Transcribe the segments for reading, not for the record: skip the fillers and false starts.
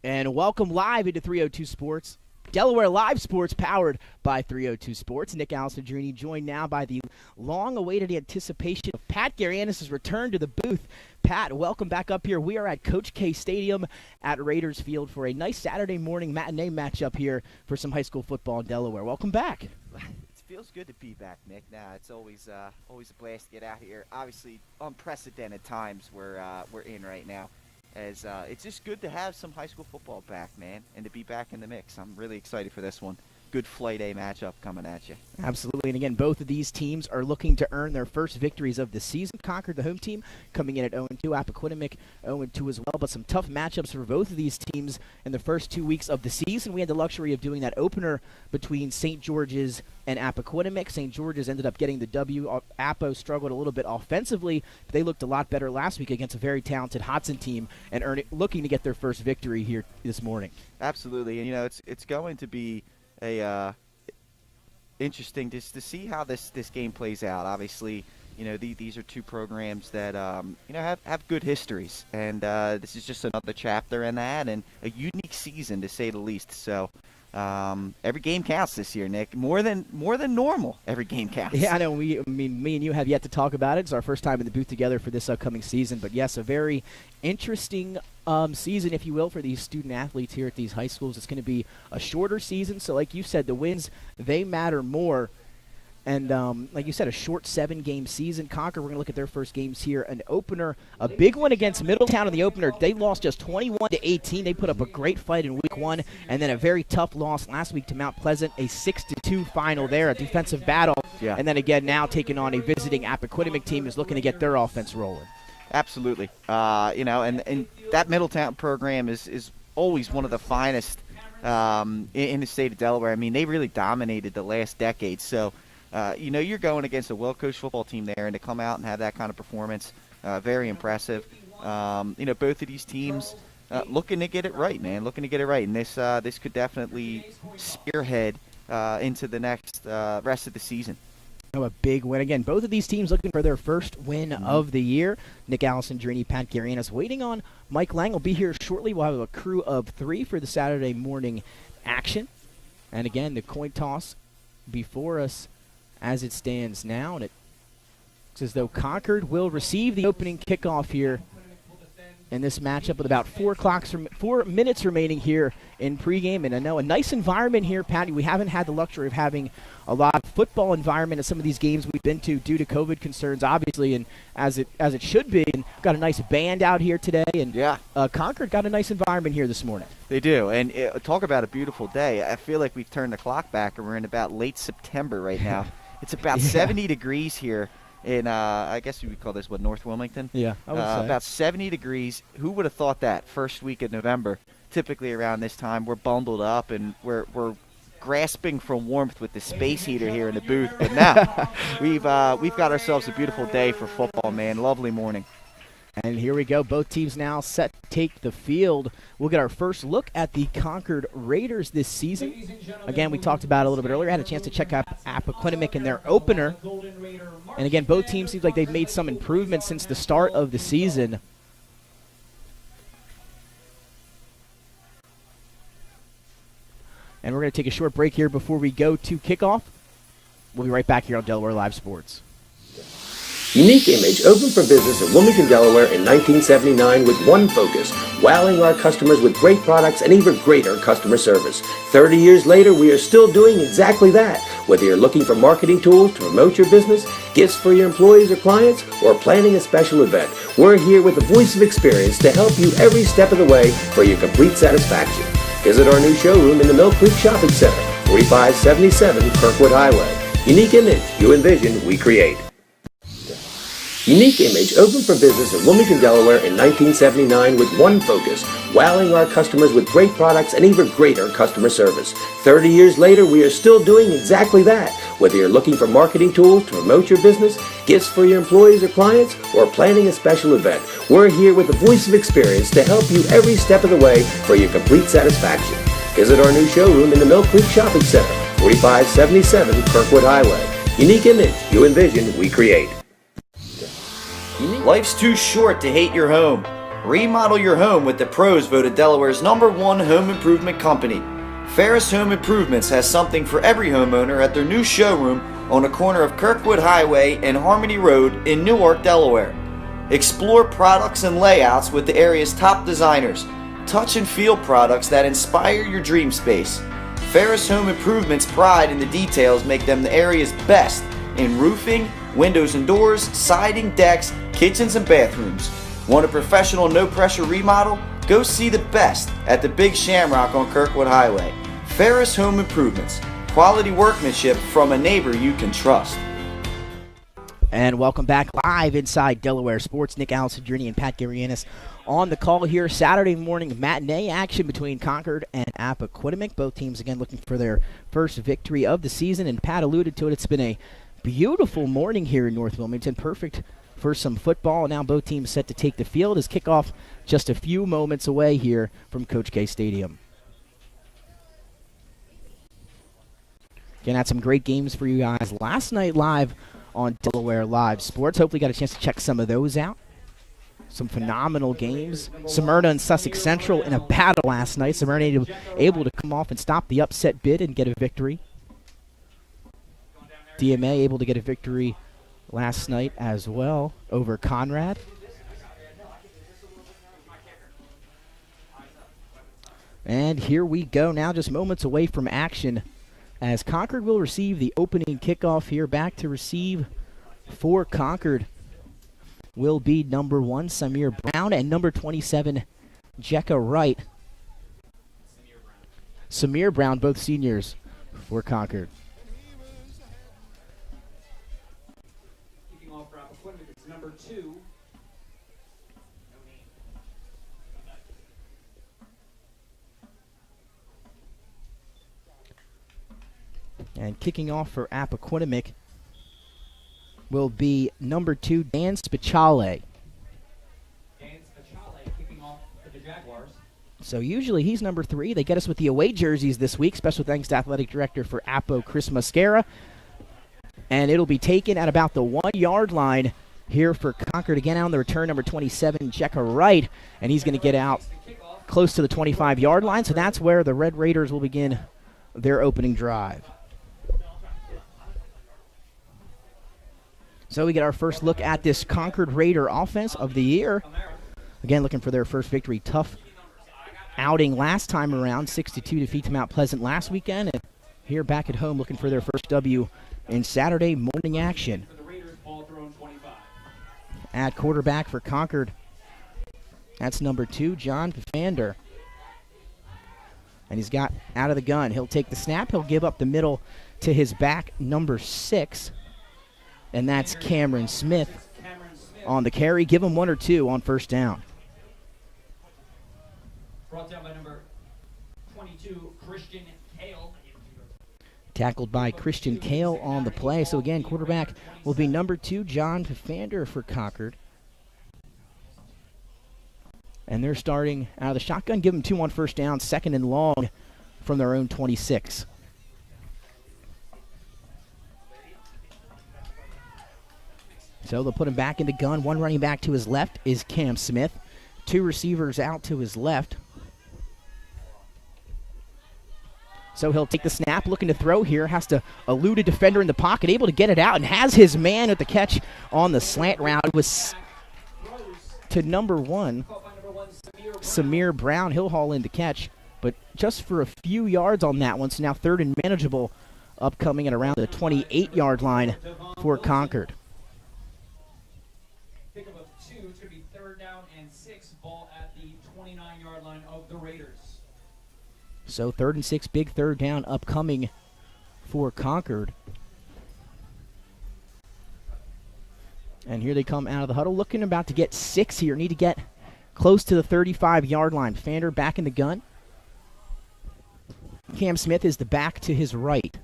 And welcome live into 302 Sports, Delaware Live Sports, powered by 302 Sports. Nick Alessandrini joined now by the long-awaited anticipation of Pat Garianis' return to the booth. Pat, welcome back up here. We are at Coach K Stadium at Raiders Field for a nice Saturday morning matinee matchup here for some high school football in Delaware. Welcome back. It feels good to be back, Nick. It's always a blast to get out here. Obviously, unprecedented times we're in right now. As it's just good to have some high school football back, man, and to be back in the mix. I'm really excited for this one. Good Flight A matchup coming at you. Absolutely, and again, both of these teams are looking to earn their first victories of the season. Concord, the home team, coming in at 0-2. Appoquinimink 0-2 as well, but some tough matchups for both of these teams in the first 2 weeks of the season. We had the luxury of doing that opener between St. George's and Appoquinimink. St. George's ended up getting the W. Appo struggled a little bit offensively, but they looked a lot better last week against a very talented Hodson team and looking to get their first victory here this morning. Absolutely, and it's going to be interesting just to see how this game plays out. Obviously, these are two programs that have good histories, and this is just another chapter in that, and a unique season to say the least. So every game counts this year, Nick. More than normal. Every game counts. Yeah, I know. Me and you have yet to talk about it. It's our first time in the booth together for this upcoming season. But yes, a very interesting season, if you will, for these student athletes here at these high schools. It's going to be a shorter season, so like you said, the wins, they matter more. And like you said, a short 7-game season. Concord, we're going to look at their first games here. An opener, a big one against Middletown in the opener. They lost just 21-18. They put up a great fight in week 1, and then a very tough loss last week to Mount Pleasant, a 6-2 final there, a defensive battle. Yeah. And then again now taking on a visiting Appoquinimink team who's looking to get their offense rolling. Absolutely. And that Middletown program is always one of the finest in the state of Delaware. I mean, they really dominated the last decade. So, you're going against a well-coached football team there, and to come out and have that kind of performance, very impressive. Both of these teams looking to get it right, man, looking to get it right. And this could definitely spearhead into the next rest of the season. A big win. Again, both of these teams looking for their first win of the year. Nick Alessandrini, Pat Garianis waiting on Mike Lang. Will be here shortly. We'll have a crew of 3 for the Saturday morning action. And again, the coin toss before us as it stands now. And it looks as though Concord will receive the opening kickoff here in this matchup with about 4 minutes remaining here in pregame. And I know a nice environment here, Patty. We haven't had the luxury of having a lot of football environment at some of these games we've been to due to COVID concerns, obviously, and as it should be. And got a nice band out here today, and yeah, Concord got a nice environment here this morning. They do, and talk about a beautiful day. I feel like we've turned the clock back, and we're in about late September right now. It's about 70 degrees here. In, I guess we would call this, North Wilmington? Yeah, I would say. About 70 degrees. Who would have thought that first week of November? Typically around this time, we're bundled up, and we're grasping for warmth with the space heater here in the booth. But now, we've got ourselves a beautiful day for football, man. Lovely morning. And here we go. Both teams now set to take the field. We'll get our first look at the Concord Raiders this season. Again, we talked about it a little bit earlier. I had a chance to check out Appoquinimink in their opener. And again, both teams seem like they've made some improvements since the start of the season. And we're going to take a short break here before we go to kickoff. We'll be right back here on Delaware Live Sports. Unique Image opened for business in Wilmington, Delaware in 1979 with one focus, wowing our customers with great products and even greater customer service. 30 years later, we are still doing exactly that. Whether you're looking for marketing tools to promote your business, gifts for your employees or clients, or planning a special event, we're here with the voice of experience to help you every step of the way for your complete satisfaction. Visit our new showroom in the Mill Creek Shopping Center, 4577 Kirkwood Highway. Unique Image, you envision, we create. Unique Image opened for business in Wilmington, Delaware in 1979 with one focus, wowing our customers with great products and even greater customer service. 30 years later, we are still doing exactly that. Whether you're looking for marketing tools to promote your business, gifts for your employees or clients, or planning a special event, we're here with the voice of experience to help you every step of the way for your complete satisfaction. Visit our new showroom in the Mill Creek Shopping Center, 4577 Kirkwood Highway. Unique Image, you envision, we create. Life's too short to hate your home. Remodel your home with the pros voted Delaware's #1 home improvement company. Ferris Home Improvements has something for every homeowner at their new showroom on the corner of Kirkwood Highway and Harmony Road in Newark, Delaware. Explore products and layouts with the area's top designers. Touch and feel products that inspire your dream space. Ferris Home Improvements' pride in the details make them the area's best in roofing, windows and doors, siding, decks, kitchens, and bathrooms. Want a professional, no-pressure remodel? Go see the best at the Big Shamrock on Kirkwood Highway. Ferris Home Improvements. Quality workmanship from a neighbor you can trust. And welcome back live inside Delaware Sports. Nick Alessandrini and Pat Garianis on the call here. Saturday morning matinee action between Concord and Appoquinimink. Both teams again looking for their first victory of the season. And Pat alluded to it. It's been a beautiful morning here in North Wilmington. Perfect for some football. Now both teams set to take the field as kickoff just a few moments away here from Coach K Stadium. Again, had some great games for you guys last night live on Delaware Live Sports. Hopefully got a chance to check some of those out. Some phenomenal games. Smyrna and Sussex Central in a battle last night. Smyrna able to come off and stop the upset bid and get a victory. DMA able to get a victory last night as well over Conrad. And here we go now, just moments away from action as Concord will receive the opening kickoff here. Back to receive for Concord will be number 1, Samir Brown, and number 27, Jekka Wright. Samir Brown, both seniors for Concord. Kicking off for Appoquinimink, it's number 2. And kicking off for Appoquinimink will be number 2, Dan Spicciale. Dan Spicciale kicking off for the Jaguars. So usually he's number 3. They get us with the away jerseys this week. Special thanks to Athletic Director for Appo, Chris Mascara. And it'll be taken at about the 1-yard line here for Concord. Again, on the return, number 27, Jekka Wright. And he's going to get out close to the 25-yard line. So that's where the Red Raiders will begin their opening drive. So we get our first look at this Concord Raider offense of the year. Again, looking for their first victory. Tough outing last time around. 6-2 defeat to Mount Pleasant last weekend. And here back at home looking for their first W in Saturday morning action. At quarterback for Concord, that's number 2, John Pafander. And he's got out of the gun. He'll take the snap. He'll give up the middle to his back, number 6. And that's Cameron Smith on the carry. Give him 1 or 2 on first down. Brought down by number 22, Christian Hale. Tackled by Christian Kale on the play. So again, quarterback will be number 2, John Pafander for Concord. And they're starting out of the shotgun. Give them 2 on first down, 2nd and long from their own 26. So they'll put him back in the gun. 1 running back to his left is Cam Smith. 2 receivers out to his left. So he'll take the snap, looking to throw here. Has to elude a defender in the pocket, able to get it out, and has his man at the catch on the slant route. It was to number 1, Samir Brown. He'll haul in the catch, but just for a few yards on that one. So now 3rd and manageable, upcoming at around the 28-yard line for Concord. Pickup of 2. It's going to be 3rd down and 6. Ball at the 29-yard line of the Raiders. So 3rd and 6, big 3rd down upcoming for Concord. And here they come out of the huddle, looking about to get 6 here. Need to get close to the 35-yard line. Fander back in the gun. Cam Smith is the back to his right.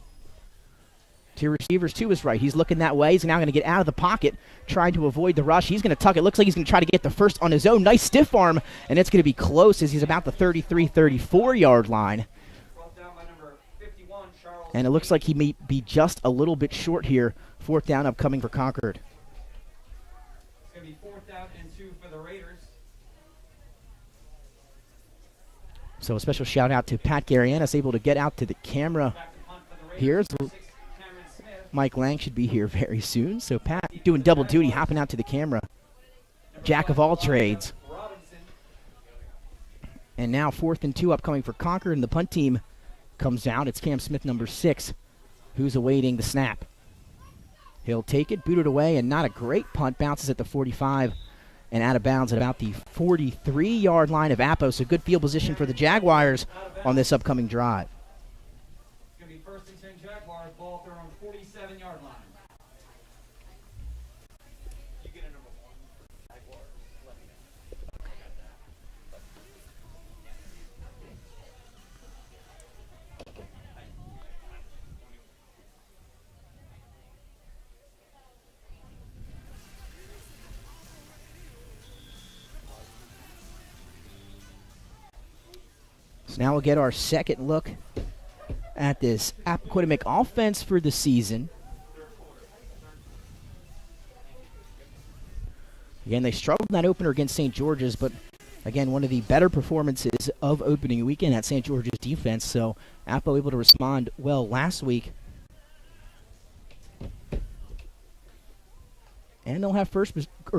2 receivers to his right. He's looking that way. He's now going to get out of the pocket, trying to avoid the rush. He's going to tuck it. Looks like he's going to try to get the first on his own. Nice stiff arm, and it's going to be close as he's about the 33, 34-yard line. And it looks like he may be just a little bit short here. 4th down upcoming for Concord. It's going to be 4th down and 2 for the Raiders. So a special shout out to Pat Garianis, able to get out to the camera here. So Mike Lang should be here very soon. So Pat doing double duty, hopping out to the camera. Jack of all trades. And now 4th and 2 upcoming for Concord, and the punt team comes down. It's Cam Smith, number 6, who's awaiting the snap. He'll take it, boot it away, and not a great punt. Bounces at the 45 and out of bounds at about the 43-yard line of Appo. So good field position for the Jaguars on this upcoming drive. It's going to be 1st and 10 Jaguars, ball thrown on 47-yard line. So now we'll get our second look at this Appoquinimink offense for the season. Again, they struggled in that opener against St. George's, but again, one of the better performances of opening weekend at St. George's defense. So Appo able to respond well last week. And they'll have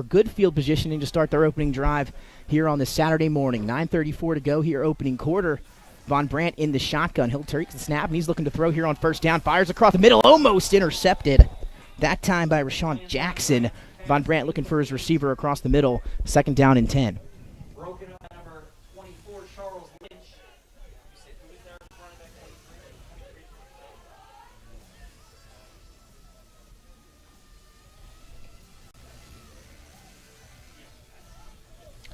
good field positioning to start their opening drive here on this Saturday morning. 9:34 to go here, opening quarter. Von Brandt in the shotgun. He'll take the snap, and he's looking to throw here on 1st down. Fires across the middle, almost intercepted. That time by Rashawn Jackson. Von Brandt looking for his receiver across the middle. 2nd down and 10. Broken up by number 24, Charles Lynch.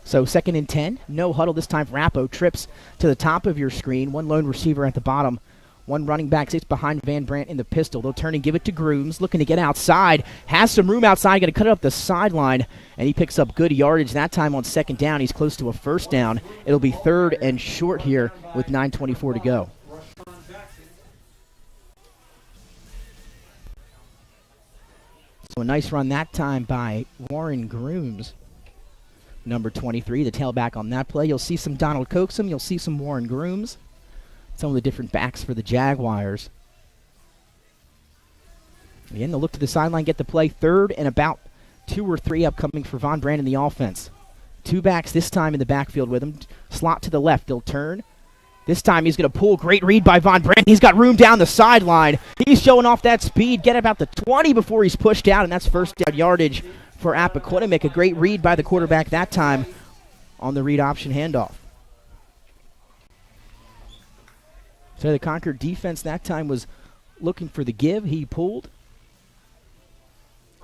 So 2nd and 10, no huddle this time for Appo. Trips to the top of your screen, one lone receiver at the bottom. One running back sits behind Van Brandt in the pistol. They'll turn and give it to Grooms, looking to get outside. Has some room outside, going to cut it up the sideline, and he picks up good yardage. That time on 2nd down, he's close to a 1st down. It'll be 3rd and short here with 9:24 to go. So a nice run that time by Warren Grooms. Number 23, the tailback on that play. You'll see some Donald Coaxum. You'll see some Warren Grooms. Some of the different backs for the Jaguars. Again, they'll look to the sideline, get the play. 3rd and about 2 or 3 upcoming for Von Brandt in the offense. 2 backs this time in the backfield with him. Slot to the left. They'll turn. This time he's going to pull. Great read by Von Brandt. He's got room down the sideline. He's showing off that speed. Get about the 20 before he's pushed out, and that's 1st down yardage for Appoquinimink. A great read by the quarterback that time on the read option handoff. So the Concord defense that time was looking for the give. He pulled.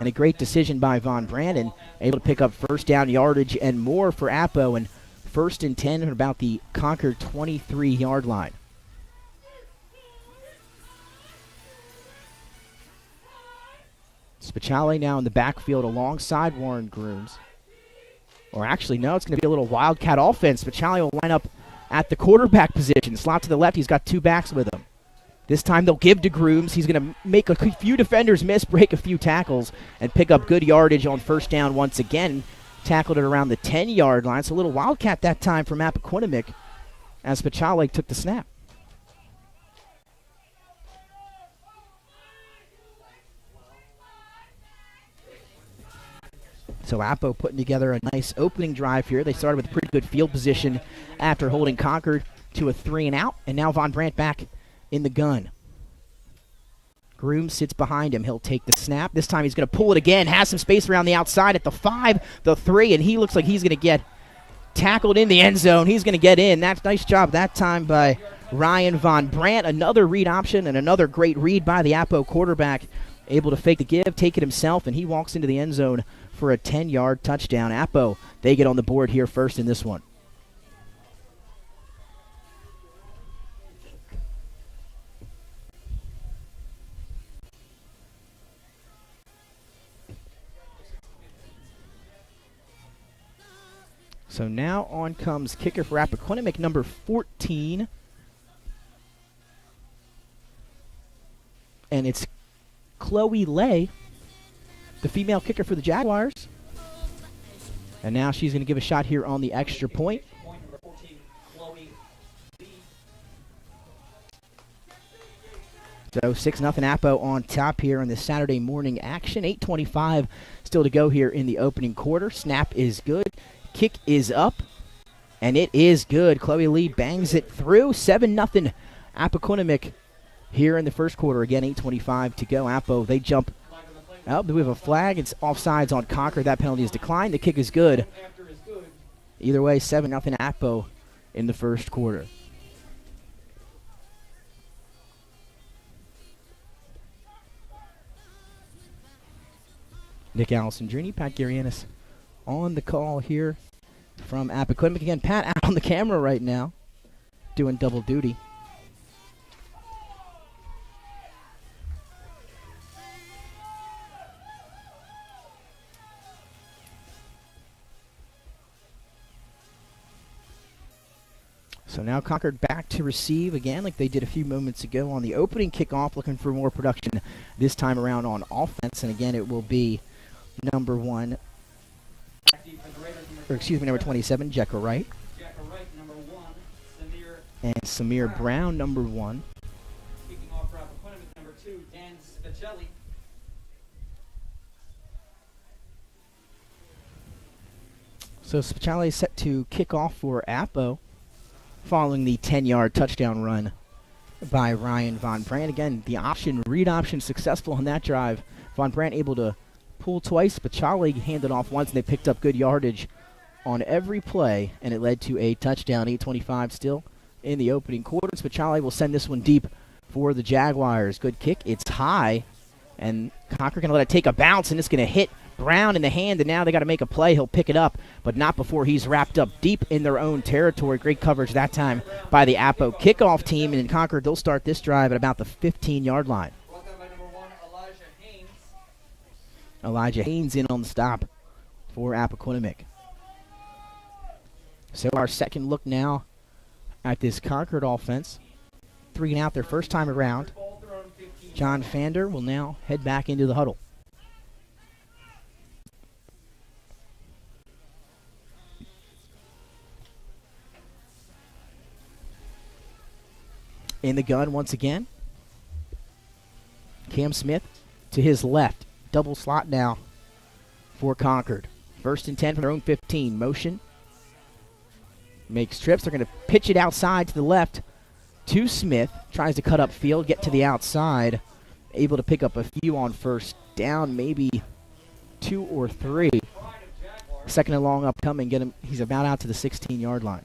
And a great decision by Von Brandt, and able to pick up 1st down yardage and more for Appo, and 1st and 10 at about the Concord 23-yard line. Speciale now in the backfield alongside Warren Grooms. Or actually, no, it's going to be a little Wildcat offense. Speciale will line up at the quarterback position. Slot to the left. He's got 2 backs with him. This time they'll give to Grooms. He's going to make a few defenders miss, break a few tackles, and pick up good yardage on 1st down once again. Tackled it around the 10-yard line. So a little Wildcat that time from Appoquinimink as Speciale took the snap. So Appo putting together a nice opening drive here. They started with pretty good field position after holding Concord to a 3-and-out. And now Von Brandt back in the gun. Grooms sits behind him. He'll take the snap. This time he's going to pull it again. Has some space around the outside at the 5, the 3, and he looks like he's going to get tackled in the end zone. He's going to get in. That's nice job that time by Ryan Von Brandt. Another read option and another great read by the Appo quarterback. Able to fake the give, take it himself, and he walks into the end zone for a 10-yard touchdown. Appo, they get on the board here first in this one. So now on comes kicker for Appoquinimink, number 14. And it's Chloe Lay, the female kicker for the Jaguars. And now she's going to give a shot here on the extra point. So 6-0 Apo on top here in the Saturday morning action. 8:25 still to go here in the opening quarter. Snap is good. Kick is up. And it is good. Chloe Lee bangs it through. 7-0 Appoquinimink here in the first quarter. Again, 8:25 to go. Apo, they jump. Oh, we have a flag. It's offsides on Concord. That penalty is declined. The kick is good. Either way, 7-0 Apo in the first quarter. Nick Alessandrini, Pat Garianis on the call here from Appoquinimink. Again, Pat out on the camera right now, doing double duty. So now Concord back to receive again like they did a few moments ago on the opening kickoff, looking for more production this time around on offense. And again, it will be number 27, Jekka Wright. Number 1, Samir. And Samir Brown, number 1. Kicking off for Appoquinimink, number 2, Dan Spichelli. So Spichelli is set to kick off for Apo, following the 10-yard touchdown run by Ryan Von Brandt. Again, the read option successful on that drive. Von Brandt able to pull twice, but Charlie handed off once, and they picked up good yardage on every play, and it led to a touchdown. 8:25 still in the opening quarter. Spichelli will send this one deep for the Jaguars. Good kick. It's high, and Concord going to let it take a bounce, and it's going to hit Brown in the hand, and now they got to make a play. He'll pick it up, but not before he's wrapped up deep in their own territory. Great coverage that time by the Apo kickoff team, and in Concord, they'll start this drive at about the 15-yard line. Elijah Haynes in on the stop for Appoquinimink. So our second look now at this Concord offense. 3 and out their first time around. John Fander will now head back into the huddle. In the gun once again. Cam Smith to his left. Double slot now for Concord. 1st and 10 from their own 15. Motion. Makes trips. They're going to pitch it outside to the left to Smith. Tries to cut up field, get to the outside. Able to pick up a few on first down, maybe 2 or 3. 2nd and long upcoming. Get him. He's about out to the 16-yard line.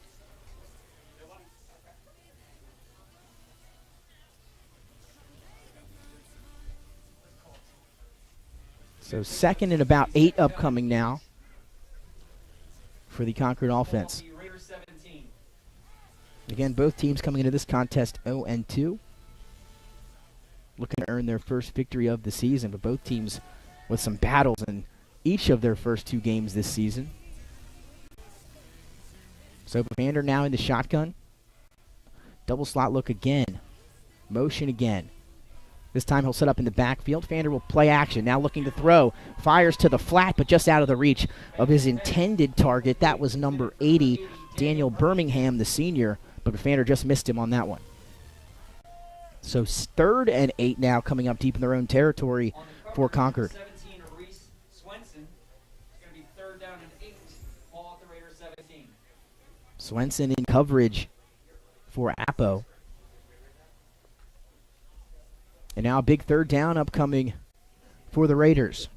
So 2nd and about 8 upcoming now for the Concord offense. Again, both teams coming into this contest 0-2. Looking to earn their first victory of the season, but both teams with some battles in each of their first 2 games this season. So Vander now in the shotgun. Double slot look again. Motion again. This time he'll set up in the backfield. Fander will play action. Now looking to throw. Fires to the flat, but just out of the reach of his intended target. That was number 80, Daniel Birmingham, the senior. But Fander just missed him on that one. So 3rd and 8 now coming up deep in their own territory for Concord. 17, Reese Swenson. It's going to be 3rd down and 8. Ball at the Raiders 17. Swenson in coverage for Apo. And now a big 3rd down upcoming for the Raiders.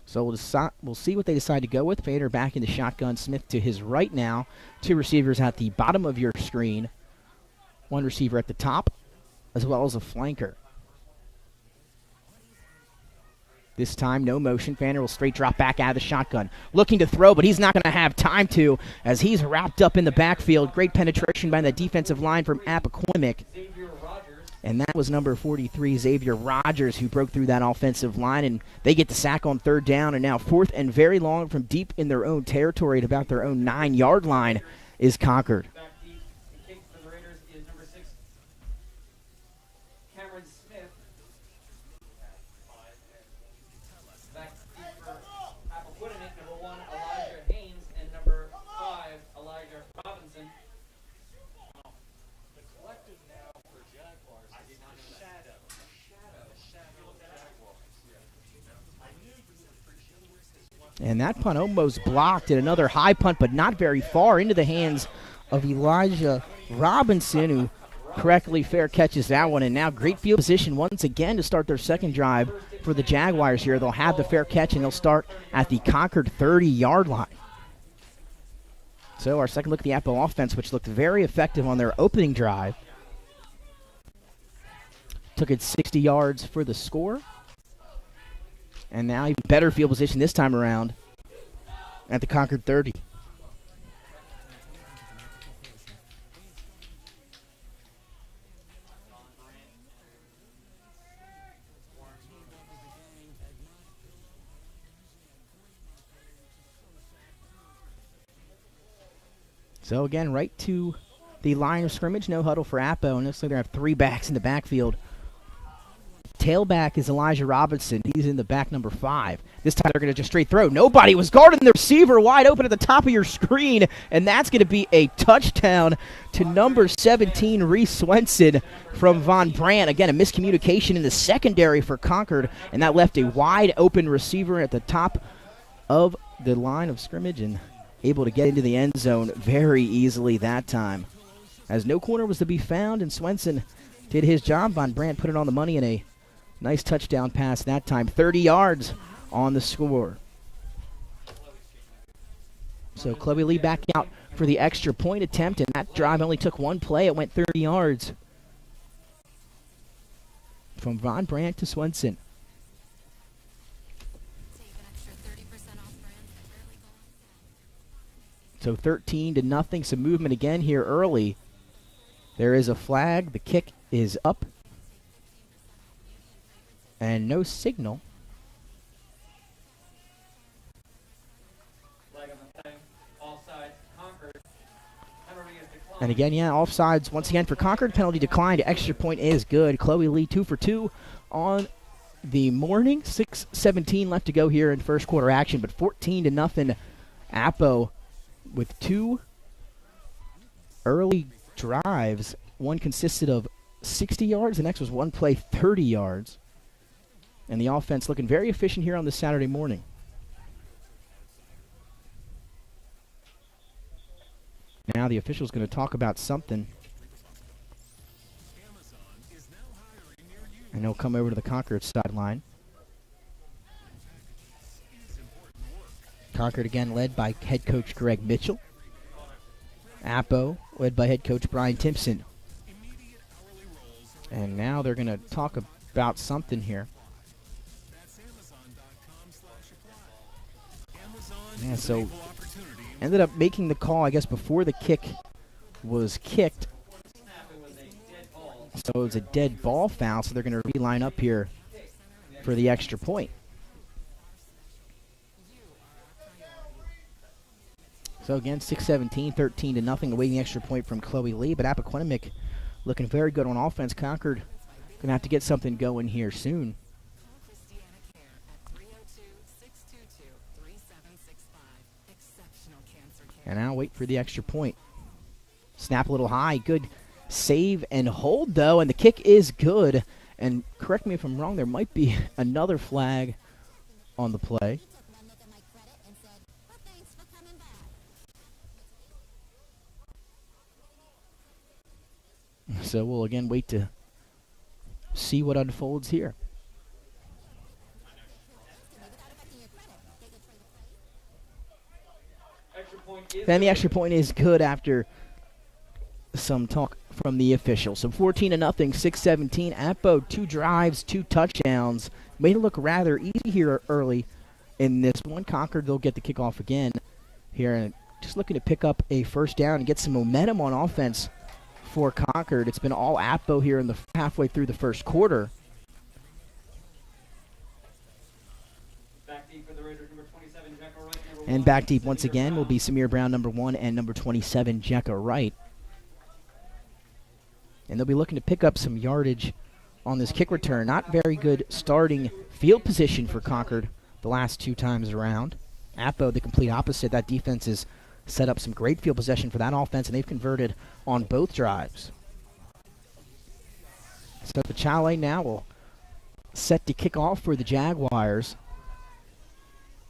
So we'll see what they decide to go with. Fader back into shotgun. Smith to his right now. 2 receivers at the bottom of your screen. 1 receiver at the top, as well as a flanker. This time, no motion. Fander will straight drop back out of the shotgun. Looking to throw, but he's not going to have time to as he's wrapped up in the backfield. Great penetration by the defensive line from Appoquinimink. And that was number 43, Xavier Rogers, who broke through that offensive line. And they get the sack on 3rd down. And now 4th and very long from deep in their own territory at about their own 9-yard line is Concord. Back deep. The kick for the Raiders is number 6, Cameron Smith. Back deep for Appoquinimink, number 1, Elijah Haynes, and number 5, Elijah Robinson. And that punt almost blocked, and another high punt, but not very far, into the hands of Elijah Robinson, who correctly fair catches that one. And now great field position once again to start their second drive for the Jaguars here. They'll have the fair catch, and they'll start at the Concord 30-yard line. So our second look at the Appo offense, which looked very effective on their opening drive. Took it 60 yards for the score. And now even better field position this time around at the Concord 30. So again, right to the line of scrimmage, no huddle for Appo, and looks like they have three backs in the backfield. Tailback is Elijah Robinson. He's in the back number 5. This time they're going to just straight throw. Nobody was guarding the receiver, wide open at the top of your screen, and that's going to be a touchdown to number 17, Reese Swenson from Von Brandt. Again, a miscommunication in the secondary for Concord, and that left a wide open receiver at the top of the line of scrimmage and able to get into the end zone very easily that time. As no corner was to be found, and Swenson did his job. Von Brandt put it on the money in a nice touchdown pass that time. 30 yards on the score. So Chloe Lee back out for the extra point attempt, and that drive only took one play. It went 30 yards. From Von Brandt to Swenson. So 13-0, some movement again here early. There is a flag. The kick is up. And no signal. And again, offsides once again for Concord. Penalty declined. Extra point is good. Chloe Lee 2 for 2 on the morning. 6:17 left to go here in first quarter action, but 14-0 Appo with 2 early drives. One consisted of 60 yards. The next was one play, 30 yards. And the offense looking very efficient here on this Saturday morning. Now the official's going to talk about something. And he'll come over to the Concord sideline. Concord again led by head coach Greg Mitchell. Appo led by head coach Brian Timpson. And now they're going to talk about something here. Yeah, so ended up making the call, I guess, before the kick was kicked. So it was a dead ball foul, so they're going to reline up here for the extra point. So again, 6:17, 13-0, awaiting the extra point from Chloe Lee. But Appoquinimink looking very good on offense. Concord going to have to get something going here soon. And now wait for the extra point. Snap a little high. Good save and hold, though. And the kick is good. And correct me if I'm wrong, there might be another flag on the play. So we'll again wait to see what unfolds here. Then the extra point is good after some talk from the official. So 14-0, 6:17. Appo, 2 drives, 2 touchdowns. Made it look rather easy here early in this one. Concord, they'll get the kickoff again here. And just looking to pick up a first down and get some momentum on offense for Concord. It's been all Appo here in the halfway through the first quarter. And back deep once again will be Samir Brown, number 1, and number 27, Jekka Wright. And they'll be looking to pick up some yardage on this kick return. Not very good starting field position for Concord the last 2 times around. Appo, the complete opposite. That defense has set up some great field possession for that offense, and they've converted on both drives. So Pachale now will set to kick off for the Jaguars.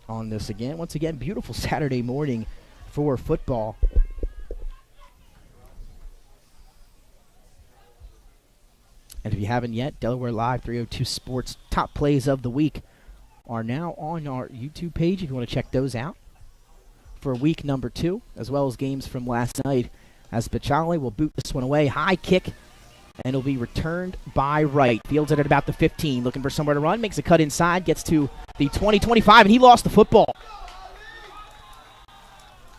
on this again. Once again, beautiful Saturday morning for football. And if you haven't yet, Delaware Live 302 Sports top plays of the week are now on our YouTube page if you want to check those out for week number 2, as well as games from last night, as Pachale will boot this one away. High kick, and it'll be returned by Wright. Fields it at about the 15, looking for somewhere to run, makes a cut inside, gets to the 20-25, and he lost the football.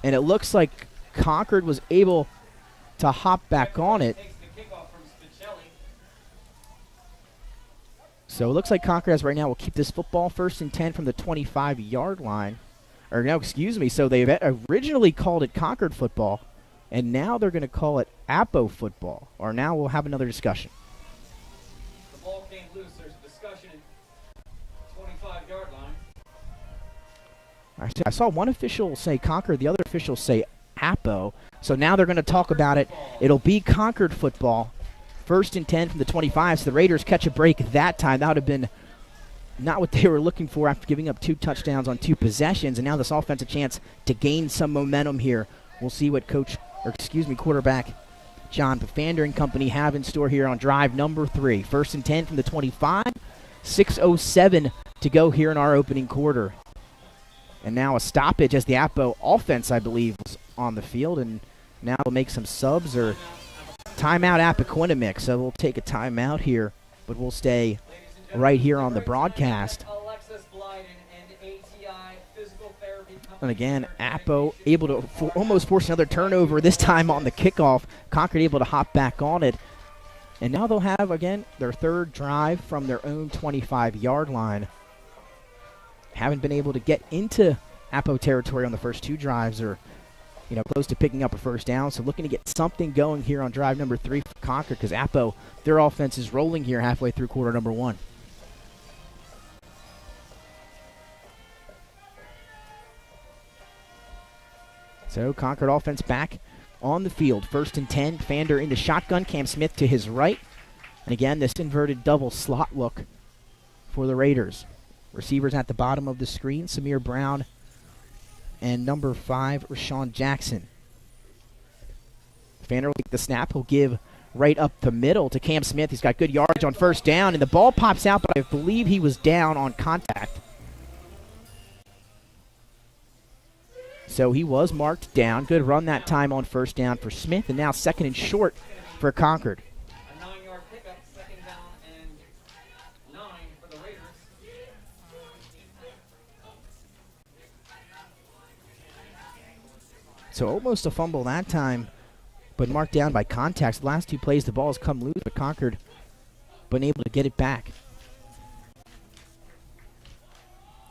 And it looks like Concord was able to hop back on it. So it looks like Concord as right now will keep this football 1st and 10 from the 25-yard line. Or no, excuse me. So they originally called it Concord football, and now they're going to call it Apo football. Or now we'll have another discussion. The ball came loose. There's a discussion at 25-yard line. I saw one official say Concord, the other official say Apo. So now they're going to talk about it. It'll be Concord football. 1st and 10 from the 25, so the Raiders catch a break that time. That would have been not what they were looking for after giving up 2 touchdowns on 2 possessions, and now this offense a chance to gain some momentum here. We'll see what quarterback John Pafander and company have in store here on drive number 3. 1st and 10 from the 25, 6:07 to go here in our opening quarter. And now a stoppage as the Apo offense, I believe, was on the field, and now we'll make some subs or timeout Appoquinimink. So we'll take a timeout here, but we'll stay right here on the broadcast. And again, Apo able to almost force another turnover, this time on the kickoff. Concord able to hop back on it. And now they'll have, again, their 3rd drive from their own 25-yard line. Haven't been able to get into Apo territory on the first 2 drives, or close to picking up a 1st down. So looking to get something going here on drive number 3 for Concord, because Apo, their offense is rolling here halfway through quarter number 1. So Concord offense back on the field. 1st and 10, Fander into shotgun, Cam Smith to his right. And again, this inverted double slot look for the Raiders. Receivers at the bottom of the screen, Samir Brown and number 5, Rashawn Jackson. Fander will take the snap. He'll give right up the middle to Cam Smith. He's got good yardage on 1st down, and the ball pops out, but I believe he was down on contact. So he was marked down. Good run that time on 1st down for Smith, and now 2nd and short for Concord. A 9-yard pickup, 2nd down and 9 for the Raiders. So almost a fumble that time, but marked down by contact. The last 2 plays, the ball has come loose, but Concord been able to get it back.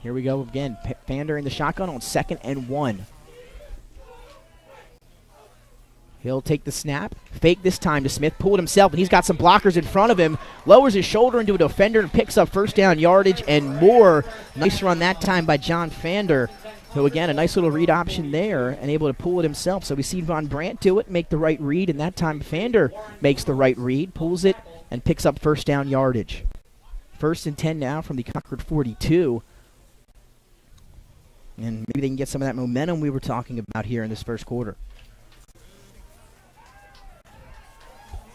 Here we go again. Fander in the shotgun on 2nd and 1. He'll take the snap. Fake this time to Smith. Pull it himself, and he's got some blockers in front of him. Lowers his shoulder into a defender and picks up 1st down yardage and more. Nice run that time by John Fander. So again, a nice little read option there and able to pull it himself. So we see Von Brandt do it, make the right read, and that time Fander makes the right read, pulls it, and picks up 1st down yardage. 1st and 10 now from the Concord 42. And maybe they can get some of that momentum we were talking about here in this 1st quarter.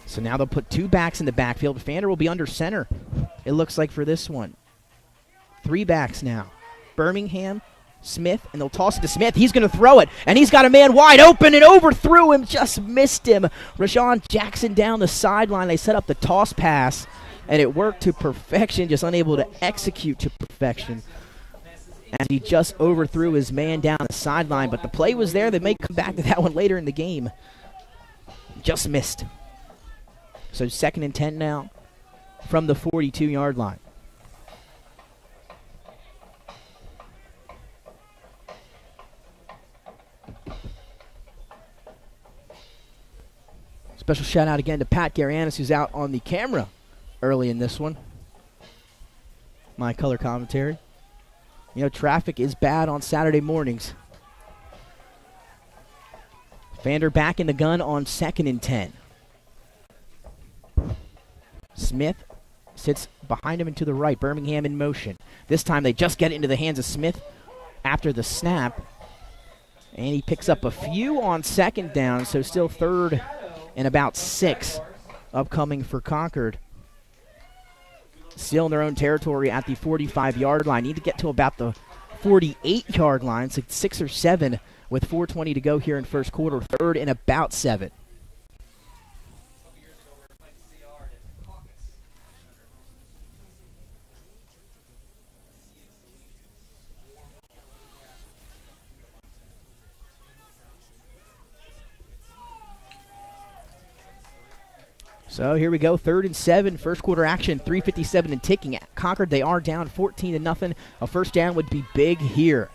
So now they'll put 2 backs in the backfield. Fander will be under center, it looks like, for this one. 3 backs now. Birmingham, Smith, and they'll toss it to Smith. He's going to throw it, and he's got a man wide open and overthrew him, just missed him. Rashawn Jackson down the sideline. They set up the toss pass, and it worked to perfection, just unable to execute to perfection. And he just overthrew his man down the sideline, but the play was there. They may come back to that one later in the game. Just missed. So 2nd and 10 now from the 42-yard line. Special shout out again to Pat Garianis, who's out on the camera early in this one. My color commentary. Traffic is bad on Saturday mornings. Fander back in the gun on 2nd and 10. Smith sits behind him and to the right. Birmingham in motion. This time they just get it into the hands of Smith after the snap. And he picks up a few on second down, so still third and about 6 upcoming for Concord. Still in their own territory at the 45-yard line. Need to get to about the 48-yard line, so 6 or 7 with 4:20 to go here in first quarter. Third and about 7. So here we go, 3rd and 7, first quarter action, 3:57 and ticking. At Concord, they are down 14-0. A first down would be big here.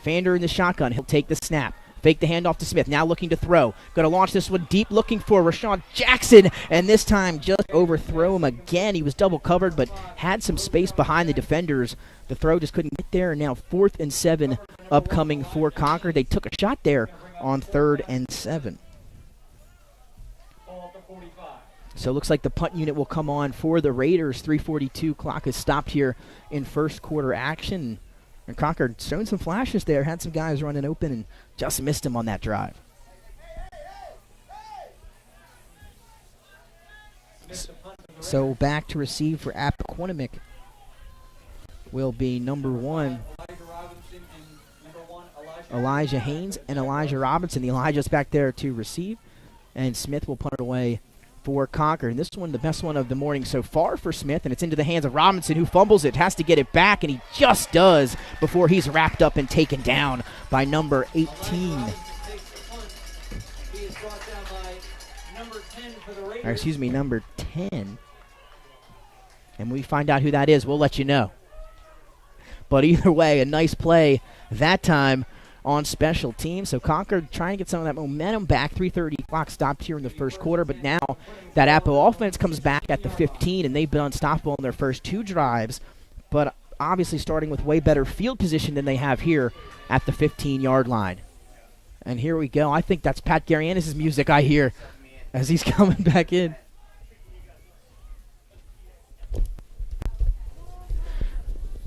Fander in the shotgun, he'll take the snap. Fake the handoff to Smith, now looking to throw. Going to launch this one deep, looking for Rashawn Jackson, and this time just overthrow him again. He was double covered, but had some space behind the defenders. The throw just couldn't get there, and now 4th and 7 upcoming for Concord. They took a shot there on 3rd and 7. So it looks like the punt unit will come on for the Raiders. 3:42 clock is stopped here in first quarter action. And Concord showing some flashes there. Had some guys running open and just missed him on that drive. So back to receive for Appoquinimink will be number 1. Elijah Haynes and Elijah Robinson. The Elijah's back there to receive. And Smith will punt it away for Concord. And this one, the best one of the morning so far for Smith, and it's into the hands of Robinson, who fumbles it, has to get it back, and he just does before he's wrapped up and taken down by number 18. Or excuse me, number 10. And when we find out who that is, we'll let you know. But either way, a nice play that time on special teams. So Concord trying to get some of that momentum back. 3:30 clock stopped here in the first quarter, but now that Appo offense comes back at the 15, and they've been unstoppable in their first 2 drives, but obviously starting with way better field position than they have here at the 15-yard line. And here we go. I think that's Pat Garianis' music I hear as he's coming back in.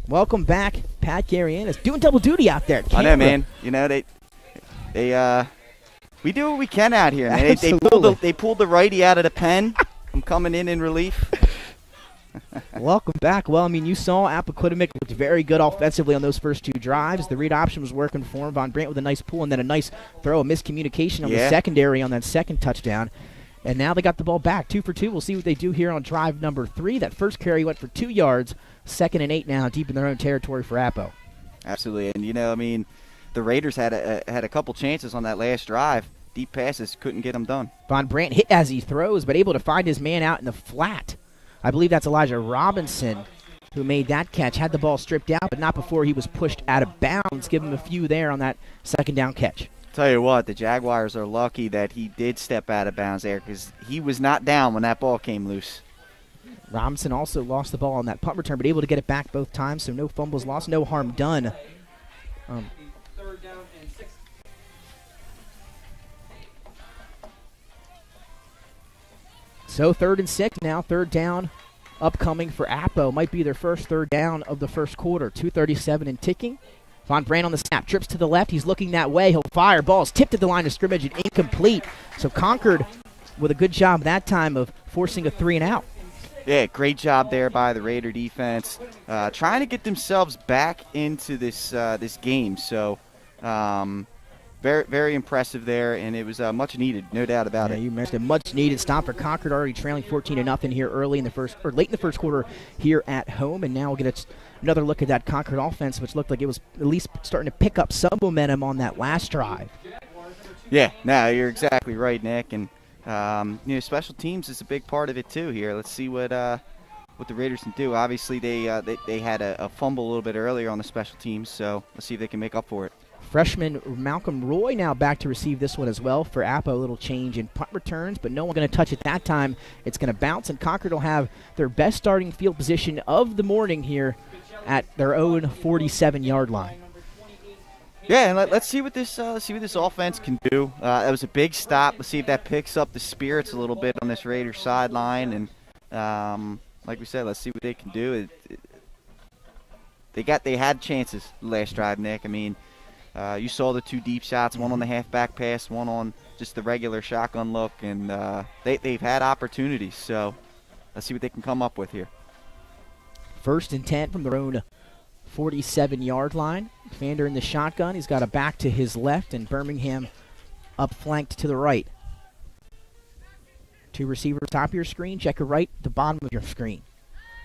Welcome back, Pat Garianis, doing double duty out there. I know, man. You know, we do what we can out here, man. They pulled the righty out of the pen. I'm coming in relief. Welcome back. Well, I mean, you saw Appoquinimink looked very good offensively on those first 2 drives. The read option was working for him. Von Brandt with a nice pull and then a nice throw, a miscommunication on the secondary on that second touchdown. And now they got the ball back, 2 for 2. We'll see what they do here on drive number 3. That first carry went for 2 yards. 2nd and 8 now, deep in their own territory for Appo. Absolutely, and you know, I mean, the Raiders had a couple chances on that last drive. Deep passes, couldn't get them done. Von Brandt hit as he throws, but able to find his man out in the flat. I believe that's Elijah Robinson who made that catch. Had the ball stripped out, but not before he was pushed out of bounds. Give him a few there on that second down catch. Tell you what, the Jaguars are lucky that he did step out of bounds there because he was not down when that ball came loose. Robinson also lost the ball on that punt return, but able to get it back both times, so no fumbles lost, no harm done. So 3rd and 6 now, 3rd down upcoming for Appo. Might be their first 3rd down of the first quarter. 2:37 and ticking. Von Brandt on the snap, trips to the left, he's looking that way, he'll fire, ball's tipped at the line of scrimmage and incomplete. So Concord with a good job that time of forcing a 3 and out. Yeah, great job there by the Raider defense, trying to get themselves back into this game. So, very, very impressive there, and it was much needed, no doubt about it. You mentioned a much needed stop for Concord, already trailing 14-0 here late in the first quarter here at home, and now we'll get another look at that Concord offense, which looked like it was at least starting to pick up some momentum on that last drive. Yeah, no, you're exactly right, Nick, and. Special teams is a big part of it too. Here, let's see what the Raiders can do. Obviously, they had a fumble a little bit earlier on the special teams, so let's see if they can make up for it. Freshman Malcolm Roy now back to receive this one as well for Appo. A little change in punt returns, but no one going to touch it that time. It's going to bounce, and Concord will have their best starting field position of the morning here at their own 47-yard line. Yeah, and let's see what this offense can do. That was a big stop. Let's see if that picks up the spirits a little bit on this Raiders sideline. And like we said, let's see what they can do. they had chances last drive, Nick. I mean, you saw the 2 deep shots, one on the halfback pass, one on just the regular shotgun look, and they've had opportunities. So let's see what they can come up with here. 1st and 10 from their own 47-yard line. Fander in the shotgun. He's got a back to his left, and Birmingham up flanked to the right. 2 receivers top of your screen. Checker right, the bottom of your screen.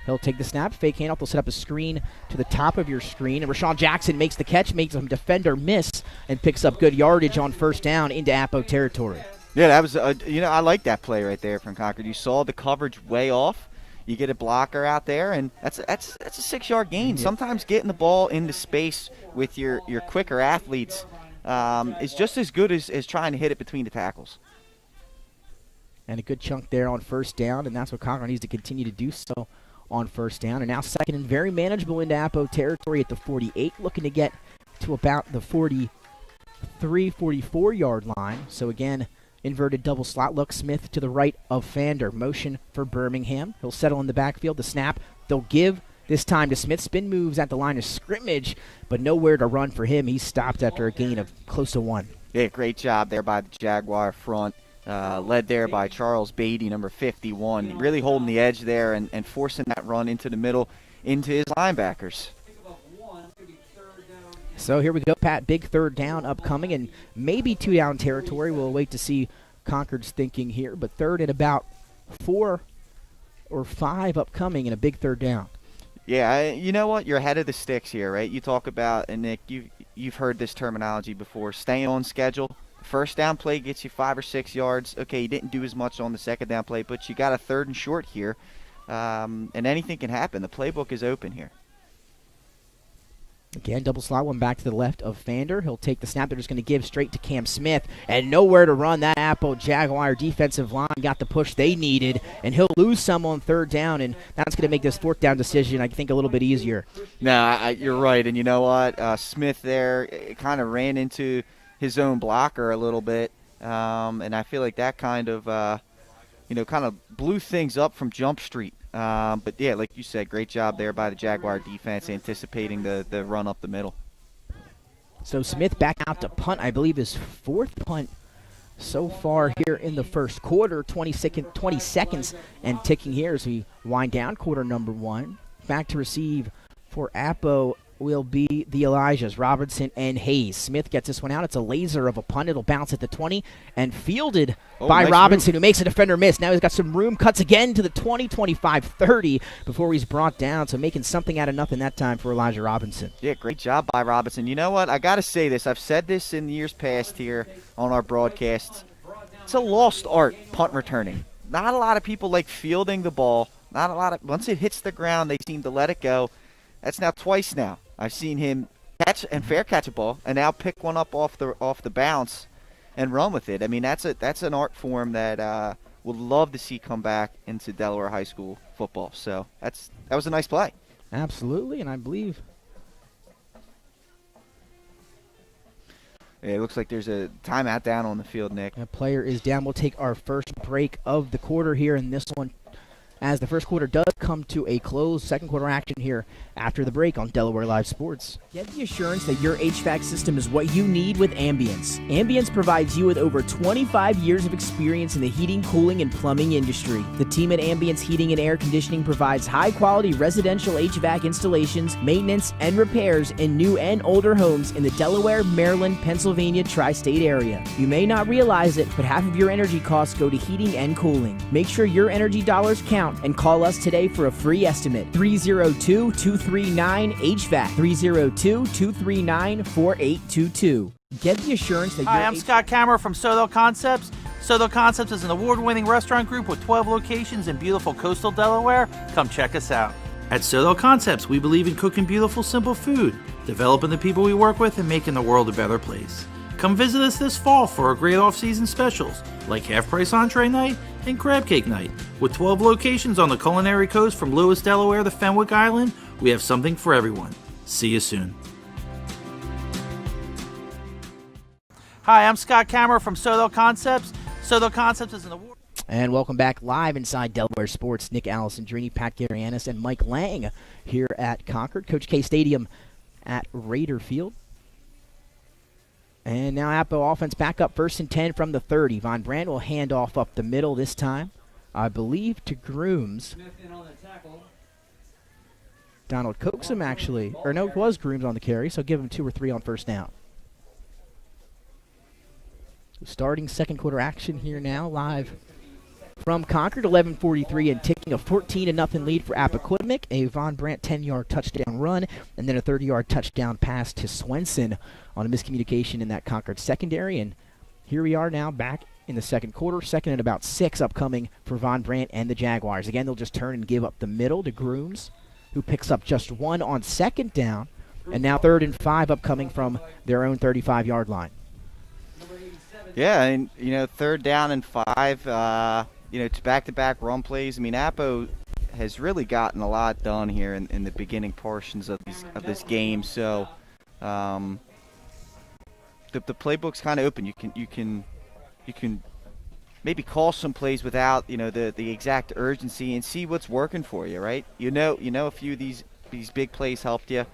He'll take the snap, fake handoff. They'll set up a screen to the top of your screen. And Rashawn Jackson makes the catch, makes a defender miss, and picks up good yardage on 1st down into Apo territory. Yeah, that was, I like that play right there from Concord. You saw the coverage way off. You get a blocker out there, and that's a 6-yard gain. Yep. Sometimes getting the ball into space with your quicker athletes is just as good as trying to hit it between the tackles. And a good chunk there on 1st down, and that's what Concord needs to continue to do so on 1st down. And now 2nd and very manageable into Apo territory at the 48, looking to get to about the 43, 44-yard line. So again, inverted double slot look. Smith to the right of Fander. Motion for Birmingham. He'll settle in the backfield. The snap they'll give this time to Smith. Spin moves at the line of scrimmage, but nowhere to run for him. He's stopped after a gain of close to 1. Yeah, great job there by the Jaguar front. Led there by Charles Beatty, number 51. Really holding the edge there and forcing that run into the middle into his linebackers. So here we go, Pat. Big 3rd down upcoming, and maybe 2-down territory. We'll wait to see Concord's thinking here. But 3rd and about 4 or 5 upcoming, and a big 3rd down. Yeah, you know what? You're ahead of the sticks here, right? You talk about, and Nick, you've heard this terminology before, staying on schedule. 1st down play gets you 5 or 6 yards. Okay, you didn't do as much on the 2nd down play, but you got a 3rd and short here, and anything can happen. The playbook is open here. Again, double slot one back to the left of Fander. He'll take the snap. They're just going to give straight to Cam Smith, and nowhere to run. That Apple Jaguar defensive line got the push they needed, and he'll lose some on 3rd down, and that's going to make this 4th down decision, I think, a little bit easier. No, you're right, and you know what? Smith there kind of ran into his own blocker a little bit, and I feel like that kind of, kind of blew things up from Jump Street. But, yeah, like you said, great job there by the Jaguar defense anticipating the run up the middle. So Smith back out to punt, I believe his 4th punt so far here in the 1st quarter. 20 seconds and ticking here as we wind down quarter number 1. Back to receive for Apo will be the Elijahs, Robinson and Hayes. Smith gets this one out. It's a laser of a punt. It'll bounce at the 20 and fielded by nice Robinson, move. who makes a defender miss. Now he's got some room, cuts again to the 20, 25, 30 before he's brought down. So making something out of nothing that time for Elijah Robinson. Yeah, great job by Robinson. You know what? I got to say this. I've said this in years past here on our broadcasts. It's a lost art, punt returning. Not a lot of people like fielding the ball. Once it hits the ground, they seem to let it go. That's now twice now. I've seen him catch and fair catch a ball and now pick one up off the bounce and run with it. I mean, that's an art form that would love to see come back into Delaware high school football. So that was a nice play. Absolutely, and I believe it looks like there's a timeout down on the field, Nick. a player is down. We'll take our first break of the quarter here in this one, as the 1st quarter does come to a close. 2nd quarter action here after the break on Delaware Live Sports. Get the assurance that your HVAC system is what you need with Ambience. Ambience provides you with over 25 years of experience in the heating, cooling, and plumbing industry. The team at Ambience Heating and Air Conditioning provides high-quality residential HVAC installations, maintenance, and repairs in new and older homes in the Delaware, Maryland, Pennsylvania tri-state area. You may not realize it, but half of your energy costs go to heating and cooling. Make sure your energy dollars count and call us today for a free estimate. 302-239-HVAC. 302-239-4822. Get the assurance that Hi, I'm Scott Kammerer from Soto Concepts. Soto Concepts is an award-winning restaurant group with 12 locations in beautiful coastal Delaware. Come check us out. At Soto Concepts, we believe in cooking beautiful, simple food, developing the people we work with, and making the world a better place. Come visit us this fall for our great off-season specials, like half-price entree night and crab cake night. With 12 locations on the culinary coast from Lewis, Delaware to Fenwick Island, we have something for everyone. See you soon. Hi, I'm Scott Kammerer from Soto Concepts. Soto Concepts is an award. And welcome back live inside Delaware Sports. Nick Alessandrini, Pat Garianis, and Mike Lang here at Concord, Coach K Stadium at Raider Field. And now Appo offense back up 1st and 10 from the 30. Von Brandt will hand off up the middle this time, I believe, to Grooms. Donald Coaxum actually, or no, it was Grooms on the carry, so give him 2 or 3 on first down. Starting second quarter action here now, live from Concord, 11:43 and ticking, a 14-0 lead for Appoquinimink. A Von Brandt 10-yard touchdown run, and then a 30-yard touchdown pass to Swenson on a miscommunication in that Concord secondary. And here we are now back in the second quarter, second and about 6 upcoming for Von Brandt and the Jaguars. Again, they'll just turn and give up the middle to Grooms, who picks up just 1 on second down, and now 3rd and 5 upcoming from their own 35-yard line. Yeah, and 3rd down and 5. It's back-to-back run plays. I mean, Appo has really gotten a lot done here in the beginning portions of this game. So, the playbook's kind of open. You can maybe call some plays without the exact urgency and see what's working for you, right? A few of these big plays helped you.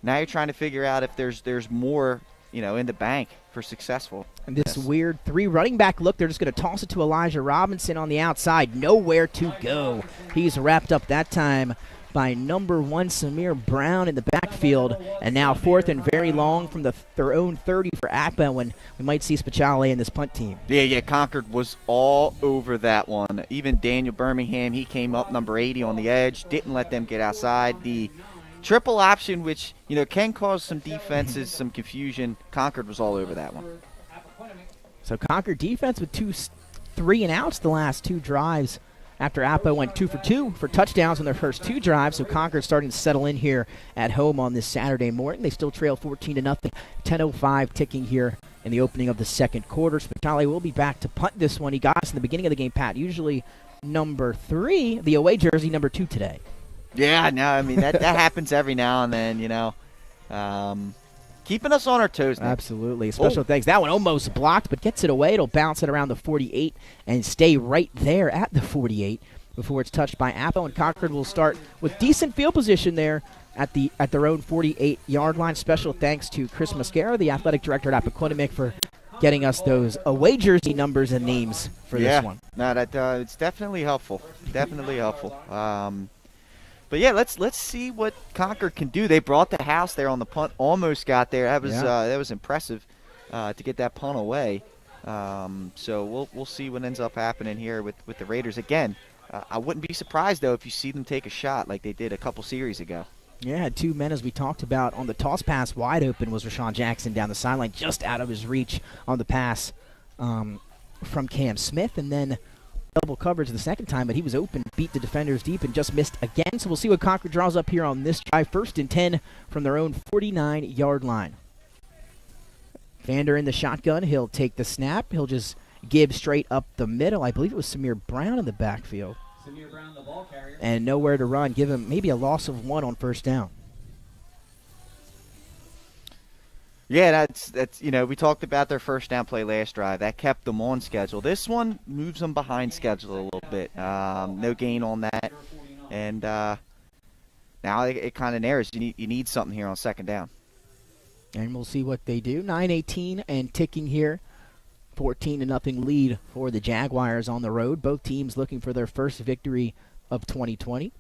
Now you're trying to figure out if there's more in the bank for successful. And this weird 3 running back look, they're just going to toss it to Elijah Robinson on the outside. Nowhere to go. He's wrapped up that time by number 1, Samir Brown in the backfield. And now 4th and very long from their own 30 for Appa, when we might see Speciale in this punt team. Yeah, Concord was all over that one. Even Daniel Birmingham, he came up number 80 on the edge, didn't let them get outside. The triple option, which can cause some defenses, some confusion. Concord was all over that one. So Concord defense with 2 3 and outs the last 2 drives after Appo went 2 for 2 for touchdowns on their first 2 drives. So Concord starting to settle in here at home on this Saturday morning. They still trail 14-0. 10:05 ticking here in the opening of the second quarter. Spitale will be back to punt this one. He got us in the beginning of the game, Pat. Usually number 3, the away jersey, number 2 today. Yeah, no, I mean, that happens every now and then, keeping us on our toes, Nick. Absolutely. Special thanks. That one almost blocked, but gets it away. It'll bounce it around the 48 and stay right there at the 48 before it's touched by Appo. And Concord will start with decent field position there at their own 48-yard line. Special thanks to Chris Mascara, the athletic director at Appoquinimink, for getting us those away jersey numbers and names for this one. No, it's definitely helpful. Definitely helpful. But yeah, let's see what Concord can do. They brought the house there on the punt, almost got there. That was impressive to get that punt away. So we'll see what ends up happening here with the Raiders again. I wouldn't be surprised though if you see them take a shot like they did a couple series ago. Yeah, had 2 men, as we talked about, on the toss pass. Wide open was Rashawn Jackson down the sideline, just out of his reach on the pass from Cam Smith, and then double coverage the second time, but he was open, beat the defenders deep, and just missed again. So we'll see what Concord draws up here on this drive. 1st and 10 from their own 49-yard line. Vander in the shotgun. He'll take the snap. He'll just give straight up the middle. I believe it was Samir Brown in the backfield. Samir Brown, the ball carrier. And nowhere to run. Give him maybe a loss of 1 on first down. Yeah, that's we talked about their first down play last drive. That kept them on schedule. This one moves them behind schedule a little bit. No gain on that. And now it kind of narrows. You need something here on second down. And we'll see what they do. 9:18 and ticking here. 14-0 lead for the Jaguars on the road. Both teams looking for their first victory of 2020.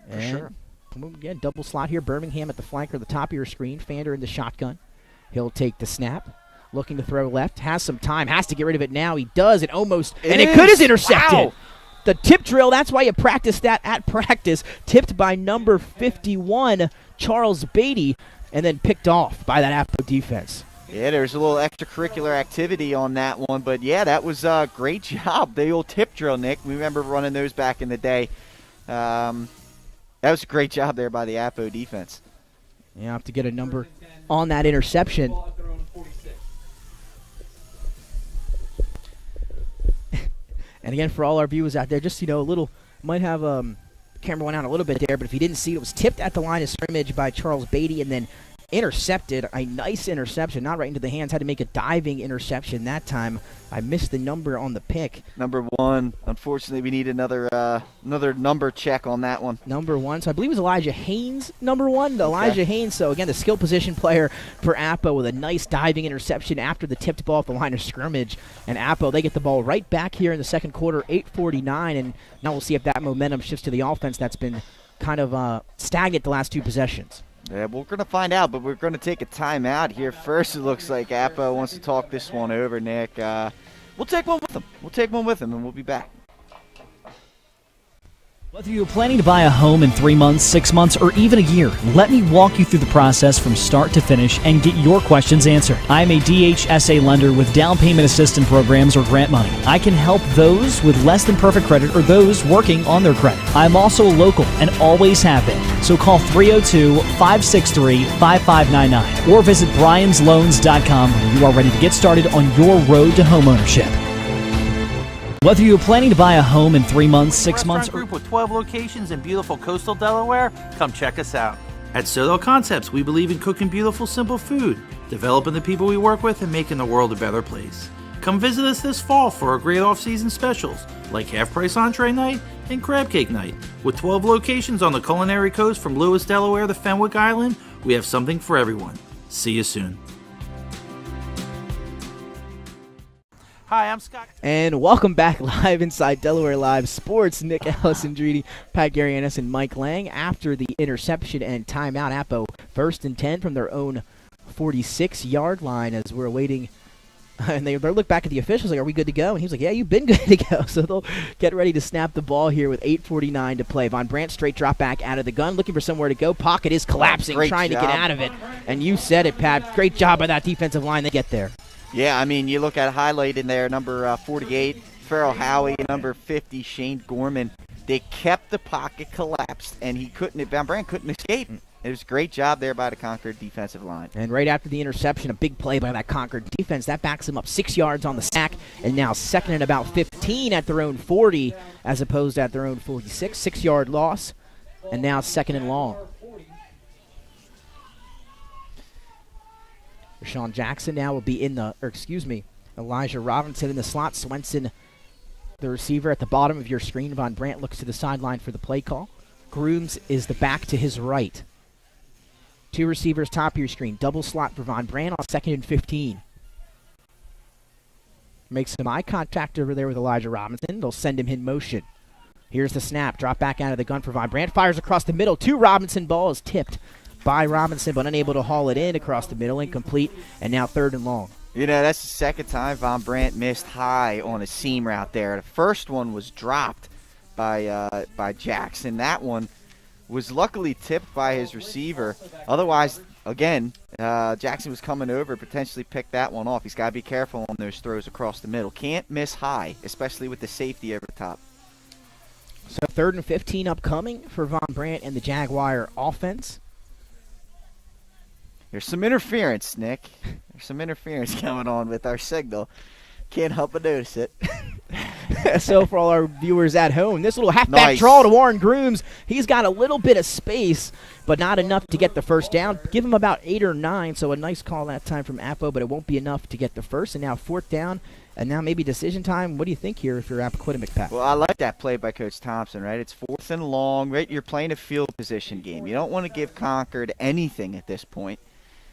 For sure. Again, double slot here. Birmingham at the flanker, the top of your screen. Fander in the shotgun. He'll take the snap. Looking to throw left. Has some time. Has to get rid of it now. He does. It almost. And it could have intercepted. Wow. The tip drill. That's why you practice that at practice. Tipped by number 51, Charles Beatty, and then picked off by that Appo defense. Yeah, there's a little extracurricular activity on that one. But, yeah, that was a great job. The old tip drill, Nick. We remember running those back in the day. That was a great job there by the Appo defense. You have to get a number on that interception. And again, for all our viewers out there, just, a little, might have camera went out a little bit there, but if you didn't see it, it was tipped at the line of scrimmage by Charles Beatty and then intercepted, a nice interception, not right into the hands, had to make a diving interception that time. I missed the number on the pick. Number 1. Unfortunately, we need another number check on that one. Number 1. So I believe it was Elijah Haynes, number 1. Okay. Elijah Haynes, so again, the skill position player for Appo with a nice diving interception after the tipped ball at the line of scrimmage. And Appo, they get the ball right back here in the second quarter, 8:49, and now we'll see if that momentum shifts to the offense that's been kind of stagnant the last 2 possessions. Yeah, we're going to find out, but we're going to take a timeout here. First, it looks like Appo wants to talk this one over, Nick. We'll take one with him. And we'll be back. Whether you're planning to buy a home in 3 months, 6 months, or even a year, let me walk you through the process from start to finish and get your questions answered. I am a DHSA lender with down payment assistance programs or grant money. I can help those with less than perfect credit or those working on their credit. I'm also local and always have been. So call 302-563-5599 or visit bryans.loans.com when you are ready to get started on your road to homeownership. Whether you're planning to buy a home in 3 months, 6 months, Restaurant group with 12 locations in beautiful coastal Delaware, come check us out. At Sodell Concepts, we believe in cooking beautiful, simple food, developing the people we work with, and making the world a better place. Come visit us this fall for our great off-season specials, like half-price entree night and crab cake night. With 12 locations on the culinary coast from Lewis, Delaware to Fenwick Island, we have something for everyone. See you soon. Hi, I'm Scott. And welcome back live inside Delaware Live Sports. Nick Allison-Dridi, Pat Garianis, and Mike Lang after the interception and timeout. Appo 1st and 10 from their own 46-yard line as we're waiting. And they look back at the officials like, are we good to go? And he was like, yeah, you've been good to go. So they'll get ready to snap the ball here with 8:49 to play. Von Brandt straight drop back out of the gun, looking for somewhere to go. Pocket is collapsing, trying to get out of it. And you said it, Pat. Great job by that defensive line to get there. Yeah, I mean, you look at highlight in there, number 48, Farrell Howie, number 50, Shane Gorman. They kept the pocket collapsed, and Van Brandt couldn't escape. It was a great job there by the Concord defensive line. And right after the interception, a big play by that Concord defense. That backs them up 6 yards on the sack, and now second and about 15 at their own 40 as opposed to at their own 46. 6-yard loss, and now second and long. Rashawn Jackson now will be Elijah Robinson in the slot. Swenson, the receiver, at the bottom of your screen. Von Brandt looks to the sideline for the play call. Grooms is the back to his right. 2 receivers top of your screen. Double slot for Von Brandt on 2nd and 15. Makes some eye contact over there with Elijah Robinson. They'll send him in motion. Here's the snap. Drop back out of the gun for Von Brandt. Fires across the middle to Robinson. Ball is tipped by Robinson, but unable to haul it in across the middle. Incomplete, and now 3rd and long. You know, that's the second time Von Brandt missed high on a seam route there. The first one was dropped by Jackson. That one was luckily tipped by his receiver. Otherwise, again, Jackson was coming over, potentially picked that one off. He's got to be careful on those throws across the middle. Can't miss high, especially with the safety over the top. So 3rd and 15 upcoming for Von Brandt and the Jaguar offense. There's some interference, Nick. There's some interference going on with our signal. Can't help but notice it. So for all our viewers at home, this little halfback draw to Warren Grooms. He's got a little bit of space, but not enough to get the first down. Give him about 8 or 9, so a nice call that time from Appo, but it won't be enough to get the first. And now 4th down, and now maybe decision time. What do you think here if you're Appoquinimink, Pat? Well, I like that play by Coach Thompson, right? It's 4th and long, right? You're playing a field position game. You don't want to give Concord anything at this point.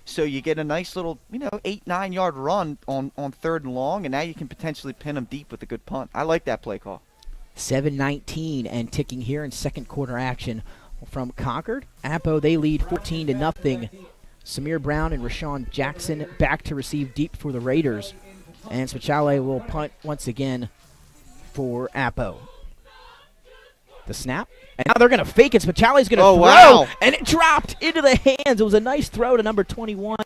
So you get a nice little, 8, 9-yard run on 3rd and long, and now you can potentially pin them deep with a good punt. I like that play call. 7:19 and ticking here in second quarter action from Concord. Appo, they lead 14-0. Samir Brown and Rashawn Jackson back to receive deep for the Raiders. And Spachale will punt once again for Appo. The snap. And now they're going to fake it. Spachale's going to throw. Wow. And it dropped into the hands. It was a nice throw to number 21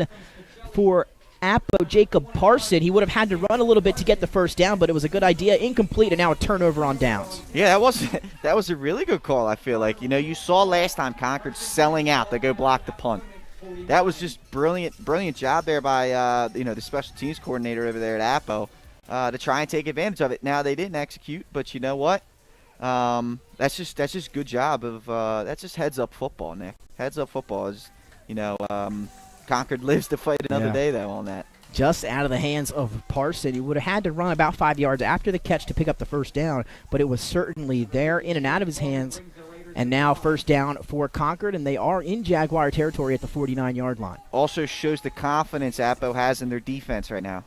for Appo, Jacob Parson. He would have had to run a little bit to get the first down, but it was a good idea. Incomplete, and now a turnover on downs. Yeah, that was a really good call, I feel like. You saw last time Concord selling out to go block the punt. That was just brilliant job there by the special teams coordinator over there at Appo to try and take advantage of it. Now, they didn't execute, but you know what? That's just good job of that's just heads up football, Nick. Heads up football is, because Concord lives to fight another day, though, on that. Just out of the hands of Parson. He would have had to run about 5 yards after the catch to pick up the first down, but it was certainly there, in and out of his hands. And now first down for Concord, and they are in Jaguar territory at the 49-yard line. Also shows the confidence Appo has in their defense right now.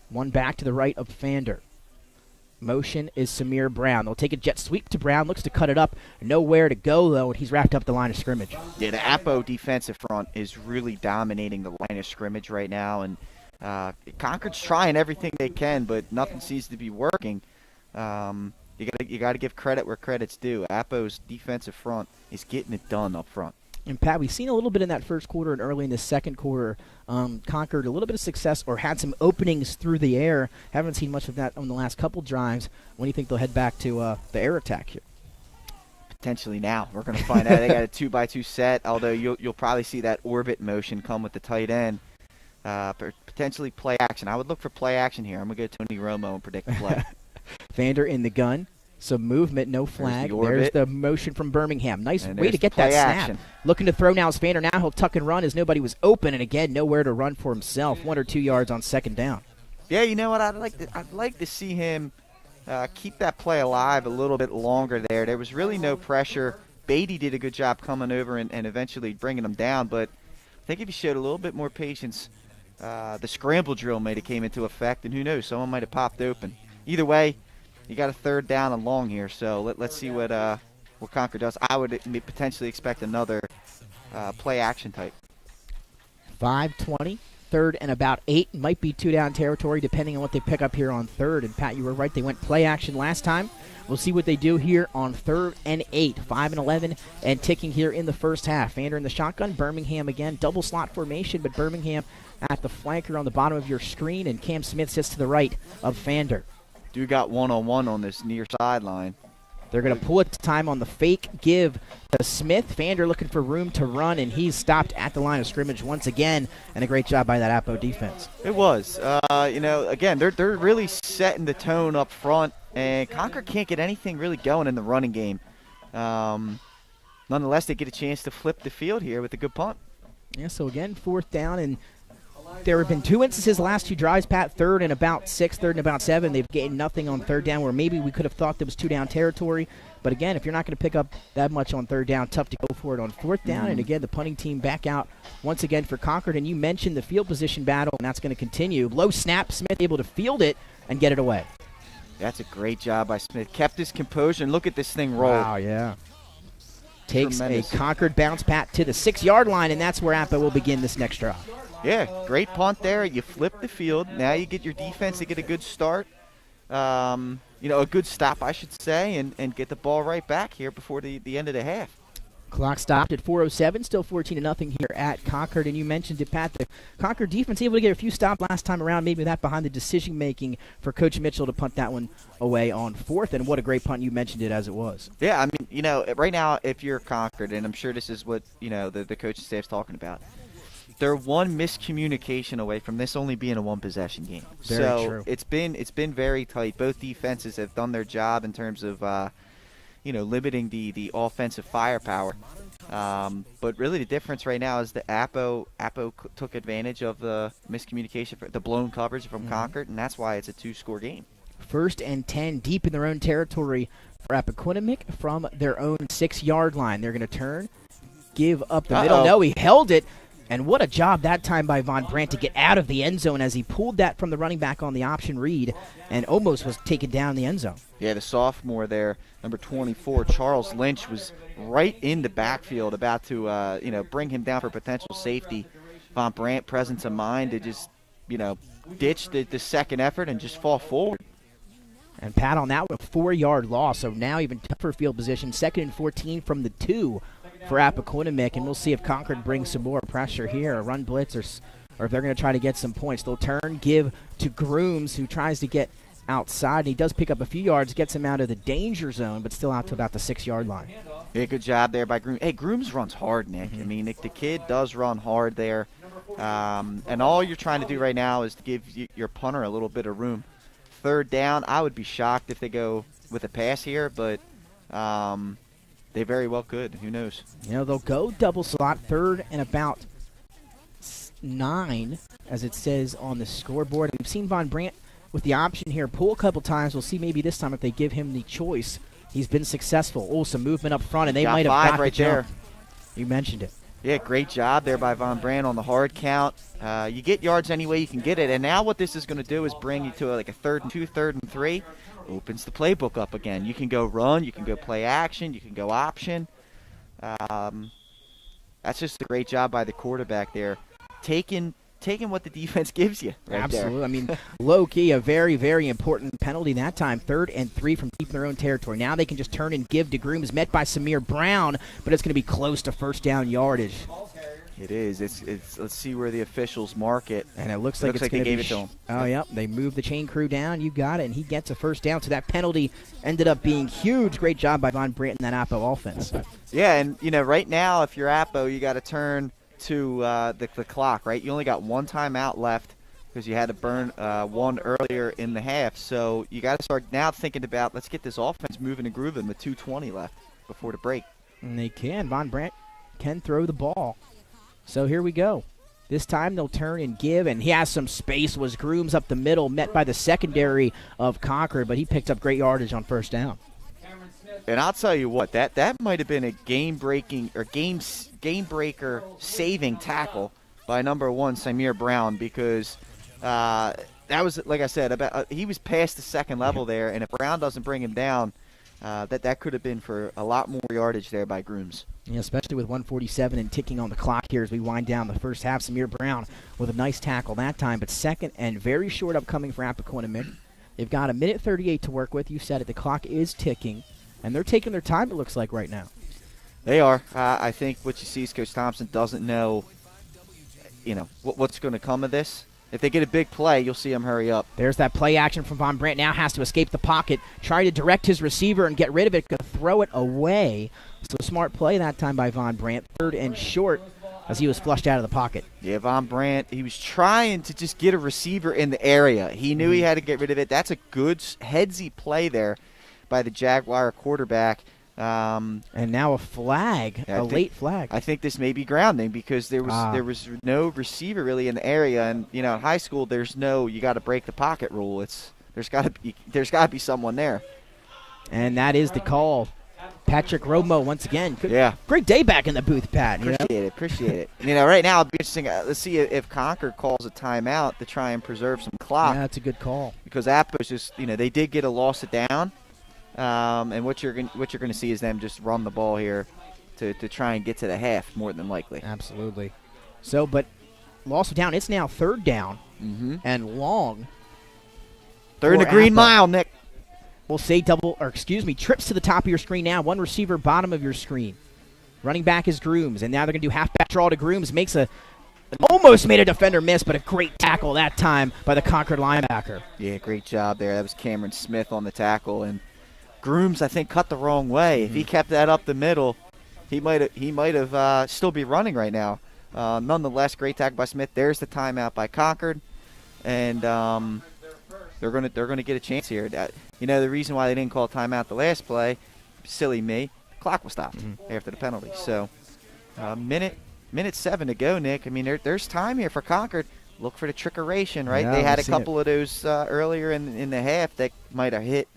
One back to the right of Fander. Motion is Samir Brown. They'll take a jet sweep to Brown. Looks to cut it up. Nowhere to go, though, and he's wrapped up the line of scrimmage. Yeah, the Appo defensive front is really dominating the line of scrimmage right now. And Concord's trying everything they can, but nothing seems to be working. You got to give credit where credit's due. Appo's defensive front is getting it done up front. And, Pat, we've seen a little bit in that first quarter and early in the second quarter. Concord a little bit of success or had some openings through the air. Haven't seen much of that on the last couple drives. When do you think they'll head back to the air attack here? Potentially now. We're going to find out. They got a 2-by-2 set, although you'll probably see that orbit motion come with the tight end. Potentially play action. I would look for play action here. I'm going to go Tony Romo and predict the play. Vander in the gun. Some movement, no flag. There's the motion from Birmingham. Nice way to get that snap. Looking to throw now is Vander. Now he'll tuck and run as nobody was open, and again, nowhere to run for himself. 1 or 2 yards on second down. Yeah, you know what? I'd like to see him keep that play alive a little bit longer there. There was really no pressure. Beatty did a good job coming over and eventually bringing him down, but I think if he showed a little bit more patience, the scramble drill might have came into effect, and who knows, someone might have popped open. Either way, you got a third down and long here, so let's see what Concord does. I would potentially expect another play action type. 5:20, third and about 8. Might be 2-down territory depending on what they pick up here on third. And, Pat, you were right. They went play action last time. We'll see what they do here on 3rd and 8. 5-11 and ticking here in the first half. Vander in the shotgun. Birmingham again. Double slot formation, but Birmingham at the flanker on the bottom of your screen, and Cam Smith sits to the right of Vander. Do got one-on-one on this near sideline. They're going to pull it to time on the fake give to Smith. Vander looking for room to run, and he's stopped at the line of scrimmage once again, and a great job by that Appo defense. It was. Again, they're really setting the tone up front, and Concord can't get anything really going in the running game. Nonetheless, they get a chance to flip the field here with a good punt. Yeah, so again, 4th down, and there have been 2 instances the last 2 drives, Pat, 3rd and about 6, 3rd and about 7. They've gained nothing on 3rd down, where maybe we could have thought there was 2-down territory. But again, if you're not going to pick up that much on 3rd down, tough to go for it on 4th down. And again, the punting team back out once again for Concord. And you mentioned the field position battle, and that's going to continue. Low snap, Smith able to field it and get it away. That's a great job by Smith. Kept his composure, and look at this thing roll. Wow, yeah. Takes Tremendous. a Concord bounce, Pat, to the 6-yard line, and that's where Appo will begin this next drive. Yeah, great punt there. You flip the field. Now you get your defense to get a good start. A good stop, I should say, and get the ball right back here before the end of the half. Clock stopped at 4:07, still 14-0 here at Concord. And you mentioned it, Pat, the Concord defense able to get a few stops last time around, maybe that behind the decision-making for Coach Mitchell to punt that one away on 4th. And what a great punt. You mentioned it as it was. Yeah, I mean, right now, if you're Concord, and I'm sure this is what, the coaching staff's talking about, they're one miscommunication away from this only being a one-possession game. Very true. It's been very tight. Both defenses have done their job in terms of limiting the offensive firepower. But really, the difference right now is that Appo took advantage of the miscommunication, the blown coverage from Concord, and that's why it's a 2-score game. 1st and 10, deep in their own territory for Appoquinimink from their own 6-yard line. They're going to turn, give up the middle. No, he held it. And what a job that time by Von Brandt to get out of the end zone as he pulled that from the running back on the option read and almost was taken down in the end zone. Yeah, the sophomore there, number 24, Charles Lynch, was right in the backfield about to, bring him down for potential safety. Von Brandt, presence of mind to just, ditch the second effort and just fall forward. And Pat on that with 4-yard loss, so now even tougher field position. 2nd and 14 from the 2. For Appoquinimink, and we'll see if Concord brings some more pressure here, a run blitz, or if they're going to try to get some points. They'll turn, give to Grooms, who tries to get outside, and he does pick up a few yards, gets him out of the danger zone, but still out to about the 6-yard line. Yeah, good job there by Grooms. Hey, Grooms runs hard, Nick. I mean, the kid does run hard there, and all you're trying to do right now is to give your punter a little bit of room. 3rd down, I would be shocked if they go with a pass here, but they very well could. Who knows? They'll go double slot, 3rd and about 9, as it says on the scoreboard. We've seen Von Brandt with the option here pull a couple times. We'll see maybe this time if they give him the choice. He's been successful. Oh, some movement up front, and they might have got right the jump. there. You mentioned it. Yeah, great job there by Von Brandt on the hard count. You get yards any way you can get it, and now what this is going to do is bring you to like a 3rd and 2, 3rd and 3. Opens the playbook up again. You can go run, you can go play action, you can go option. That's just a great job by the quarterback there, taking what the defense gives you. Right Absolutely. there. I mean, low key, a very, very important penalty that time. 3rd and 3 from deep in their own territory. Now they can just turn and give to Grooms, met by Samir Brown, but it's going to be close to first down yardage. It is. It's. Let's see where the officials mark it. And it looks like it's they going gave be it to him. Oh, yep. They moved the chain crew down. You got it. And he gets a first down. So that penalty ended up being huge. Great job by Von Brandt and that Appo offense. Yeah, and, right now, if you're Appo, you got to turn to the clock, right? You only got one timeout left because you had to burn one earlier in the half. So you got to start now thinking about, let's get this offense moving and grooving with 2:20 left before the break. And they can. Von Brandt can throw the ball. So here we go. This time they'll turn and give, and he has some space. Was Grooms up the middle, met by the secondary of Concord, but he picked up great yardage on first down. And I'll tell you what, that might have been a game-breaking or game-breaker saving tackle by number 1, Samir Brown, because that was, like I said, he was past the second level there, and if Brown doesn't bring him down, that could have been for a lot more yardage there by Grooms. Yeah, especially with 1:47 and ticking on the clock here as we wind down the first half. Samir Brown with a nice tackle that time, but second and very short upcoming for Appoquinimink. They've got 1:38 to work with. You said it. The clock is ticking, and they're taking their time, it looks like, right now. They are. I think what you see is Coach Thompson doesn't know, what's going to come of this. If they get a big play, you'll see him hurry up. There's that play action from Von Brandt. Now has to escape the pocket, trying to direct his receiver and get rid of it, going to throw it away. So smart play that time by Von Brandt. 3rd and short as he was flushed out of the pocket. Yeah, Von Brandt, he was trying to just get a receiver in the area. He knew he had to get rid of it. That's a good headsy play there by the Jaguar quarterback. And now a flag, late flag. I think this may be grounding because there was no receiver really in the area, and in high school there's no you got to break the pocket rule. There's got to be someone there, and that is the call. Patrick Romo once again. Great day back in the booth, Pat. Appreciate it. Right now it'll be interesting. Let's see if Concord calls a timeout to try and preserve some clock. Yeah, that's a good call because Appo's just they did get a loss of down. And what you're going to see is them just run the ball here to try and get to the half more than likely. Absolutely. So, but loss of down. It's now 3rd down and long. They're in the green mile, Nick. We'll say trips to the top of your screen now. One receiver, bottom of your screen. Running back is Grooms, and now they're going to do halfback draw to Grooms. Almost made a defender miss, but a great tackle that time by the Concord linebacker. Yeah, great job there. That was Cameron Smith on the tackle, and Grooms, I think, cut the wrong way. If he kept that up the middle, he might have still be running right now. Nonetheless, great tackle by Smith. There's the timeout by Concord, and they're gonna get a chance here. The reason why they didn't call timeout the last play, silly me, clock was stopped after the penalty. So, minute 7 to go, Nick. I mean, there's time here for Concord. Look for the trickeration, right? Yeah, they had a couple of those earlier in the half that might have hit.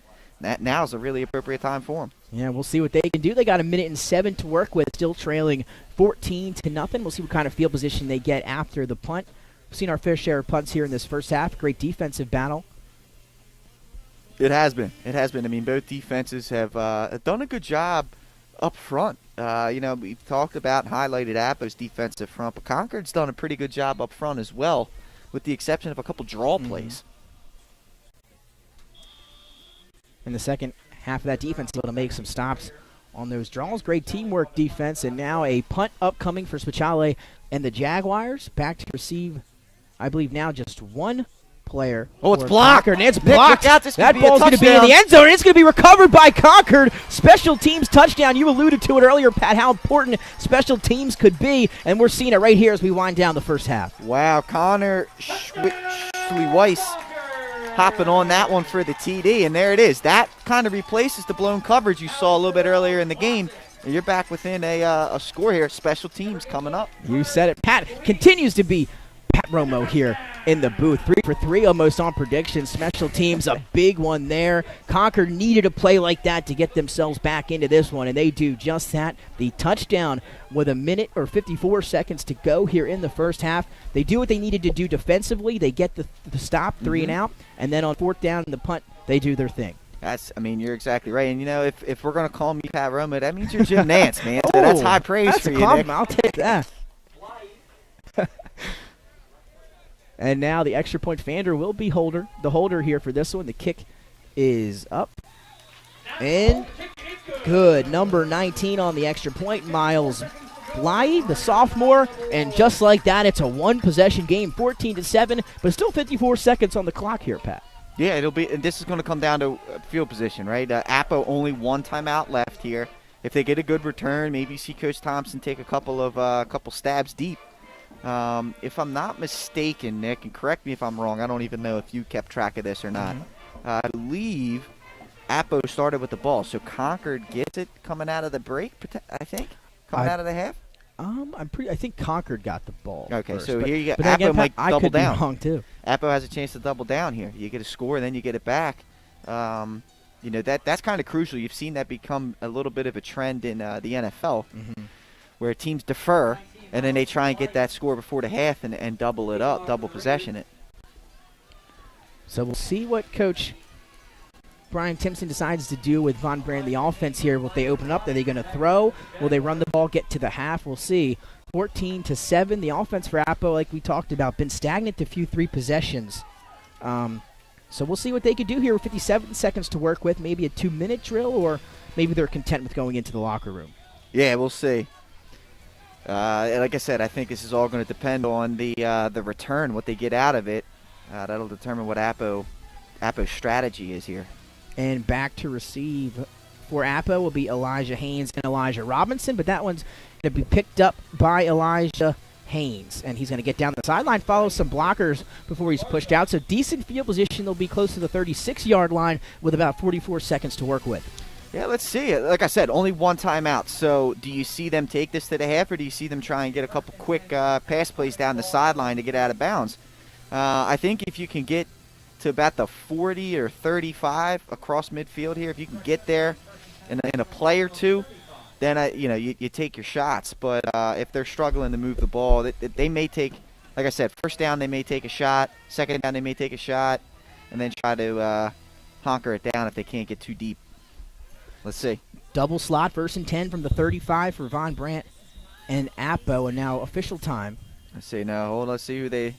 Now's a really appropriate time for them. Yeah, we'll see what they can do. They got 1:07 to work with, still trailing 14-0. We'll see what kind of field position they get after the punt. We've seen our fair share of punts here in this first half. Great defensive battle. It has been. I mean, both defenses have done a good job up front. We've talked about and highlighted Appo's defensive front, but Concord's done a pretty good job up front as well, with the exception of a couple draw plays. In the second half of that defense, able to make some stops on those draws. Great teamwork defense, and now a punt upcoming for Speciale and the Jaguars. Back to receive, I believe now just one player. Oh, it's blocked. And it's blocked. That ball's going to be in the end zone. It's going to be recovered by Concord. Special teams touchdown. You alluded to it earlier, Pat, how important special teams could be, and we're seeing it right here as we wind down the first half. Wow, Connor Weiss hopping on that one for the TD, and there it is. That kind of replaces the blown coverage you saw a little bit earlier in the game. You're back within a score here. Special teams coming up. You said it. Pat continues to be Pat Romo here in the booth. 3 for 3 almost on prediction. Special teams, a big one there. Concord needed a play like that to get themselves back into this one, and they do just that. The touchdown with 1 minute or 54 seconds to go here in the first half. They do what they needed to do defensively. They get the stop, 3 and out, and then on 4th down and the punt, they do their thing. You're exactly right. And, if we're going to call me Pat Romo, that means you're Jim Nance, man. So that's high praise for you, Nick. I'll take that. And now the extra point Fander will be the holder here for this one. The kick is up. And good. Number 19 on the extra point, Miles Bly, the sophomore. And just like that, it's a one-possession game, 14-7, but still 54 seconds on the clock here, Pat. Yeah, it'll be. And this is going to come down to field position, right? Apo only 1 timeout left here. If they get a good return, maybe see Coach Thompson take a couple stabs deep. If I'm not mistaken, Nick, and correct me if I'm wrong, I don't even know if you kept track of this or not. I believe Apo started with the ball, so Concord gets it coming out of the break, I think, out of the half. I think Concord got the ball. Okay, first, so here you get but Apo again, might I double could down. Be wrong too. Apo has a chance to double down here. You get a score, and then you get it back. That's kind of crucial. You've seen that become a little bit of a trend in the NFL, where teams defer, and then they try and get that score before the half and double it up, double possession it. So we'll see what Coach Brian Timpson decides to do with Von Brand, the offense here. Will they open up? Are they going to throw? Will they run the ball, get to the half? We'll see. 14-7. The offense for Apo, like we talked about, been stagnant to few 3 possessions. So we'll see what they could do here with 57 seconds to work with. Maybe a 2-minute drill, or maybe they're content with going into the locker room. Yeah, we'll see. Like I said, I think this is all going to depend on the return, what they get out of it. That'll determine what Apo's strategy is here. And back to receive for Apo will be Elijah Haynes and Elijah Robinson, but that one's going to be picked up by Elijah Haynes, and he's going to get down the sideline, follow some blockers before he's pushed out. So decent field position. They'll be close to the 36-yard line with about 44 seconds to work with. Yeah, let's see. Like I said, only 1 timeout. So do you see them take this to the half, or do you see them try and get a couple quick pass plays down the sideline to get out of bounds? I think if you can get to about the 40 or 35 across midfield here, if you can get there in a play or two, then you take your shots. But if they're struggling to move the ball, they may take, like I said, first down they may take a shot, second down they may take a shot, and then try to honker it down if they can't get too deep. Let's see. Double slot, 1st and 10 from the 35 for Von Brandt and Apo, and now official time. Let's see. Now, let's see who they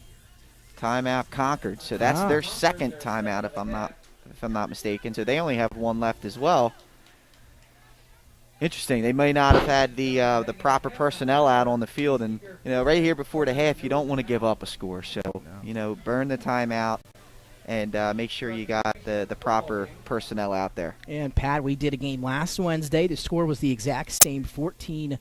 timeout Concord. So that's their second timeout, if I'm not mistaken. So they only have 1 left as well. Interesting. They may not have had the proper personnel out on the field, and right here before the half, you don't want to give up a score. So burn the timeout and make sure you got the proper personnel out there. And Pat, we did a game last Wednesday. The score was the exact same, 14-7,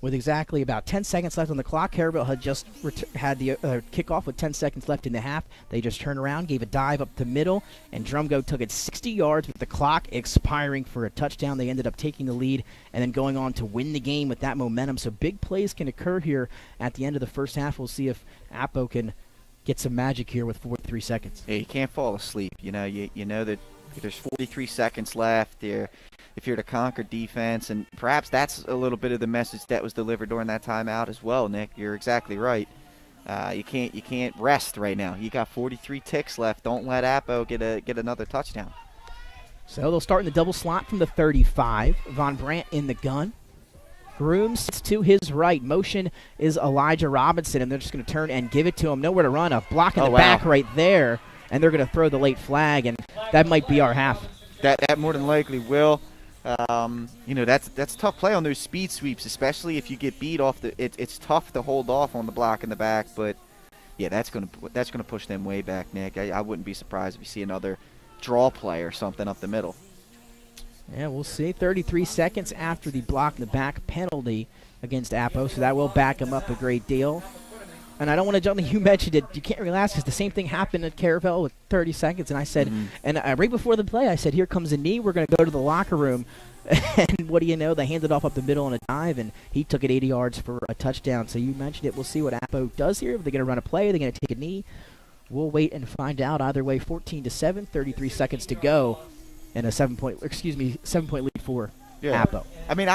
with exactly about 10 seconds left on the clock. Carabel had just had the kickoff with 10 seconds left in the half. They just turned around, gave a dive up the middle, and Drumgo took it 60 yards with the clock expiring for a touchdown. They ended up taking the lead and then going on to win the game with that momentum. So big plays can occur here at the end of the first half. We'll see if Apo can get some magic here with 43 seconds. Yeah, you can't fall asleep. You know that there's 43 seconds left there. If you're the Concord defense, and perhaps that's a little bit of the message that was delivered during that timeout as well, Nick. You're exactly right. You can't rest right now. You got 43 ticks left. Don't let Apo get another touchdown. So they'll start in the double slot from the 35. Von Brandt in the gun. Groom sits to his right. Motion is Elijah Robinson, and they're just going to turn and give it to him. Nowhere to run. A block in the back right there, and they're going to throw the late flag, and that might be our half. That more than likely will. That's a tough play on those speed sweeps, especially if you get beat off it's tough to hold off on the block in the back, but yeah, that's gonna push them way back, Nick. I wouldn't be surprised if you see another draw play or something up the middle. Yeah, we'll see. 33 seconds after the block in the back penalty against Apo, so that will back him up a great deal. And I don't want to jump. You mentioned it. You can't relax because the same thing happened at Caravel with 30 seconds. And I said, right before the play, I said, here comes a knee. We're going to go to the locker room. And what do you know? They handed off up the middle on a dive, and he took it 80 yards for a touchdown. So you mentioned it. We'll see what Appo does here. Are they going to run a play? Are they going to take a knee? We'll wait and find out. Either way, 14-7, 33 seconds to go, and a 7-point lead for Appo. I mean,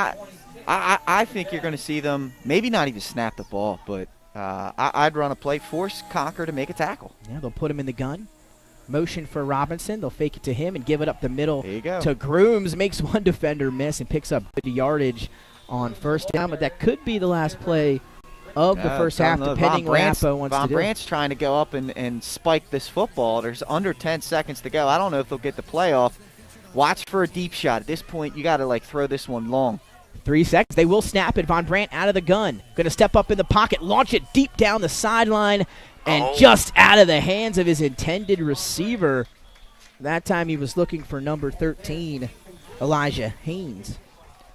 I think you're going to see them maybe not even snap the ball, but I'd run a play, force Concord to make a tackle. Yeah, they'll put him in the gun. Motion for Robinson. They'll fake it to him and give it up the middle to Grooms. Makes one defender miss and picks up good yardage on first down. But that could be the last play of the first half, depending what Appo wants to do. Von Brandt's trying to go up and spike this football. There's under 10 seconds to go. I don't know if they'll get the playoff. Watch for a deep shot. At this point, you got to throw this one long. 3 seconds. They will snap it. Von Brandt out of the gun. Going to step up in the pocket, launch it deep down the sideline, and just out of the hands of his intended receiver. That time he was looking for number 13, Elijah Haynes.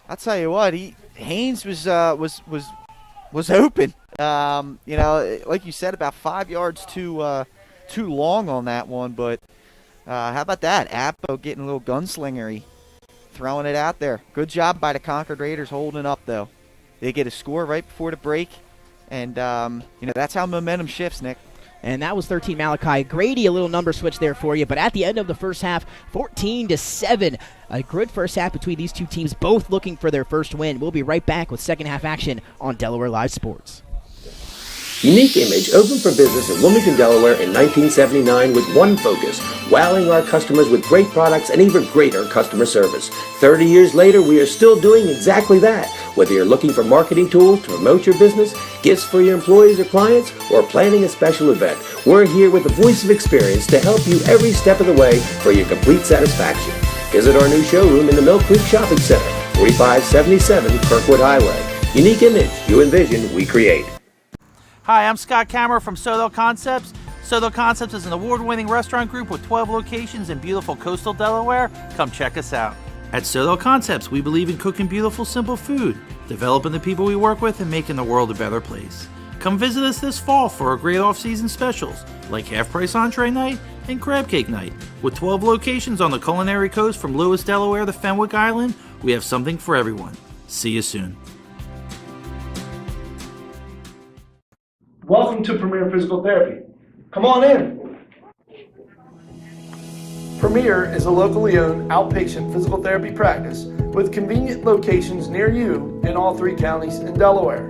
I'll tell you what, Haynes was open. Like you said, about 5 yards too long on that one. But how about that? Appo getting a little gunslingery, throwing it out there. Good job by the Concord Raiders holding up, though. They get a score right before the break. And, that's how momentum shifts, Nick. And that was 13 Malachi Grady, a little number switch there for you. But at the end of the first half, 14-7. A good first half between these two teams, both looking for their first win. We'll be right back with second half action on Delaware Live Sports. Unique Image opened for business in Wilmington, Delaware in 1979 with one focus, wowing our customers with great products and even greater customer service. 30 years later, we are still doing exactly that. Whether you're looking for marketing tools to promote your business, gifts for your employees or clients, or planning a special event, we're here with the voice of experience to help you every step of the way for your complete satisfaction. Visit our new showroom in the Mill Creek Shopping Center, 4577 Kirkwood Highway. Unique Image, you envision, we create. Hi, I'm Scott Kammerer from Soto Concepts. Soto Concepts is an award-winning restaurant group with 12 locations in beautiful coastal Delaware. Come check us out. At Soto Concepts, we believe in cooking beautiful, simple food, developing the people we work with, and making the world a better place. Come visit us this fall for our great off-season specials, like half-price entree night and crab cake night. With 12 locations on the culinary coast from Lewis, Delaware to Fenwick Island, we have something for everyone. See you soon. Welcome to Premier Physical Therapy. Come on in. Premier is a locally owned outpatient physical therapy practice with convenient locations near you in all 3 counties in Delaware.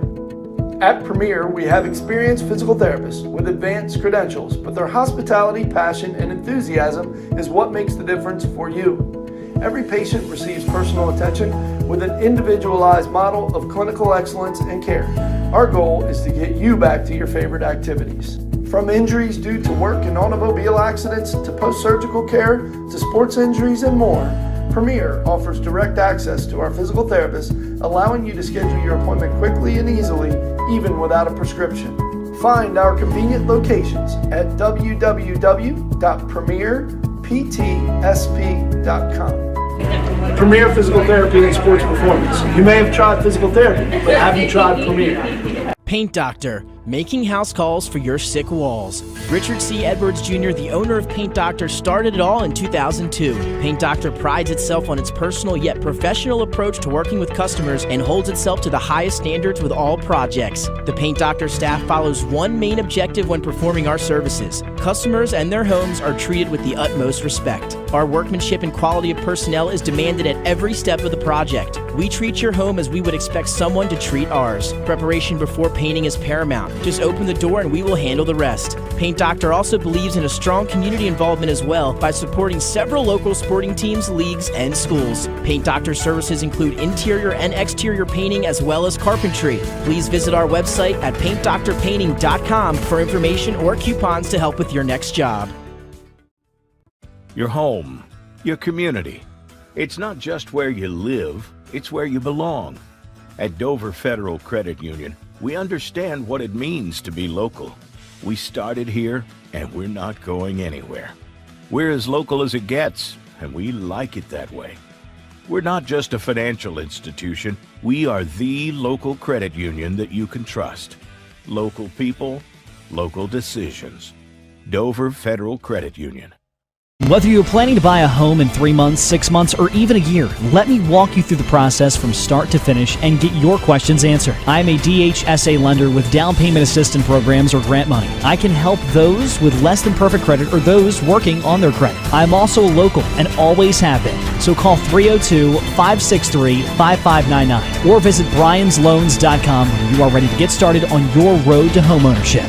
At Premier, we have experienced physical therapists with advanced credentials, but their hospitality, passion, and enthusiasm is what makes the difference for you. Every patient receives personal attention with an individualized model of clinical excellence and care. Our goal is to get you back to your favorite activities. From injuries due to work and automobile accidents to post-surgical care to sports injuries and more, Premier offers direct access to our physical therapists, allowing you to schedule your appointment quickly and easily, even without a prescription. Find our convenient locations at www.premierptsp.com. Premier Physical Therapy and Sports Performance. You may have tried physical therapy, but have you tried Premier? Paint Doctor, making house calls for your sick walls. Richard C. Edwards Jr., the owner of Paint Doctor, started it all in 2002. Paint Doctor prides itself on its personal yet professional approach to working with customers and holds itself to the highest standards with all projects. The Paint Doctor staff follows one main objective when performing our services. Customers and their homes are treated with the utmost respect. Our workmanship and quality of personnel is demanded at every step of the project. We treat your home as we would expect someone to treat ours. Preparation before painting is paramount. Just open the door and we will handle the rest. Paint Doctor also believes in a strong community involvement as well by supporting several local sporting teams, leagues, and schools. Paint Doctor services include interior and exterior painting as well as carpentry. Please visit our website at paintdoctorpainting.com for information or coupons to help with your next job. Your home, your community. It's not just where you live, it's where you belong. At Dover Federal Credit Union, we understand what it means to be local. We started here, and we're not going anywhere. We're as local as it gets, and we like it that way. We're not just a financial institution. We are the local credit union that you can trust. Local people, local decisions. Dover Federal Credit Union. Whether you're planning to buy a home in 3 months, 6 months, or even a year, let me walk you through the process from start to finish and get your questions answered. I'm a DHSA lender with down payment assistance programs or grant money. I can help those with less than perfect credit or those working on their credit. I'm also local and always have been. So call 302-563-5599 or visit briansloans.com when you are ready to get started on your road to homeownership.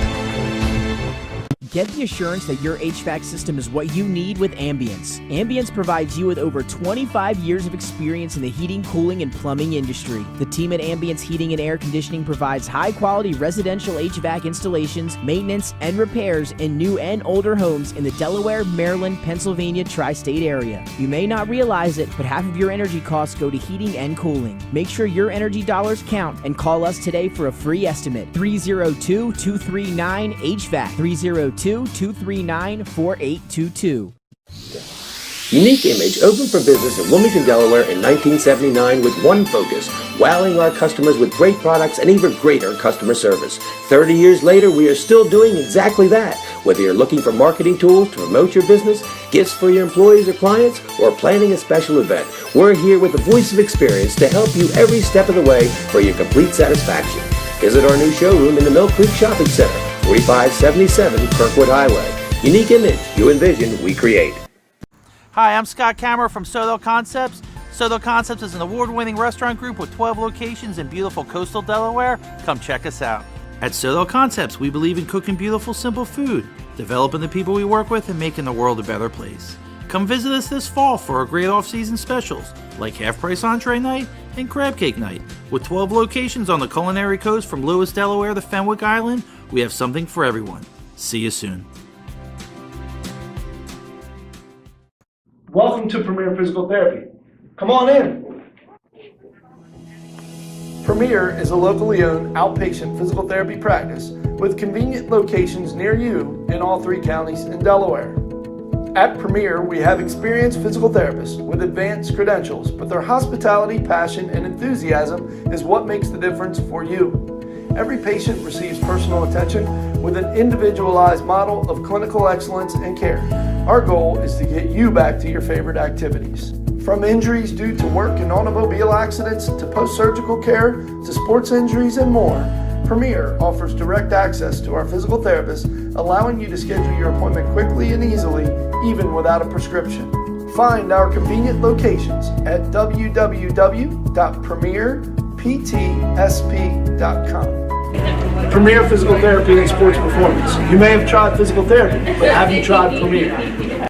Get the assurance that your HVAC system is what you need with Ambience. Ambience provides you with over 25 years of experience in the heating, cooling, and plumbing industry. The team at Ambience Heating and Air Conditioning provides high-quality residential HVAC installations, maintenance, and repairs in new and older homes in the Delaware, Maryland, Pennsylvania tri-state area. You may not realize it, but half of your energy costs go to heating and cooling. Make sure your energy dollars count and call us today for a free estimate. 302-239-HVAC. 302-239-4822. Unique Image opened for business in Wilmington, Delaware in 1979 with one focus, wowing our customers with great products and even greater customer service. 30 years later, we are still doing exactly that. Whether you're looking for marketing tools to promote your business, gifts for your employees or clients, or planning a special event, we're here with the voice of experience to help you every step of the way for your complete satisfaction. Visit our new showroom in the Mill Creek Shopping Center, 4577 Kirkwood Highway. Unique Image, you envision, we create. Hi, I'm Scott Kammerer from Sotho Concepts. Sotho Concepts is an award-winning restaurant group with 12 locations in beautiful coastal Delaware. Come check us out. At Sotho Concepts, we believe in cooking beautiful, simple food, developing the people we work with, and making the world a better place. Come visit us this fall for our great off-season specials, like half-price entree night and crab cake night. With 12 locations on the culinary coast from Lewis, Delaware to Fenwick Island, we have something for everyone. See you soon. Welcome to Premier Physical Therapy. Come on in. Premier is a locally owned outpatient physical therapy practice with convenient locations near you in all 3 counties in Delaware. At Premier, we have experienced physical therapists with advanced credentials, but their hospitality, passion, and enthusiasm is what makes the difference for you. Every patient receives personal attention with an individualized model of clinical excellence and care. Our goal is to get you back to your favorite activities. From injuries due to work and automobile accidents to post-surgical care to sports injuries and more, Premier offers direct access to our physical therapists, allowing you to schedule your appointment quickly and easily, even without a prescription. Find our convenient locations at www.premierptsp.com. Premier Physical Therapy and Sports Performance. You may have tried physical therapy, but have you tried Premier?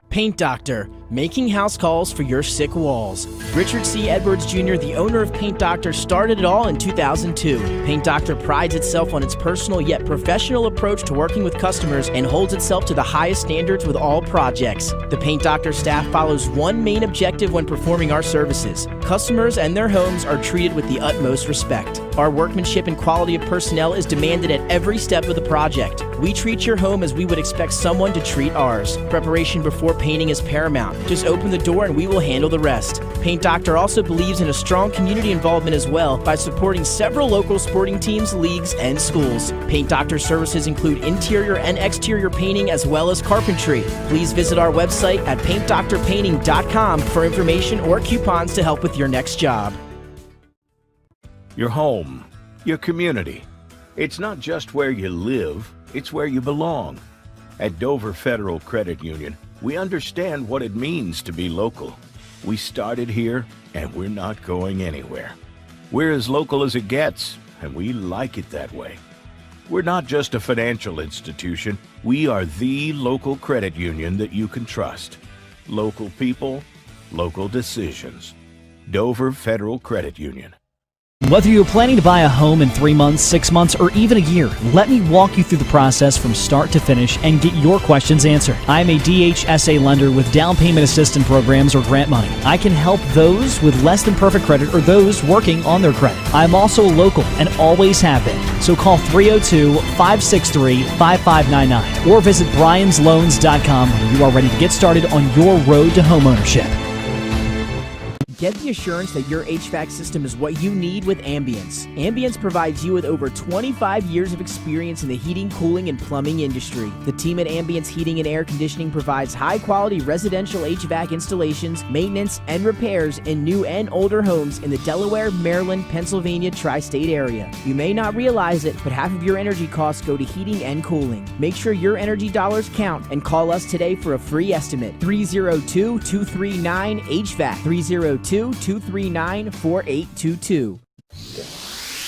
Paint Doctor, making house calls for your sick walls. Richard C. Edwards Jr., the owner of Paint Doctor, started it all in 2002. Paint Doctor prides itself on its personal yet professional approach to working with customers and holds itself to the highest standards with all projects. The Paint Doctor staff follows one main objective when performing our services. Customers and their homes are treated with the utmost respect. Our workmanship and quality of personnel is demanded at every step of the project. We treat your home as we would expect someone to treat ours. Preparation before painting is paramount. Just open the door and we will handle the rest. Paint Doctor also believes in a strong community involvement as well by supporting several local sporting teams, leagues, and schools. Paint Doctor services include interior and exterior painting as well as carpentry. Please visit our website at paintdoctorpainting.com for information or coupons to help with your next job. Your home, your community. It's not just where you live, it's where you belong. At Dover Federal Credit Union, we understand what it means to be local. We started here, and we're not going anywhere. We're as local as it gets, and we like it that way. We're not just a financial institution. We are the local credit union that you can trust. Local people, local decisions. Dover Federal Credit Union. Whether you're planning to buy a home in 3 months, 6 months, or even a year, let me walk you through the process from start to finish and get your questions answered. I'm a DHSA lender with down payment assistance programs or grant money. I can help those with less than perfect credit or those working on their credit. I'm also local and always have been. So call 302-563-5599 or visit briansloans.com when you are ready to get started on your road to homeownership. Get the assurance that your HVAC system is what you need with Ambience. Ambience provides you with over 25 years of experience in the heating, cooling, and plumbing industry. The team at Ambience Heating and Air Conditioning provides high-quality residential HVAC installations, maintenance, and repairs in new and older homes in the Delaware, Maryland, Pennsylvania tri-state area. You may not realize it, but half of your energy costs go to heating and cooling. Make sure your energy dollars count and call us today for a free estimate. 302-239-HVAC. 302-239-4822.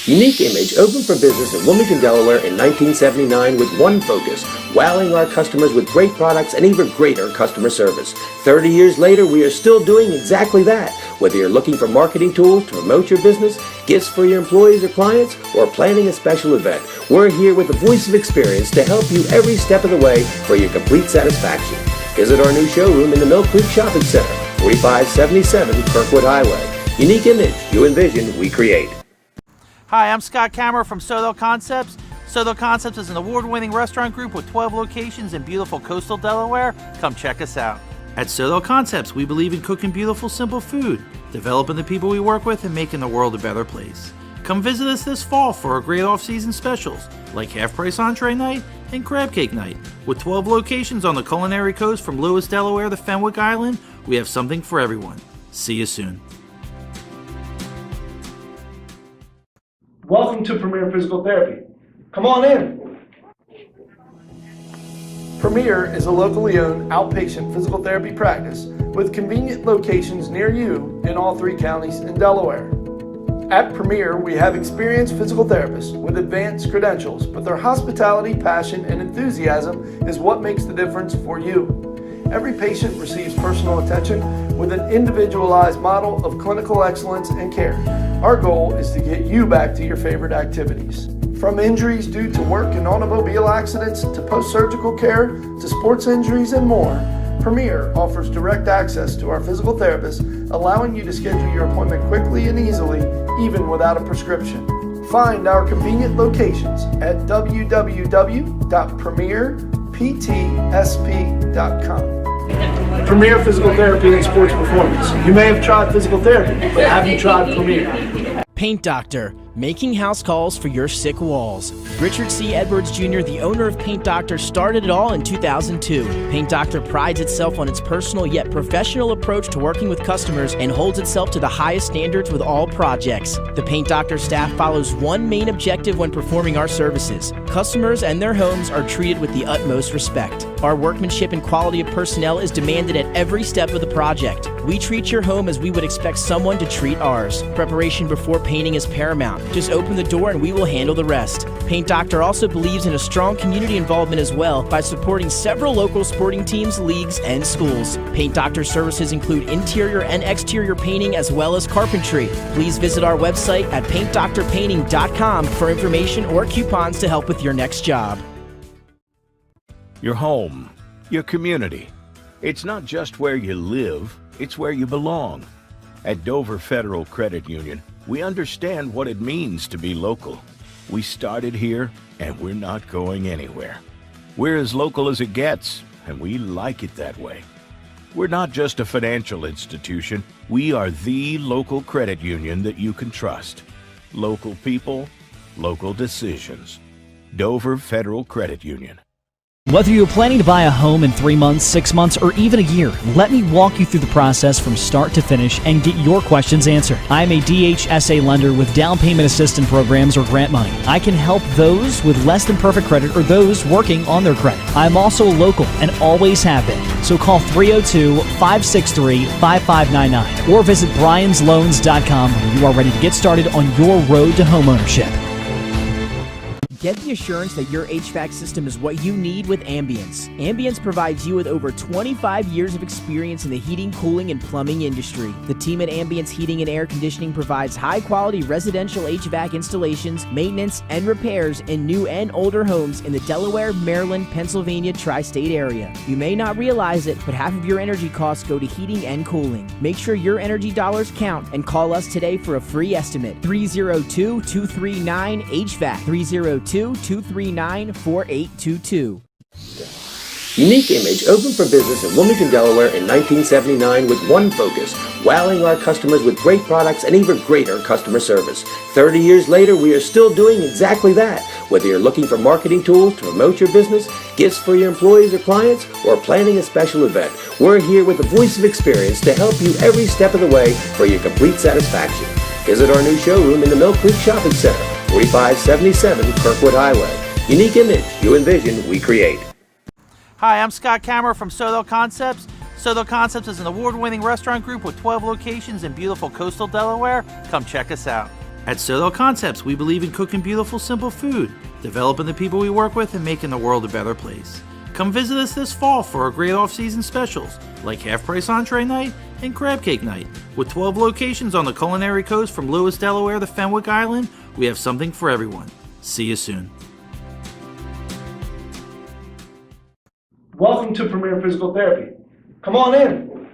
Unique Image opened for business in Wilmington, Delaware in 1979 with one focus, wowing our customers with great products and even greater customer service. 30 years later, we are still doing exactly that. Whether you're looking for marketing tools to promote your business, gifts for your employees or clients, or planning a special event, we're here with the voice of experience to help you every step of the way for your complete satisfaction. Visit our new showroom in the Mill Creek Shopping Center, 4577 Kirkwood Highway. Unique Image, you envision, we create. Hi, I'm Scott Kammerer from Soto Concepts. Soto Concepts is an award-winning restaurant group with 12 locations in beautiful coastal Delaware. Come check us out. At Soto Concepts, we believe in cooking beautiful, simple food, developing the people we work with, and making the world a better place. Come visit us this fall for our great off-season specials, like half-price entree night and crab cake night. With 12 locations on the culinary coast from Lewis, Delaware to Fenwick Island, we have something for everyone. See you soon. Welcome to Premier Physical Therapy. Come on in. Premier is a locally owned outpatient physical therapy practice with convenient locations near you in all 3 counties in Delaware. At Premier, we have experienced physical therapists with advanced credentials, but their hospitality, passion, and enthusiasm is what makes the difference for you. Every patient receives personal attention with an individualized model of clinical excellence and care. Our goal is to get you back to your favorite activities. From injuries due to work and automobile accidents to post-surgical care to sports injuries and more, Premier offers direct access to our physical therapists, allowing you to schedule your appointment quickly and easily, even without a prescription. Find our convenient locations at www.premierptsp.com. Premier Physical Therapy and Sports Performance. You may have tried physical therapy, but have you tried Premier? Paint Doctor, making house calls for your sick walls. Richard C. Edwards Jr., the owner of Paint Doctor, started it all in 2002. Paint Doctor prides itself on its personal yet professional approach to working with customers and holds itself to the highest standards with all projects. The Paint Doctor staff follows one main objective when performing our services. Customers and their homes are treated with the utmost respect. Our workmanship and quality of personnel is demanded at every step of the project. We treat your home as we would expect someone to treat ours. Preparation before painting is paramount. Just open the door and we will handle the rest. Paint Doctor also believes in a strong community involvement as well by supporting several local sporting teams, leagues, and schools. Paint Doctor services include interior and exterior painting as well as carpentry. Please visit our website at paintdoctorpainting.com for information or coupons to help with your next job. Your home, your community. It's not just where you live, it's where you belong. At Dover Federal Credit Union, we understand what it means to be local. We started here, and we're not going anywhere. We're as local as it gets, and we like it that way. We're not just a financial institution. We are the local credit union that you can trust. Local people, local decisions. Dover Federal Credit Union. Whether you're planning to buy a home in 3 months, 6 months, or even a year, let me walk you through the process from start to finish and get your questions answered. I'm a DHSA lender with down payment assistance programs or grant money. I can help those with less than perfect credit or those working on their credit. I'm also local and always have been. So call 302-563-5599 or visit briansloans.com when you are ready to get started on your road to homeownership. Get the assurance that your HVAC system is what you need with Ambience. Ambience provides you with over 25 years of experience in the heating, cooling, and plumbing industry. The team at Ambience Heating and Air Conditioning provides high-quality residential HVAC installations, maintenance, and repairs in new and older homes in the Delaware, Maryland, Pennsylvania tri-state area. You may not realize it, but half of your energy costs go to heating and cooling. Make sure your energy dollars count and call us today for a free estimate. 302-239-HVAC. 302-239-4822. Unique Image opened for business in Wilmington, Delaware in 1979 with one focus, wowing our customers with great products and even greater customer service. 30 years later, we are still doing exactly that. Whether you're looking for marketing tools to promote your business, gifts for your employees or clients, or planning a special event, we're here with the voice of experience to help you every step of the way for your complete satisfaction. Visit our new showroom in the Mill Creek Shopping Center, 4577 Kirkwood Highway. Unique Image, you envision, we create. Hi, I'm Scott Kammerer from Soto Concepts. Soto Concepts is an award-winning restaurant group with 12 locations in beautiful coastal Delaware. Come check us out. At Soto Concepts, we believe in cooking beautiful, simple food, developing the people we work with, and making the world a better place. Come visit us this fall for our great off-season specials, like half-price entree night and crab cake night. With 12 locations on the culinary coast from Lewis, Delaware to Fenwick Island, we have something for everyone. See you soon. Welcome to Premier Physical Therapy. Come on in.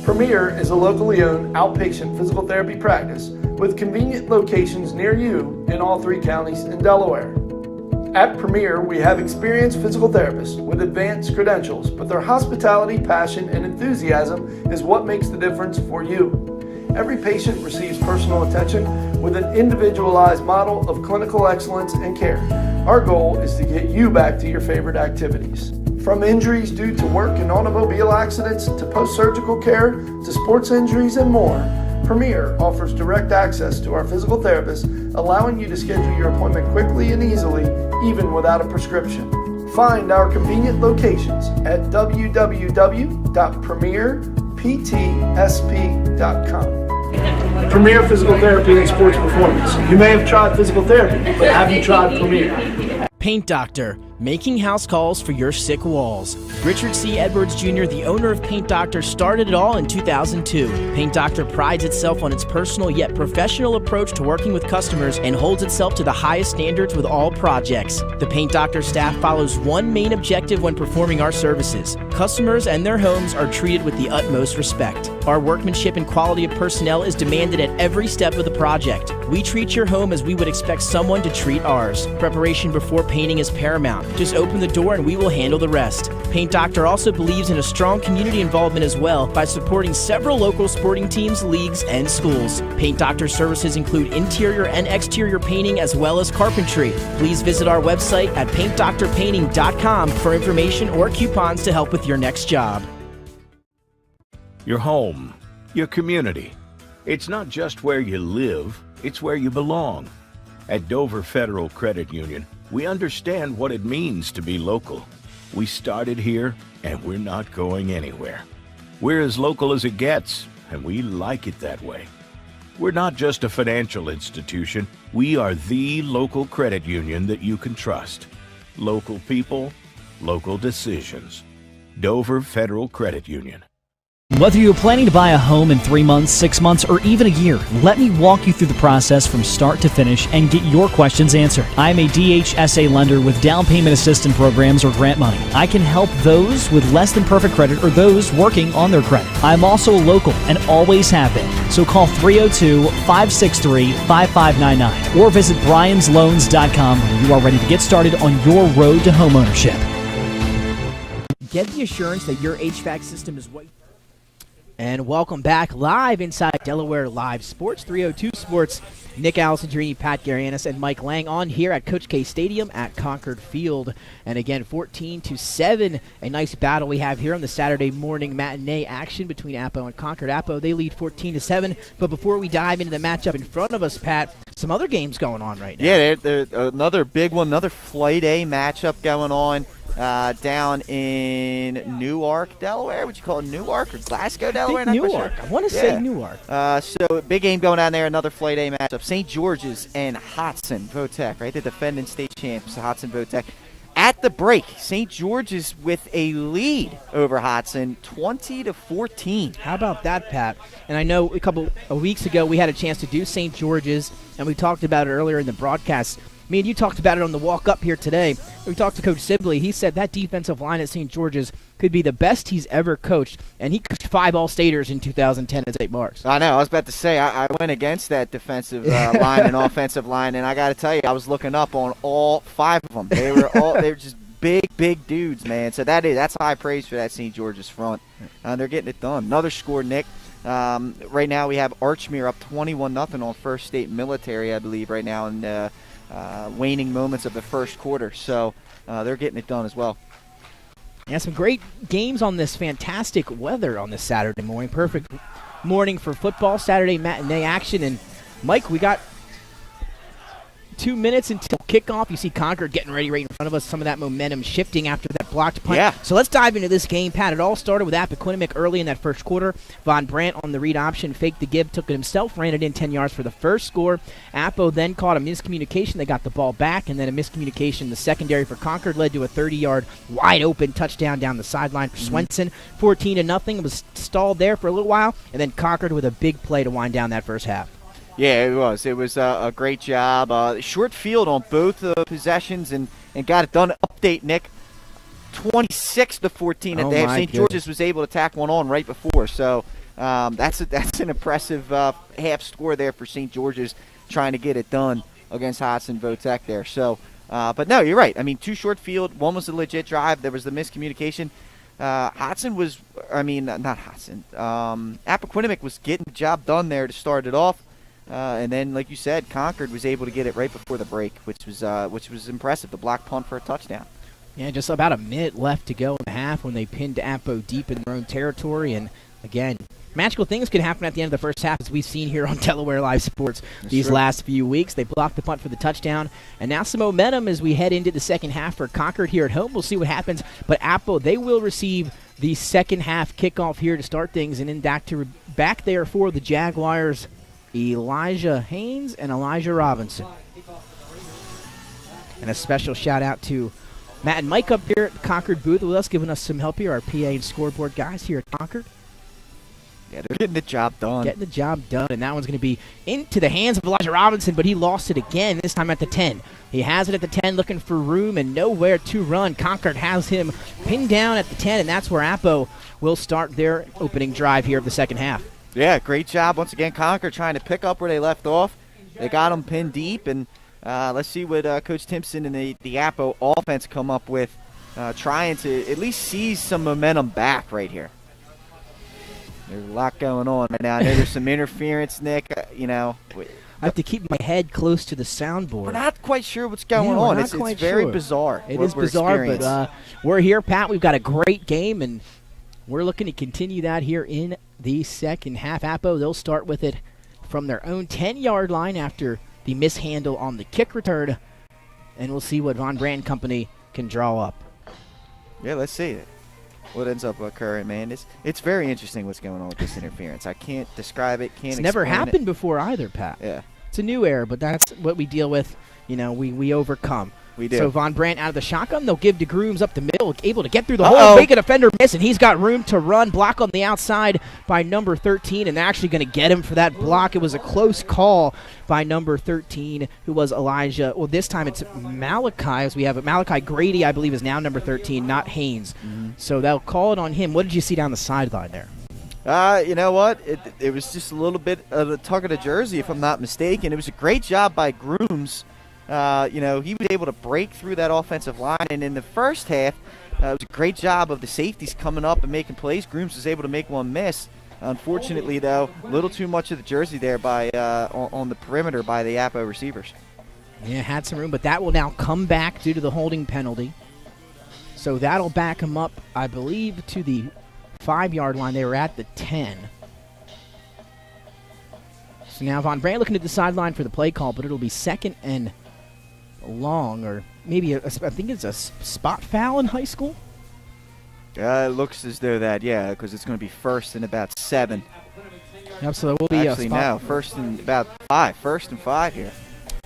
Premier is a locally owned outpatient physical therapy practice with convenient locations near you in all 3 counties in Delaware. At Premier, we have experienced physical therapists with advanced credentials, but their hospitality, passion, and enthusiasm is what makes the difference for you. Every patient receives personal attention with an individualized model of clinical excellence and care. Our goal is to get you back to your favorite activities. From injuries due to work and automobile accidents to post-surgical care to sports injuries and more, Premier offers direct access to our physical therapists, allowing you to schedule your appointment quickly and easily, even without a prescription. Find our convenient locations at www.premierptsp.com. Premier Physical Therapy and Sports Performance. You may have tried physical therapy, but have you tried Premier? Paint Doctor, making house calls for your sick walls. Richard C. Edwards Jr., the owner of Paint Doctor, started it all in 2002. Paint Doctor prides itself on its personal yet professional approach to working with customers and holds itself to the highest standards with all projects. The Paint Doctor staff follows one main objective when performing our services. Customers and their homes are treated with the utmost respect. Our workmanship and quality of personnel is demanded at every step of the project. We treat your home as we would expect someone to treat ours. Preparation before painting is paramount. Just open the door and we will handle the rest. Paint Doctor also believes in a strong community involvement as well by supporting several local sporting teams, leagues, and schools. Paint Doctor services include interior and exterior painting as well as carpentry. Please visit our website at paintdoctorpainting.com for information or coupons to help with your next job. Your home, your community. It's not just where you live, it's where you belong. At Dover Federal Credit Union, we understand what it means to be local. We started here, and we're not going anywhere. We're as local as it gets, and we like it that way. We're not just a financial institution. We are the local credit union that you can trust. Local people, local decisions. Dover Federal Credit Union. Whether you're planning to buy a home in 3 months, 6 months, or even a year, let me walk you through the process from start to finish and get your questions answered. I'm a DHSA lender with down payment assistance programs or grant money. I can help those with less than perfect credit or those working on their credit. I'm also local and always have been. So call 302-563-5599 or visit bryans.loans.com when you are ready to get started on your road to homeownership. Get the assurance that your HVAC system is what... And welcome back live inside Delaware Live Sports, 302 Sports. Nick Alessandrini, Pat Garianis, and Mike Lang on here at Coach K Stadium at Concord Field. And again, 14-7, a nice battle we have here on the Saturday morning matinee action between Apo and Concord. Apo, they lead 14-7. But before we dive into the matchup in front of us, Pat, some other games going on right now. Yeah, another big one, another Flight A matchup going on. Down in Newark, Delaware. Would you call it Newark or Glasgow, Delaware? I think Newark. Sure. I want to say Newark. So big game going on there. Another Flight A matchup. St. George's and Hotson Votech, right? The defending state champs, Hotson Votech. At the break, St. George's with a lead over Hotson, 20-14. How about that, Pat? And I know a couple of weeks ago we had a chance to do St. George's, and we talked about it earlier in the broadcast. Me and you talked about it on the walk up here today. We talked to Coach Sibley. He said that defensive line at St. George's could be the best he's ever coached, and he coached 5 All-Staters in 2010 at St. Mark's. I know. I was about to say, I went against that defensive line and offensive line, and I got to tell you, I was looking up on all 5 of them. They were just big dudes, man. So that's high praise for that St. George's front. They're getting it done. Another score, Nick. Right now we have Archmere up 21-0 on First State Military, I believe, right now in the waning moments of the first quarter. So they're getting it done as well. Yeah, some great games on this fantastic weather on this Saturday morning. Perfect morning for football, Saturday matinee action. And, Mike, we got 2 minutes until kickoff. You see Concord getting ready right in front of us. Some of that momentum shifting after that blocked punt. Yeah. So let's dive into this game, Pat. It all started with Appoquinimink early in that first quarter. Von Brandt on the read option, faked the give, took it himself, ran it in 10 yards for the first score. Appo then caught a miscommunication. They got the ball back, and then a miscommunication in the secondary for Concord led to a 30-yard wide-open touchdown down the sideline for Swenson. 14-0. It was stalled there for a little while, and then Concord with a big play to wind down that first half. Yeah, it was. It was a great job. Short field on both possessions and got it done. Update, Nick. 26-14 at the half. St. George's was able to tack one on right before. So that's an impressive half score there for St. George's trying to get it done against Hodson Votech there. So, but no, you're right. I mean, 2 short field. One was a legit drive. There was the miscommunication. Appoquinimink was getting the job done there to start it off. And then, like you said, Concord was able to get it right before the break, which was impressive. The block punt for a touchdown. Yeah, just about a minute left to go in the half when they pinned Appo deep in their own territory. And, again, magical things could happen at the end of the first half, as we've seen here on Delaware Live Sports these last few weeks. They blocked the punt for the touchdown. And now some momentum as we head into the second half for Concord here at home. We'll see what happens. But Appo, they will receive the second half kickoff here to start things. And then back there for the Jaguars, Elijah Haynes and Elijah Robinson. And a special shout out to Matt and Mike up here at the Concord booth with us, giving us some help here, our PA and scoreboard guys here at Concord. Yeah, they're getting the job done. Getting the job done, and that one's going to be into the hands of Elijah Robinson, but he lost it again, this time at the 10. He has it at the 10, looking for room and nowhere to run. Concord has him pinned down at the 10, and that's where Appo will start their opening drive here of the second half. Yeah, great job. Once again, Concord trying to pick up where they left off. They got them pinned deep, and let's see what Coach Timpson and the Appo offense come up with, trying to at least seize some momentum back right here. There's a lot going on right now. I know there's some interference, Nick. I have to keep my head close to the soundboard. We're not quite sure what's going on. It's very bizarre. It is bizarre, but we're here, Pat. We've got a great game, and we're looking to continue that here in the second half. Appo, they'll start with it from their own 10-yard line after the mishandle on the kick return, and we'll see what Von Brandt Company can draw up. Yeah, let's see it. What ends up occurring, man. It's very interesting what's going on with this interference. I can't describe it, It's never happened before either, Pat. Yeah. It's a new era, but that's what we deal with. We overcome. We do. So Von Brandt out of the shotgun. They'll give to Grooms up the middle, able to get through the hole, make a defender miss, and he's got room to run. Block on the outside by number 13, and they're actually going to get him for that block. It was a close call by number 13, who was Elijah. Well, this time it's Malachi, as we have Malachi Grady, I believe, is now number 13, not Haynes. Mm-hmm. So they'll call it on him. What did you see down the sideline there? You know what? It was just a little bit of a tug of the jersey, if I'm not mistaken. It was a great job by Grooms. He was able to break through that offensive line. And in the first half, it was a great job of the safeties coming up and making plays. Grooms was able to make one miss. Unfortunately, though, a little too much of the jersey there by on the perimeter by the Appo receivers. Yeah, had some room, but that will now come back due to the holding penalty. So that'll back him up, I believe, to the 5-yard line. They were at the 10. So now Von Brandt looking at the sideline for the play call, but it'll be second and long, or maybe I think it's a spot foul in high school. It looks as though that, because it's going to be first and about 7. Yep, so it will be actually no, first and about 5. First and 5 here.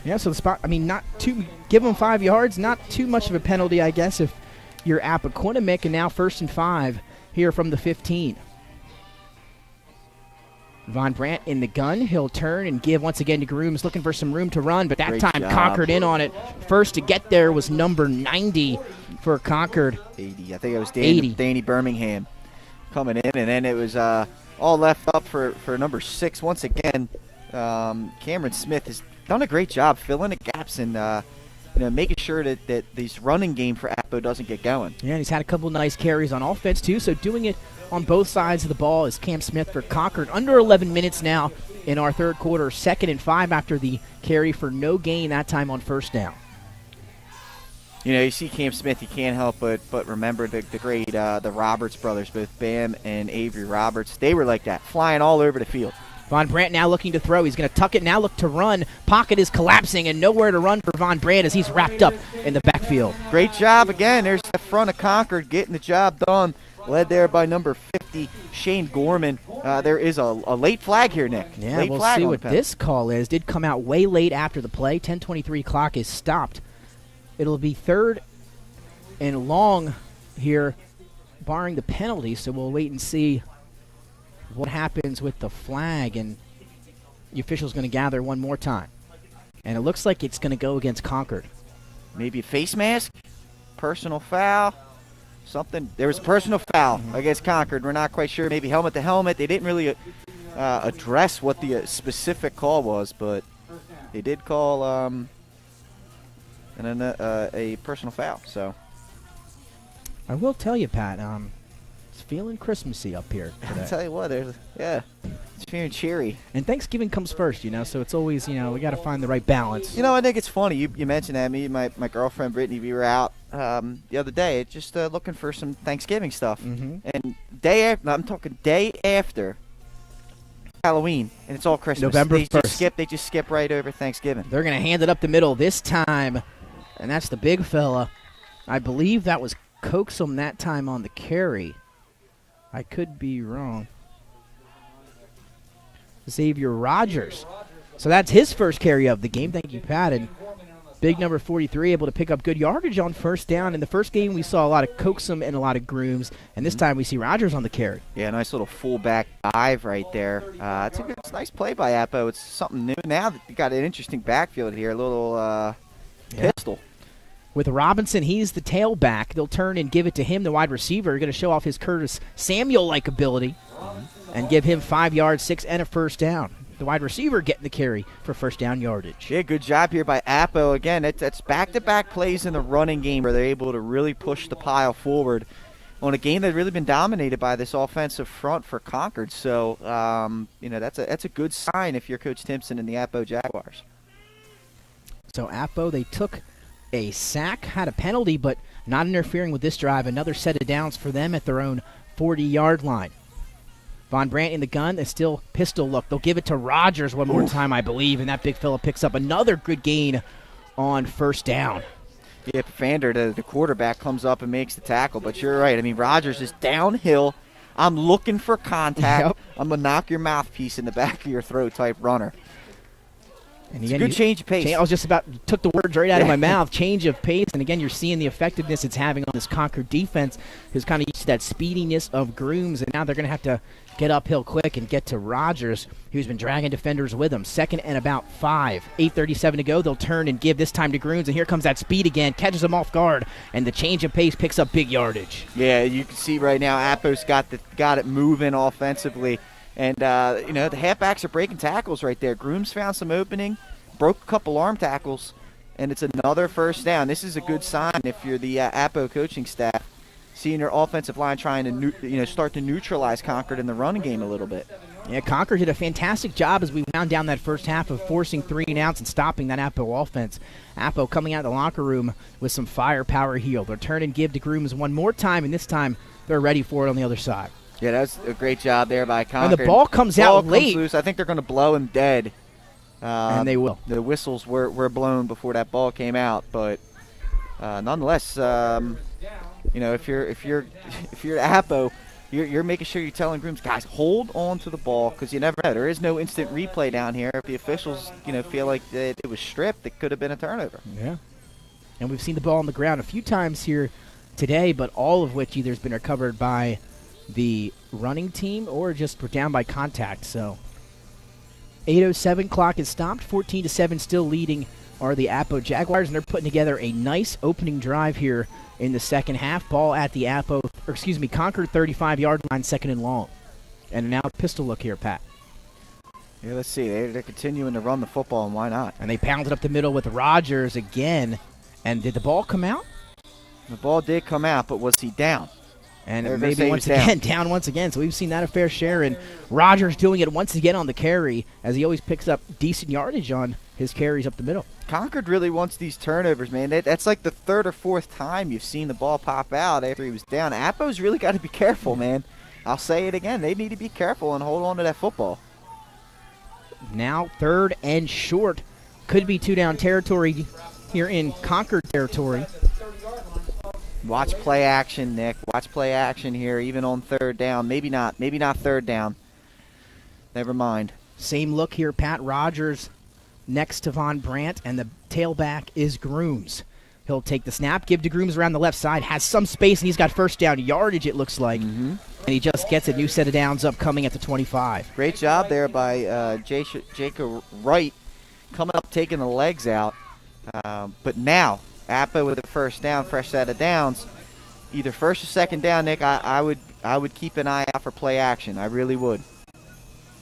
Yeah, so the spot. Not too. Give them 5 yards. Not too much of a penalty, I guess, if you're Appoquinimink, and now first and 5 here from the 15. Von Brandt in the gun. He'll turn and give once again to Grooms, looking for some room to run, but that Great time job. Concord in on it. First to get there was number 90 for Concord. 80. I think it was Danny Birmingham coming in, and then it was all left up for number 6. Once again, Cameron Smith has done a great job filling the gaps and making sure that this running game for Appo doesn't get going. Yeah, and he's had a couple nice carries on offense, too, so doing it on both sides of the ball is Cam Smith for Concord. Under 11 minutes now in our third quarter, 2nd and 5 after the carry for no gain, that time on first down. You see Cam Smith, you can't help but remember the great the Roberts brothers, both Bam and Avery Roberts. They were like that, flying all over the field. Von Brandt now looking to throw. He's going to tuck it, now look to run. Pocket is collapsing, and nowhere to run for Von Brandt as he's wrapped up in the backfield. Great job again. There's the front of Concord getting the job done, led there by number 50, Shane Gorman. There is a late flag here, Nick. Yeah, late we'll flag see on what the penalty. this call is. Did come out way late after the play. 10:23 clock is stopped. It'll be 3rd and long here, barring the penalty, so we'll wait and see what happens with the flag, and the official's going to gather one more time. And it looks like it's going to go against Concord. Maybe a face mask, personal foul, something. There was a personal foul against Concord. We're not quite sure. Maybe helmet to helmet. They didn't really address what the specific call was, but they did call a personal foul. So I will tell you, Pat, it's feeling Christmassy up here today. I'll tell you what, it's feeling cheery. And Thanksgiving comes first, so it's always, we got to find the right balance. I think it's funny. You mentioned that. Me and my girlfriend, Brittany, we were out the other day just looking for some Thanksgiving stuff. Mm-hmm. And I'm talking day after Halloween, and it's all Christmas. November they 1st. They just skip right over Thanksgiving. They're going to hand it up the middle this time, and that's the big fella. I believe that was Coaxum that time on the carry. I could be wrong. Xavier Rogers. So that's his first carry of the game. Thank you, Pat. And big number 43 able to pick up good yardage on first down. In the first game, we saw a lot of Coaxum and a lot of Grooms, and this time we see Rogers on the carry. Yeah, nice little fullback dive right there. It's a nice play by Appo. It's something new now that you got an interesting backfield here. A little pistol. With Robinson, he's the tailback. They'll turn and give it to him, the wide receiver. Going to show off his Curtis Samuel-like ability and give him 5 yards, 6, and a first down. The wide receiver getting the carry for first down yardage. Yeah, good job here by Appo. Again, that's back-to-back plays in the running game where they're able to really push the pile forward on a game that's really been dominated by this offensive front for Concord. So, that's a good sign if you're Coach Timpson and the Appo Jaguars. So Appo, they took a sack, had a penalty, but not interfering with this drive. Another set of downs for them at their own 40-yard line. Von Brandt in the gun. They still pistol look. They'll give it to Rogers one more time, I believe, and that big fella picks up another good gain on first down. Yeah, Fander, the quarterback, comes up and makes the tackle, but you're right. I mean, Rogers is downhill. I'm looking for contact. Yep. I'm going to knock your mouthpiece in the back of your throat type runner. And It's again, a good change of pace. I was just took the words right out of my mouth. Change of pace, and again, you're seeing the effectiveness it's having on this Concord defense, who's kind of used to that speediness of Grooms, and now they're going to have to get uphill quick and get to Rogers, who's been dragging defenders with him. 2nd and about 5. 8:37 to go. They'll turn and give this time to Grooms, and here comes that speed again. Catches him off guard, and the change of pace picks up big yardage. Yeah, you can see right now Appo's got it moving offensively, and the halfbacks are breaking tackles right there. Grooms found some opening. Broke a couple arm tackles, and it's another first down. This is a good sign if you're the Appo coaching staff, seeing your offensive line trying to start to neutralize Concord in the running game a little bit. Yeah, Concord did a fantastic job as we wound down that first half of forcing 3 and outs and stopping that Appo offense. Appo coming out of the locker room with some firepower heel. They'll turn and give to Grooms one more time, and this time they're ready for it on the other side. Yeah, that's a great job there by Concord. And the ball comes out late. Loose. I think they're going to blow him dead. And they will. The whistles were blown before that ball came out, but nonetheless, if you're Appo, you're making sure you're telling Grooms, guys, hold on to the ball because you never know. There is no instant replay down here. If the officials feel like that it was stripped, it could have been a turnover. Yeah. And we've seen the ball on the ground a few times here today, but all of which either has been recovered by the running team or just were down by contact. So 8:07 clock is stopped. 14-7 still leading are the Appo Jaguars, and they're putting together a nice opening drive here in the second half. Ball at the Concord 35-yard line, 2nd and long. And now pistol look here, Pat. Yeah, let's see. They're continuing to run the football, and why not? And they pounded up the middle with Rogers again. And did the ball come out? The ball did come out, but was he down? And They're maybe once again, down once again. So we've seen that a fair share. And Rogers doing it once again on the carry, as he always picks up decent yardage on his carries up the middle. Concord really wants these turnovers, man. That's like the third or fourth time you've seen the ball pop out after he was down. Appo's really got to be careful, man. I'll say it again. They need to be careful and hold on to that football. Now 3rd and short. Could be 2-down territory here in Concord territory. Watch play action, Nick. Watch play action here, even on 3rd down. Maybe not 3rd down. Never mind. Same look here, Pat. Rogers next to Von Brandt, and the tailback is Grooms. He'll take the snap, give to Grooms around the left side, has some space, and he's got first down yardage, it looks like. And he just gets a new set of downs upcoming at the 25. Great job there by Jacob Wright coming up, taking the legs out. But now, Appo with the first down, fresh set of downs. Either first or second down, Nick, I would keep an eye out for play action. I really would.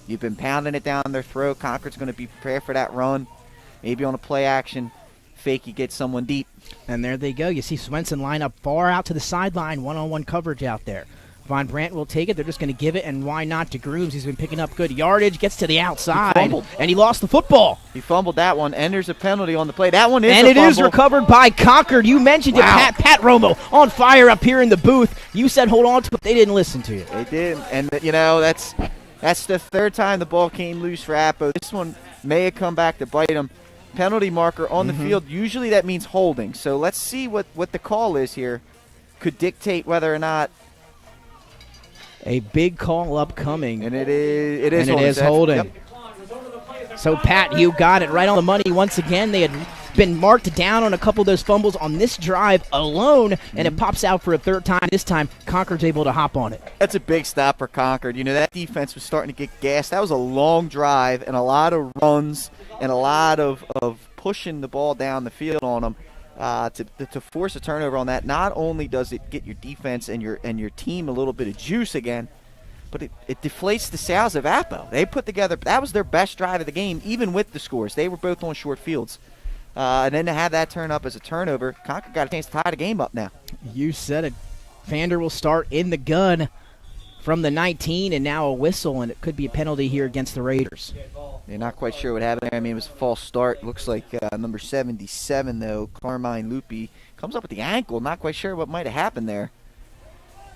You've been pounding it down their throat. Concord's going to be prepared for that run. Maybe on a play action, fake you get someone deep. And there they go. You see Swenson line up far out to the sideline, one-on-one coverage out there. Von Brandt will take it. They're just going to give it, and why not to Grooms? He's been picking up good yardage, gets to the outside, and he lost the football. He fumbled that one, and there's a penalty on the play. That one is and a it fumble. is recovered by Concord. You mentioned it, Pat Romo on fire up here in the booth. You said hold on to it. They didn't listen to you. They didn't, and that's the 3rd time the ball came loose for Appo. This one may have come back to bite him. Penalty marker on the field. Usually that means holding. So let's see what the call is here. Could dictate whether or not. A big call upcoming. And it is holding. Yep. So, Pat, you got it right on the money once again. They had been marked down on a couple of those fumbles on this drive alone, and it pops out for a 3rd time. This time, Concord's able to hop on it. That's a big stop for Concord. That defense was starting to get gassed. That was a long drive and a lot of runs and a lot of pushing the ball down the field on them. To force a turnover on that, not only does it get your defense and your team a little bit of juice again, but it deflates the sails of Appo. They put together, that was their best drive of the game, even with the scores. They were both on short fields. And then to have that turn up as a turnover, Concord got a chance to tie the game up now. You said it. Fander will start in the gun from the 19, and now a whistle, and it could be a penalty here against the Raiders. They're not quite sure what happened there. I mean, it was a false start. Looks like number 77, though, Carmine Lupi, comes up with the ankle. Not quite sure what might have happened there.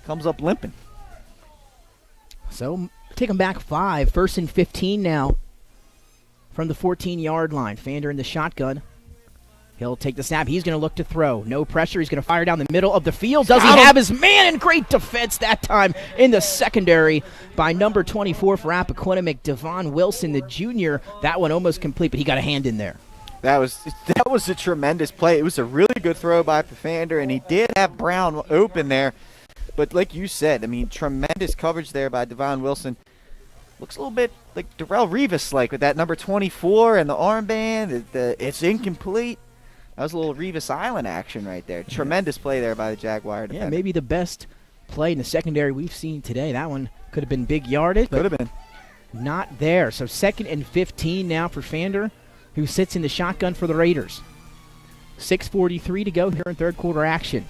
Comes up limping. So, take them back 5. 1st and 15 now from the 14-yard line. Fander in the shotgun. He'll take the snap. He's going to look to throw. No pressure. He's going to fire down the middle of the field. Does he have his man? And great defense that time in the secondary by number 24 for Appoquinimink, Devon Wilson, the junior. That one almost complete, but he got a hand in there. That was a tremendous play. It was a really good throw by Fander, and he did have Brown open there. But like you said, I mean, tremendous coverage there by Devon Wilson. Looks a little bit like Darrell Revis-like with that number 24 and the armband. It's incomplete. That was a little Revis Island action right there. Tremendous play there by the Jaguar defender. Yeah, maybe the best play in the secondary we've seen today. That one could have been big yardage, but could have been. Not there. So 2nd and 15 now for Fander, who sits in the shotgun for the Raiders. 6:43 to go here in 3rd quarter action.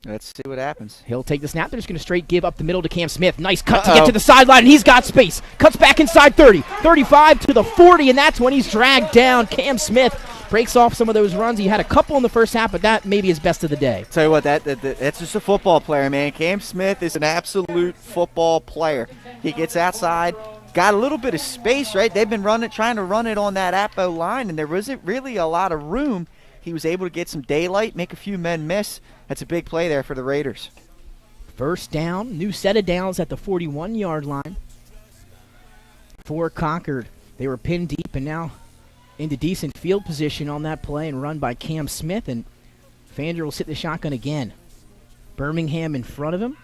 Let's see what happens. He'll take the snap. They're just going to straight give up the middle to Cam Smith. Nice cut to get to the sideline, and he's got space. Cuts back inside 30, 35 to the 40, and that's when he's dragged down. Cam Smith breaks off some of those runs. He had a couple in the first half, but that may be his best of the day. Tell you what, that's just a football player, man. Cam Smith is an absolute football player. He gets outside, got a little bit of space, right? They've been trying to run it on that Appo line, and there wasn't really a lot of room. He was able to get some daylight, make a few men miss. That's a big play there for the Raiders. 1st down, new set of downs at the 41-yard line for Concord. They were pinned deep and now into decent field position on that play and run by Cam Smith, and Fander will sit the shotgun again. Birmingham in front of him.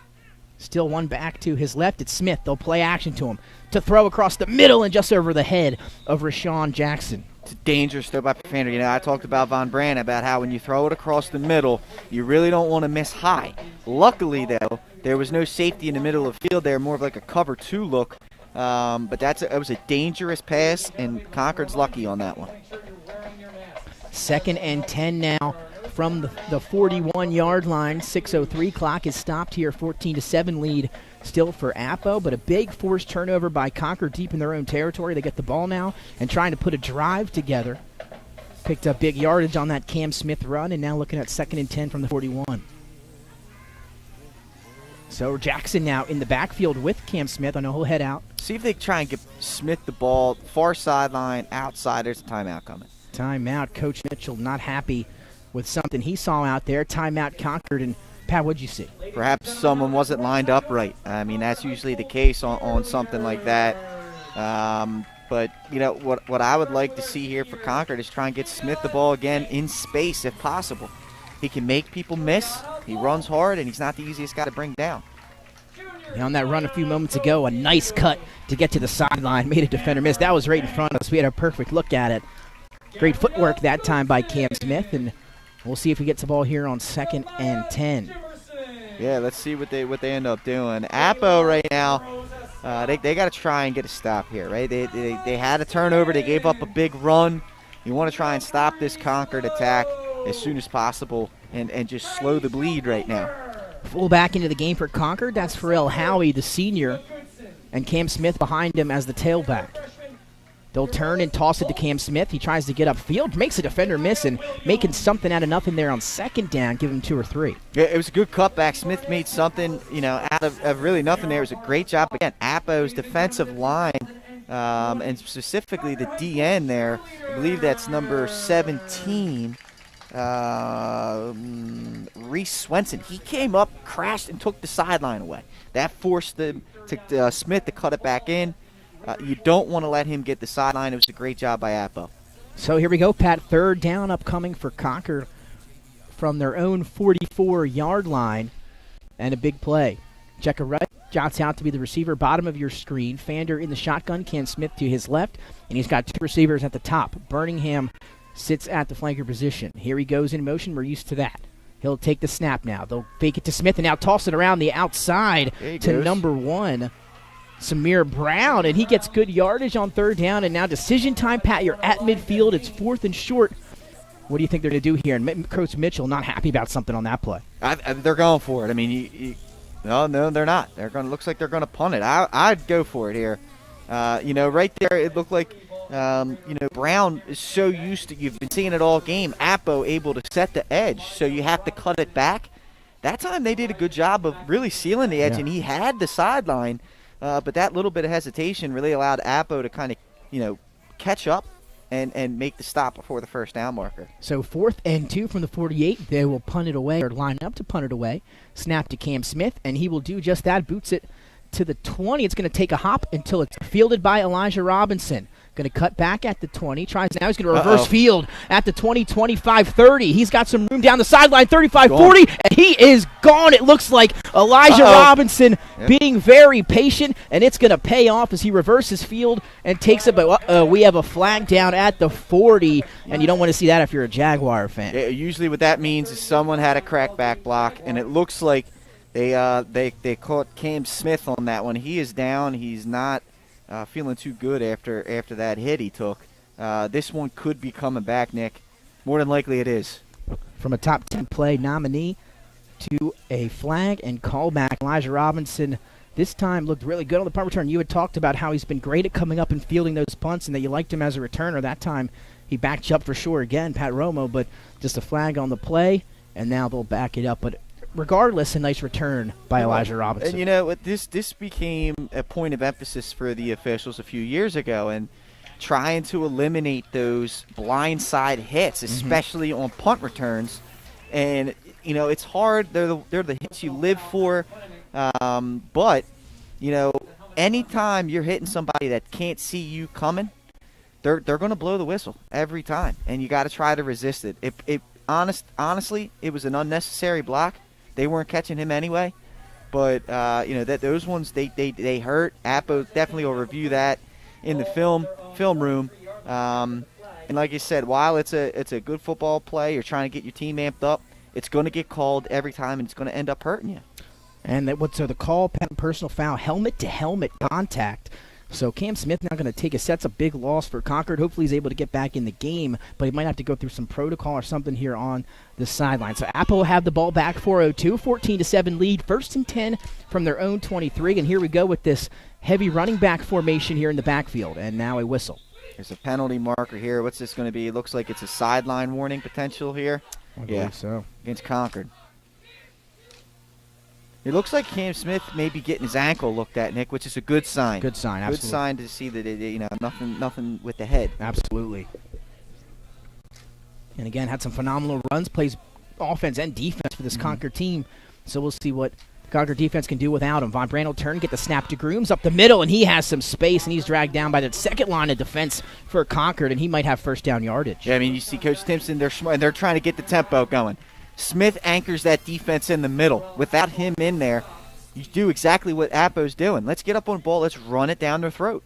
Still one back to his left. It's Smith. They'll play action to him to throw across the middle and just over the head of Rashawn Jackson. It's a dangerous throw by Fander. I talked about Von Brandt, about how when you throw it across the middle, you really don't want to miss high. Luckily, though, there was no safety in the middle of the field there, more of like a cover 2 look. But it was a dangerous pass, and Concord's lucky on that one. 2nd and 10 now from the 41-yard line. 6:03 clock is stopped here. 14-7 lead still for Apo, but a big forced turnover by Concord deep in their own territory. They get the ball now and trying to put a drive together. Picked up big yardage on that Cam Smith run, and now looking at 2nd and 10 from the 41. So Jackson now in the backfield with Cam Smith. I know he'll head out. See if they try and get Smith the ball, far sideline, outside. There's a timeout coming. Timeout. Coach Mitchell not happy with something he saw out there. Timeout Concord. And Pat, what'd you see? Perhaps someone wasn't lined up right. I mean, that's usually the case on something like that. But, you know, what I would like to see here for Concord is try and get Smith the ball again in space if possible. He can make people miss. He runs hard, and he's not the easiest guy to bring down. On that run a few moments ago, a nice cut to get to the sideline. Made a defender miss. That was right in front of us. We had a perfect look at it. Great footwork that time by Cam Smith, and we'll see if he gets the ball here on 2nd and 10. Yeah, let's see what they end up doing. Apo right now, they got to try and get a stop here, right? They had a turnover. They gave up a big run. You want to try and stop this Concord attack as soon as possible and just slow the bleed right now. Full back into the game for Concord. That's Pharrell Howie, the senior, and Cam Smith behind him as the tailback. They'll turn and toss it to Cam Smith. He tries to get upfield, makes a defender miss, and making something out of nothing there on 2nd down. Give him 2 or 3. Yeah, it was a good cutback. Smith made something, out of really nothing there. It was a great job. Again, Apo's defensive line, and specifically the DN there, I believe that's number 17, Reese Swenson. He came up, crashed, and took the sideline away. That forced Smith to cut it back in. You don't want to let him get the sideline. It was a great job by Apo. So here we go, Pat. 3rd down upcoming for Concord from their own 44-yard line, and a big play. Checker right, jots out to be the receiver, bottom of your screen. Fander in the shotgun, Cam Smith to his left, and he's got 2 receivers at the top. Birmingham sits at the flanker position. Here he goes in motion. We're used to that. He'll take the snap now. They'll fake it to Smith and now toss it around the outside to number 1, Samir Brown, and he gets good yardage on 3rd down. And now decision time, Pat. You're at midfield. It's 4th and short. What do you think they're going to do here? And Coach Mitchell not happy about something on that play. They're going for it. I mean, no, they're not. Looks like they're going to punt it. I'd go for it here. Right there, it looked like Brown is so used to, you've been seeing it all game, Apo able to set the edge, so you have to cut it back. That time they did a good job of really sealing the edge, and he had the sideline, but that little bit of hesitation really allowed Apo to kind of, catch up and make the stop before the 1st down marker. So 4th and 2 from the 48. They will punt it away, or line up to punt it away. Snap to Cam Smith, and he will do just that, boots it to the 20. It's going to take a hop until it's fielded by Elijah Robinson. Going to cut back at the 20. Tries now. He's going to reverse field at the 20, 25, 30. He's got some room down the sideline, 35, 40, and he is gone. It looks like Elijah Robinson being very patient, and it's going to pay off as he reverses field and takes it. But we have a flag down at the 40, and you don't want to see that if you're a Jaguar fan. Yeah, usually what that means is someone had a crackback block, and it looks like they caught Cam Smith on that one. He is down. He's not feeling too good after that hit he took. This one could be coming back, Nick. More than likely it is. From a top 10 play nominee to a flag and callback, Elijah Robinson this time looked really good on the punt return. You had talked about how he's been great at coming up and fielding those punts and that you liked him as a returner. That time he backed you up for sure again, Pat Romo, but just a flag on the play, and now they'll back it up. But regardless, a nice return by Elijah Robinson. And this became a point of emphasis for the officials a few years ago, and trying to eliminate those blindside hits, especially on punt returns. And it's hard. They're the hits you live for. But anytime you're hitting somebody that can't see you coming, they're going to blow the whistle every time, and you got to try to resist it. Honestly, it was an unnecessary block. They weren't catching him anyway, but that those ones they hurt. Apo definitely will review that in the film room. And like you said, while it's a good football play, you're trying to get your team amped up. It's going to get called every time, and it's going to end up hurting you. And so the call, personal foul, helmet to helmet contact. So Cam Smith now going to take a set. It's a big loss for Concord. Hopefully he's able to get back in the game, but he might have to go through some protocol or something here on the sideline. So Apple will have the ball back 4:02, 14-7 lead, 1st and 10 from their own 23. And here we go with this heavy running back formation here in the backfield. And now a whistle. There's a penalty marker here. What's this going to be? It looks like it's a sideline warning potential here. I believe so. Against Concord. It looks like Cam Smith may be getting his ankle looked at, Nick, which is a good sign. Good sign, absolutely. Good sign to see that nothing with the head. Absolutely. And again, had some phenomenal runs, plays offense and defense for this Concord team. So we'll see what the Concord defense can do without him. Von Brandt will turn, get the snap to Grooms up the middle, and he has some space, and he's dragged down by the second line of defense for Concord, and he might have first down yardage. Yeah, I mean, you see Coach Timpson, they're smart, and they're trying to get the tempo going. Smith anchors that defense in the middle. Without him in there, you do exactly what Appo's doing. Let's get up on the ball. Let's run it down their throat.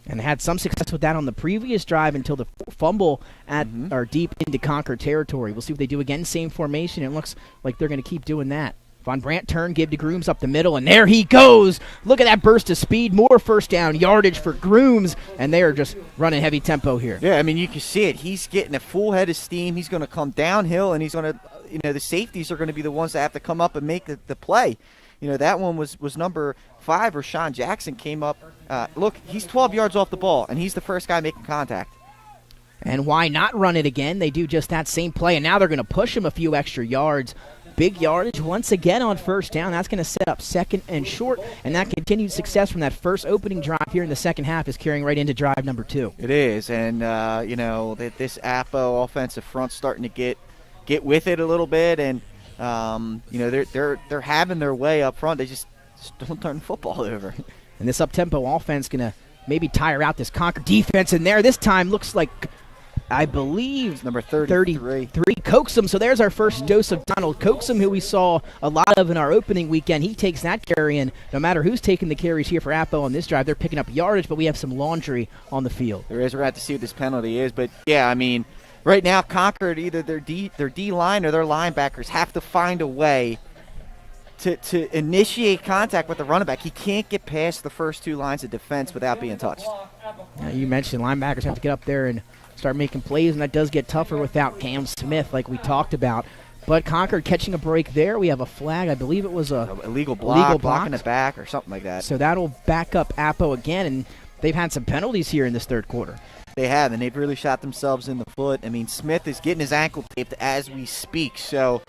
And had some success with that on the previous drive until the fumble at or deep into Concord territory. We'll see what they do again. Same formation. It looks like they're going to keep doing that. Von Brandt turn, give to Grooms up the middle, and there he goes. Look at that burst of speed. More first down yardage for Grooms, and they are just running heavy tempo here. Yeah, I mean, you can see it. He's getting a full head of steam. He's going to come downhill, and he's going to, the safeties are going to be the ones that have to come up and make the play. That one was number 5, Rashawn Jackson came up. Look, he's 12 yards off the ball, and he's the first guy making contact. And why not run it again? They do just that same play, and now they're going to push him a few extra yards. Big yardage once again on first down. That's going to set up 2nd and short, and that continued success from that first opening drive here in the second half is carrying right into drive number 2. It is, and this Appo offensive front's starting to get with it a little bit, and they're having their way up front. They just don't turn the football over. And this up-tempo offense going to maybe tire out this Concord defense in there. This time looks like, I believe, number 33 Coaxum. So there's our first dose of Donald Coaxum, who we saw a lot of in our opening weekend. He takes that carry, and no matter who's taking the carries here for Appo on this drive, they're picking up yardage, but we have some laundry on the field. There is. We're going to have to see what this penalty is. But, yeah, I mean, right now Concord, either their D-line or their linebackers have to find a way to initiate contact with the running back. He can't get past the first 2 lines of defense without being touched. Now, you mentioned linebackers have to get up there and start making plays, and that does get tougher without Cam Smith like we talked about. But Concord catching a break there. We have a flag. I believe it was a illegal block, blocking it back or something like that. So that'll back up Appo again, and they've had some penalties here in this third quarter. They have, and they've really shot themselves in the foot. I mean, Smith is getting his ankle taped as we speak, so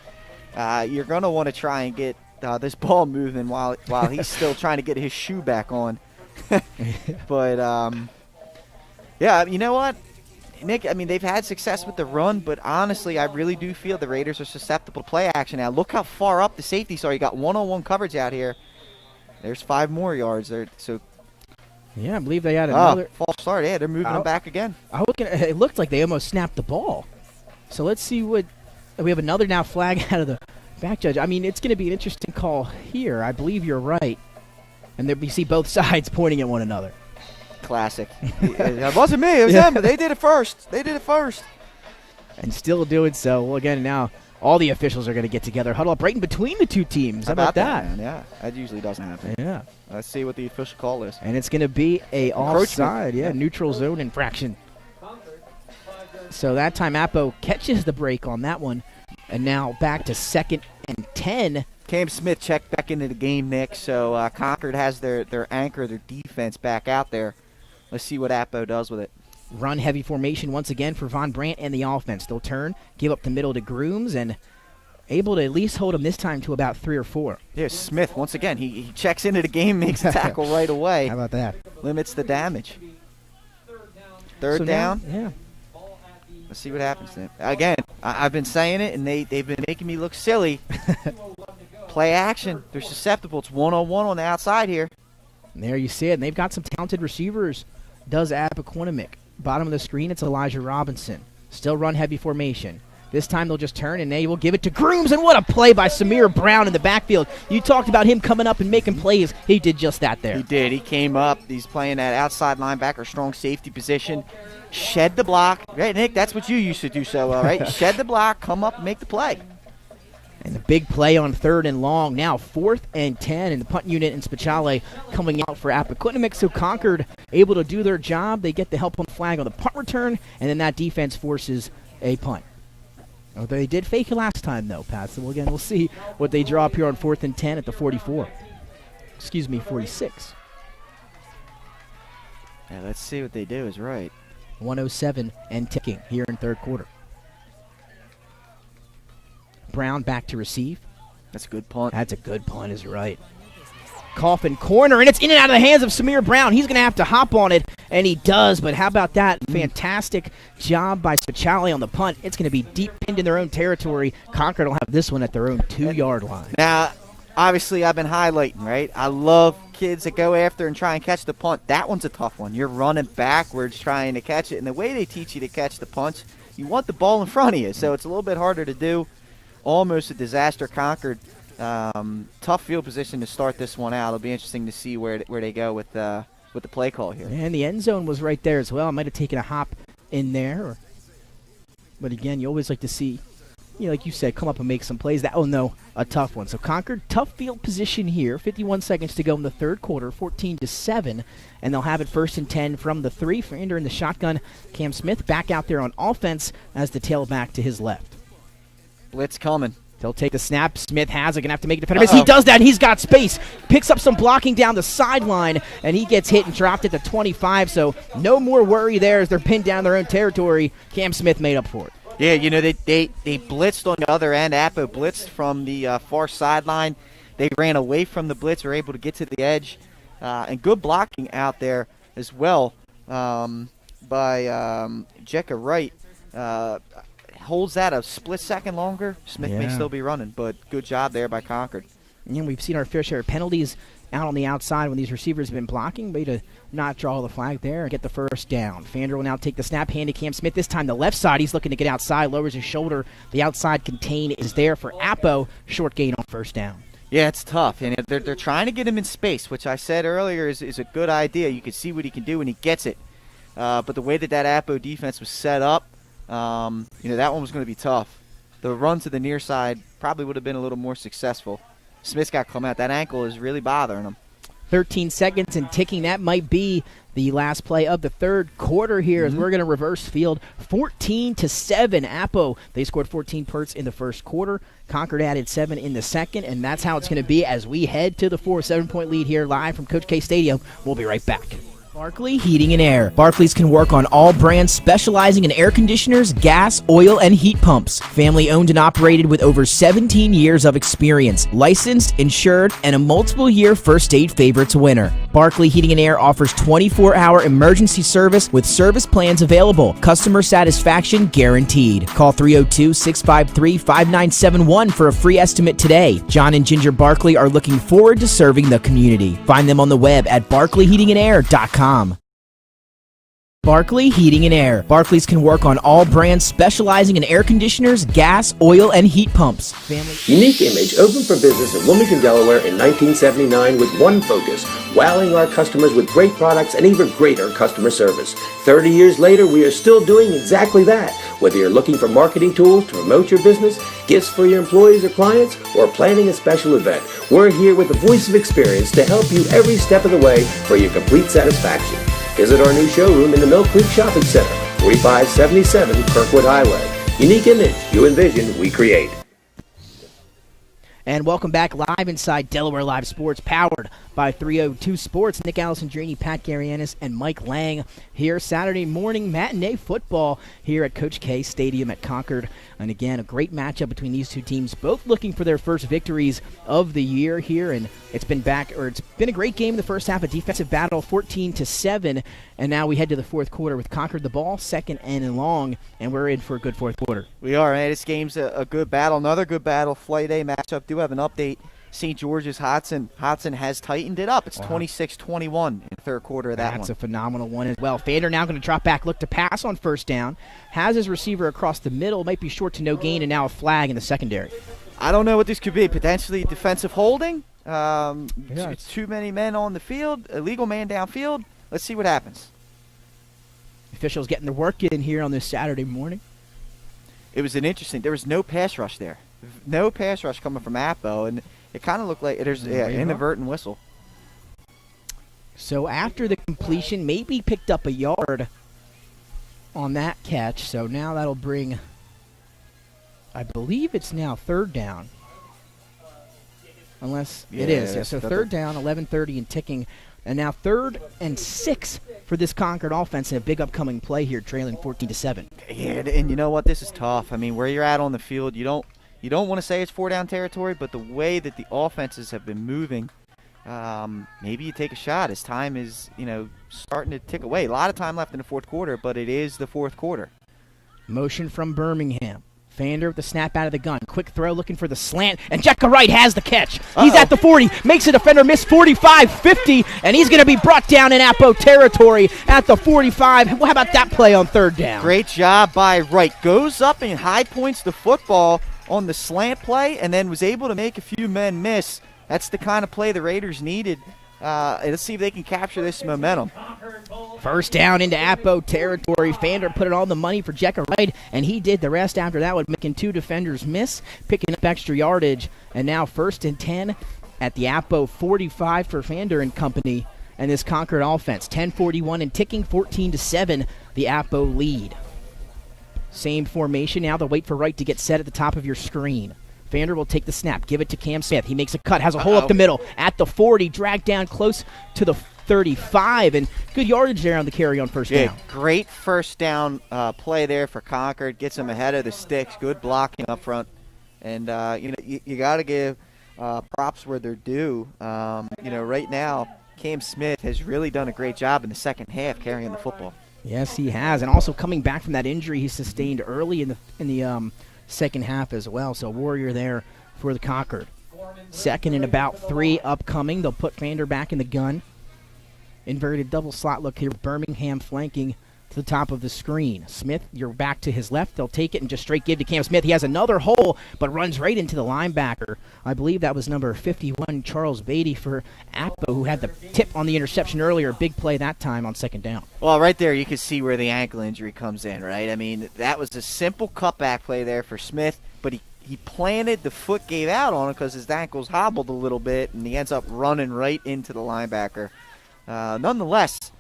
you're going to want to try and get this ball moving while he's still trying to get his shoe back on. But, yeah, you know what? Nick, I mean, they've had success with the run, but honestly, I really do feel the Raiders are susceptible to play action now. Look how far up the safeties are. You got one-on-one coverage out here. There's 5 more yards there. So, yeah, I believe they had another false start. Yeah, they're moving them back again. It looked like they almost snapped the ball. So let's see what we have. Another now flag out of the back judge. I mean, it's going to be an interesting call here. I believe you're right. And there we see both sides pointing at one another. Classic. It wasn't me. It was them. They did it first. And still doing so. Well, again, now all the officials are going to get together, huddle up right in between the 2 teams. How about that? Man? Yeah, that usually doesn't happen. Yeah. Let's see what the official call is. And it's going to be a offside. Yeah, neutral zone infraction. So that time Appo catches the break on that one. And now back to 2nd and 10. Cam Smith checked back into the game, Nick. So Concord has their anchor, their defense back out there. Let's see what Appo does with it. Run heavy formation once again for Von Brandt and the offense. They'll turn, give up the middle to Grooms, and able to at least hold him this time to about 3 or 4. Yeah, Smith, once again, he checks into the game, makes a tackle right away. How about that? Limits the damage. Third down? Yeah. Let's see what happens then. Again, I've been saying it, and they've been making me look silly. Play action. They're susceptible. It's one-on-one on the outside here. And there you see it. And they've got some talented receivers. Does Appoquinimink. Bottom of the screen, it's Elijah Robinson. Still run heavy formation. This time they'll just turn, and they will give it to Grooms. And what a play by Samir Brown in the backfield. You talked about him coming up and making plays. He did just that there. He did. He came up. He's playing that outside linebacker, strong safety position. Shed the block. Right, Nick, that's what you used to do so well, right? Shed the block, come up, and make the play. And the big play on 3rd and long. Now 4th and 10, and the punt unit in Speciale coming out for Appoquinimink. So Concord able to do their job. They get the help on the flag on the punt return, and then that defense forces a punt. Although they did fake it last time, though, Pat. So again, we'll see what they draw up here on 4th and 10 at the 44. 46. Yeah, let's see what they do is right. 107 and ticking here in 3rd quarter. Brown back to receive. That's a good punt. That's a good punt, is right. Coffin corner, and it's in and out of the hands of Samir Brown. He's going to have to hop on it, and he does. But how about that? Fantastic job by Speciale on the punt. It's going to be deep pinned in their own territory. Concord will have this one at their own 2-yard line. Now, obviously, I've been highlighting, right? I love kids that go after and try and catch the punt. That one's a tough one. You're running backwards trying to catch it. And the way they teach you to catch the punch, you want the ball in front of you. So it's a little bit harder to do. Almost a disaster. Concord. Tough field position to start this one out. It'll be interesting to see where they go with the play call here. And the end zone was right there as well. I might have taken a hop in there. But again, you always like to see, like you said, come up and make some plays. A tough one. So Concord, tough field position here. 51 seconds to go in the 3rd quarter, 14-7. And they'll have it 1st and 10 from the 3. Fander in the shotgun. Cam Smith back out there on offense as the tailback to his left. Blitz coming. They'll take the snap. Smith has it. Going to have to make a defender. He does that. He's got space. Picks up some blocking down the sideline, and he gets hit and dropped at the 25. So no more worry there as they're pinned down their own territory. Cam Smith made up for it. Yeah, they blitzed on the other end. Appo blitzed from the far sideline. They ran away from the blitz, were able to get to the edge. And good blocking out there as well by Jekka Wright. Holds that a split second longer. Smith may still be running, but good job there by Concord. And we've seen our fair share of penalties out on the outside when these receivers have been blocking. Way to not draw the flag there and get the 1st down. Fander will now take the snap, hand to Cam Smith. This time the left side. He's looking to get outside, lowers his shoulder. The outside contain is there for Appo. Short gain on 1st down. Yeah, it's tough, and they're trying to get him in space, which I said earlier is a good idea. You can see what he can do when he gets it. But the way that Appo defense was set up, that one was going to be tough. The run to the near side probably would have been a little more successful. Smith's got to come out. That ankle is really bothering him. 13 seconds and ticking. That might be the last play of the 3rd quarter here as we're going to reverse field. 14-7. Appo, they scored 14 points in the 1st quarter. Concord added 7 in the 2nd, and that's how it's going to be as we head to the 7-point lead here live from Coach K Stadium. We'll be right back. Barkley Heating and Air. Barclays can work on all brands specializing in air conditioners, gas, oil, and heat pumps. Family owned and operated with over 17 years of experience. Licensed, insured, and a multiple-year First Aid Favorites winner. Barkley Heating and Air offers 24-hour emergency service with service plans available. Customer satisfaction guaranteed. Call 302-653-5971 for a free estimate today. John and Ginger Barkley are looking forward to serving the community. Find them on the web at barkleyheatingandair.com. Barkley Heating and Air. Barclays can work on all brands specializing in air conditioners, gas, oil, and heat pumps. Unique Image opened for business in Wilmington, Delaware in 1979 with one focus, wowing our customers with great products and even greater customer service. 30 years later, we are still doing exactly that. Whether you're looking for marketing tools to promote your business, gifts for your employees or clients, or planning a special event, we're here with the voice of experience to help you every step of the way for your complete satisfaction. Visit our new showroom in the Mill Creek Shopping Center, 4577 Kirkwood Highway. Unique Image, you envision, we create. And welcome back live inside Delaware Live Sports, powered by 302 Sports. Nick Alessandrini, Pat Garianis, and Mike Lang here. Saturday morning matinee football here at Coach K Stadium at Concord. And again, a great matchup between these two teams, both looking for their first victories of the year here. And it's been a great game in the first half, a defensive battle, 14-7. And now we head to the 4th quarter with Concord the ball, 2nd and long, and we're in for a good 4th quarter. We are, man. This game's a good battle, another good battle. Flight A matchup. Do have an update. St. George's Hodson has tightened it up. It's 26-21 in the 3rd quarter of that one. That's a phenomenal one as well. Fander now going to drop back, look to pass on 1st down. Has his receiver across the middle, might be short to no gain, and now a flag in the secondary. I don't know what this could be. Potentially defensive holding. It's too many men on the field. Illegal man downfield. Let's see what happens. Officials getting their work in here on this Saturday morning. It was there was no pass rush there. no pass rush coming from Appo, and it kind of looked like there's inadvertent whistle. So after the completion, maybe picked up a yard on that catch. So now that'll bring, I believe it's now third down. Unless it is. Yeah, so third down, 11:30 and ticking. And now 3rd and 6 for this Concord offense in a big upcoming play here, trailing 14-7. Yeah, and you know what? This is tough. I mean, where you're at on the field, you don't want to say it's 4-down territory, but the way that the offenses have been moving, maybe you take a shot as time is, starting to tick away. A lot of time left in the fourth quarter, but it is the fourth quarter. Motion from Birmingham. Fander with the snap out of the gun. Quick throw looking for the slant, and Jekka Wright has the catch. He's at the 40, makes a defender miss 45, 50, and he's going to be brought down in Appo territory at the 45. How about that play on third down? Great job by Wright. Goes up and high points the football on the slant play and then was able to make a few men miss. That's the kind of play the Raiders needed. Let's see if they can capture this momentum. First down into Appo territory. Fander put it on the money for Jekka Wright, and he did the rest after that one, making 2 defenders miss, picking up extra yardage, and now 1st and 10 at the Appo 45 for Fander and company, and this Concord offense. 10:41 and ticking, 14-7, the Appo lead. Same formation now. They'll wait for Wright to get set at the top of your screen. Fander will take the snap, give it to Cam Smith. He makes a cut, has a hole up the middle at the 40, dragged down close to the 35, and good yardage there on the carry on first down. Great first down play there for Concord. Gets them ahead of the sticks. Good blocking up front. And, you got to give props where they're due. Right now, Cam Smith has really done a great job in the second half carrying the football. Yes, he has, and also coming back from that injury he sustained early in the second half as well. So Warrior there for the Concord. 2nd and about 3 upcoming. They'll put Fander back in the gun. Inverted double slot look here. Birmingham flanking to the top of the screen. Smith, you're back to his left. They'll take it and just straight give to Cam Smith. He has another hole, but runs right into the linebacker. I believe that was number 51, Charles Beatty for Appo, who had the tip on the interception earlier. Big play that time on 2nd down. Well, right there you can see where the ankle injury comes in, right? I mean, that was a simple cutback play there for Smith, but he planted, the foot gave out on it because his ankle's hobbled a little bit, and he ends up running right into the linebacker. Nonetheless,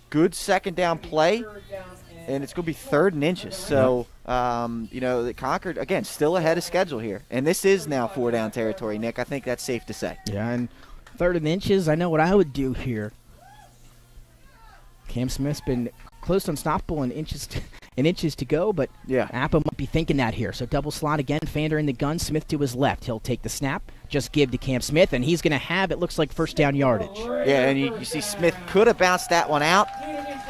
good 2nd down play, and it's going to be 3rd and inches. So, the Concord, again, still ahead of schedule here. And this is now 4-down territory, Nick. I think that's safe to say. Yeah, and 3rd and inches, I know what I would do here. Cam Smith's been close to unstoppable in inches to go, but Appo might be thinking that here. So double slot again, Fander in the gun, Smith to his left. He'll take the snap, just give to Cam Smith, and he's going to have, it looks like, first down yardage. Yeah, and you see Smith could have bounced that one out,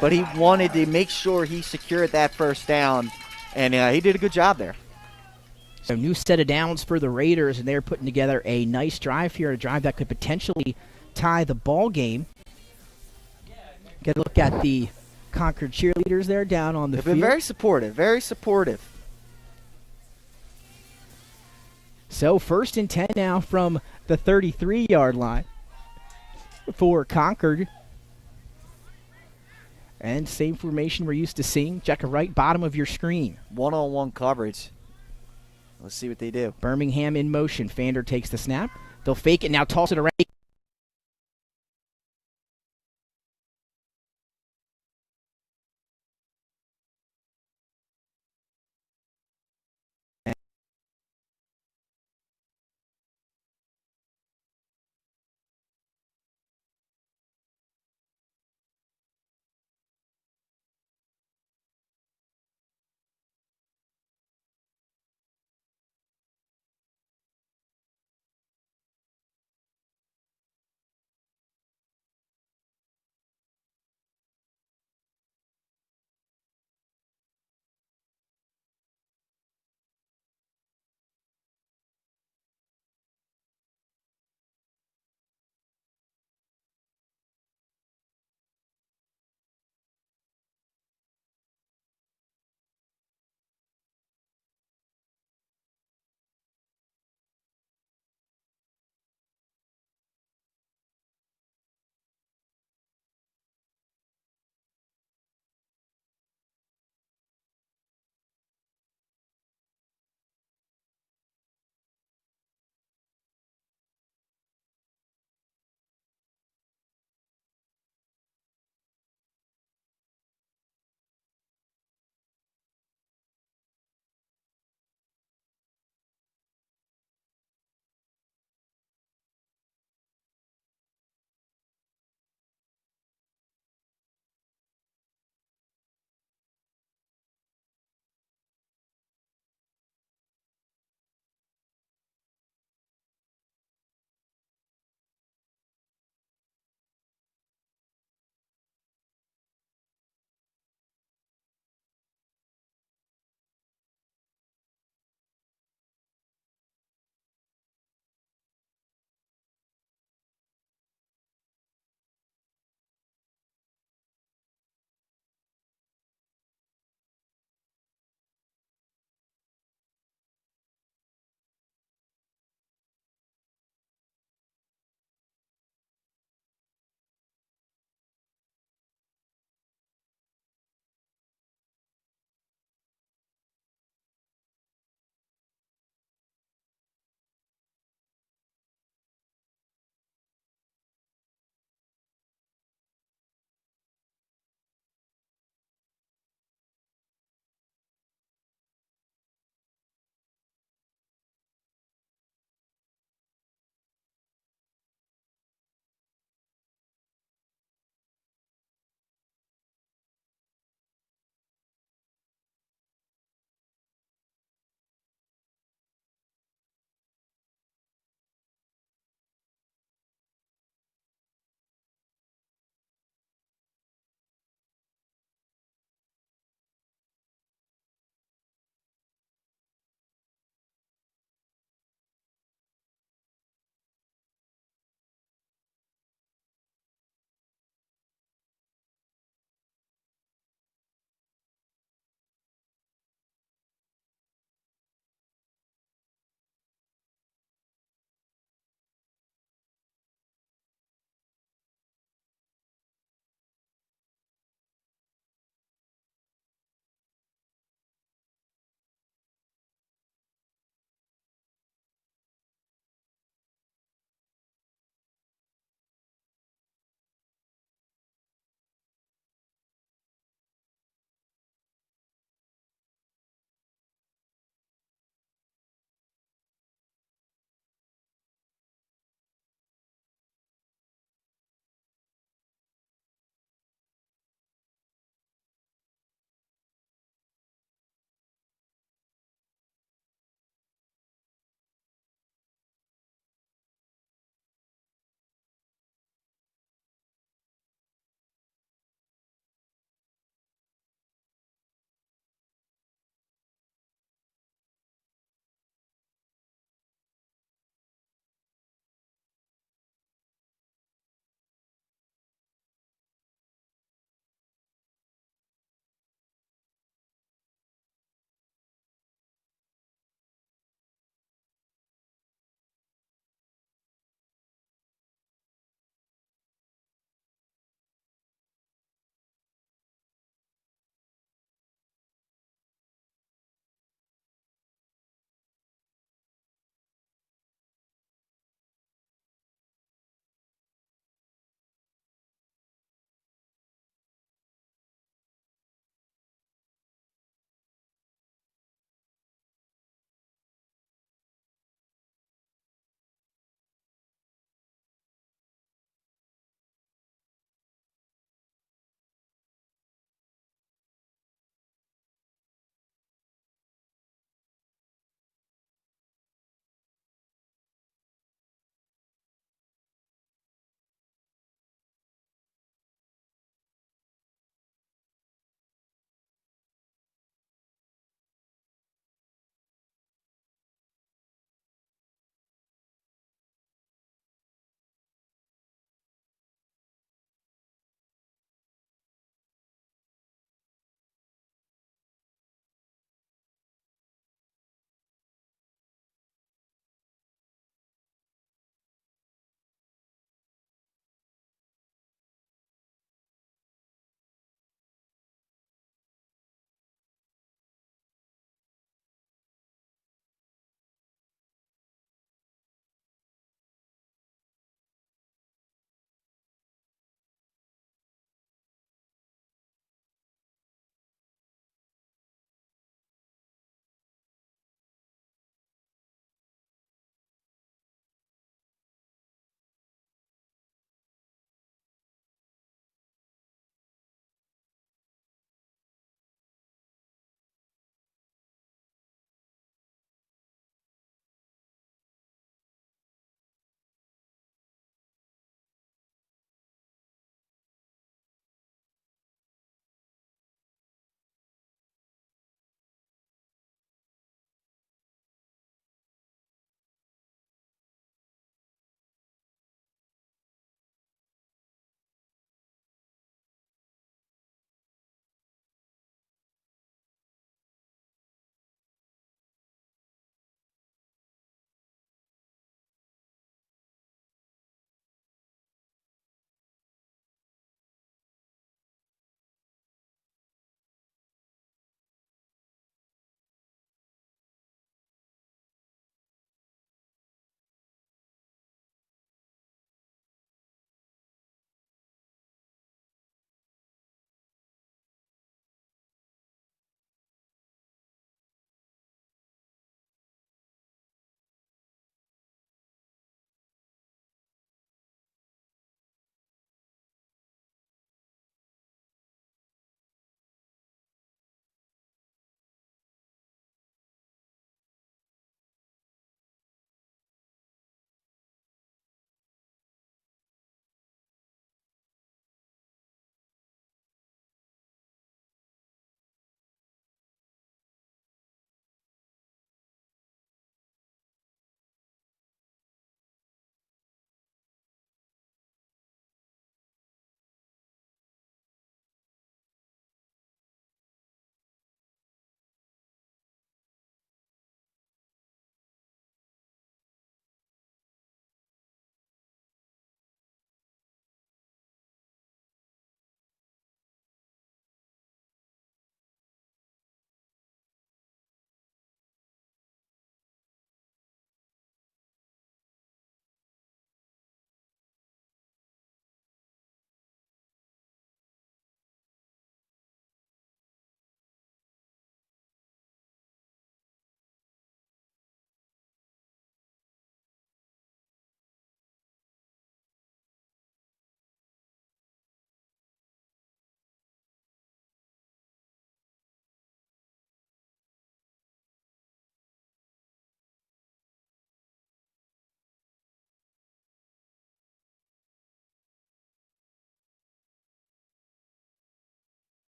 but he wanted to make sure he secured that first down, and he did a good job there. So new set of downs for the Raiders, and they're putting together a nice drive here, a drive that could potentially tie the ball game. Get a look at the Concord cheerleaders there down on the field. They've been very supportive, very supportive. So 1st and 10 now from the 33-yard line for Concord. And same formation we're used to seeing. Jekka Wright, bottom of your screen. One-on-one coverage. Let's see what they do. Birmingham in motion. Fander takes the snap. They'll fake it now, toss it around.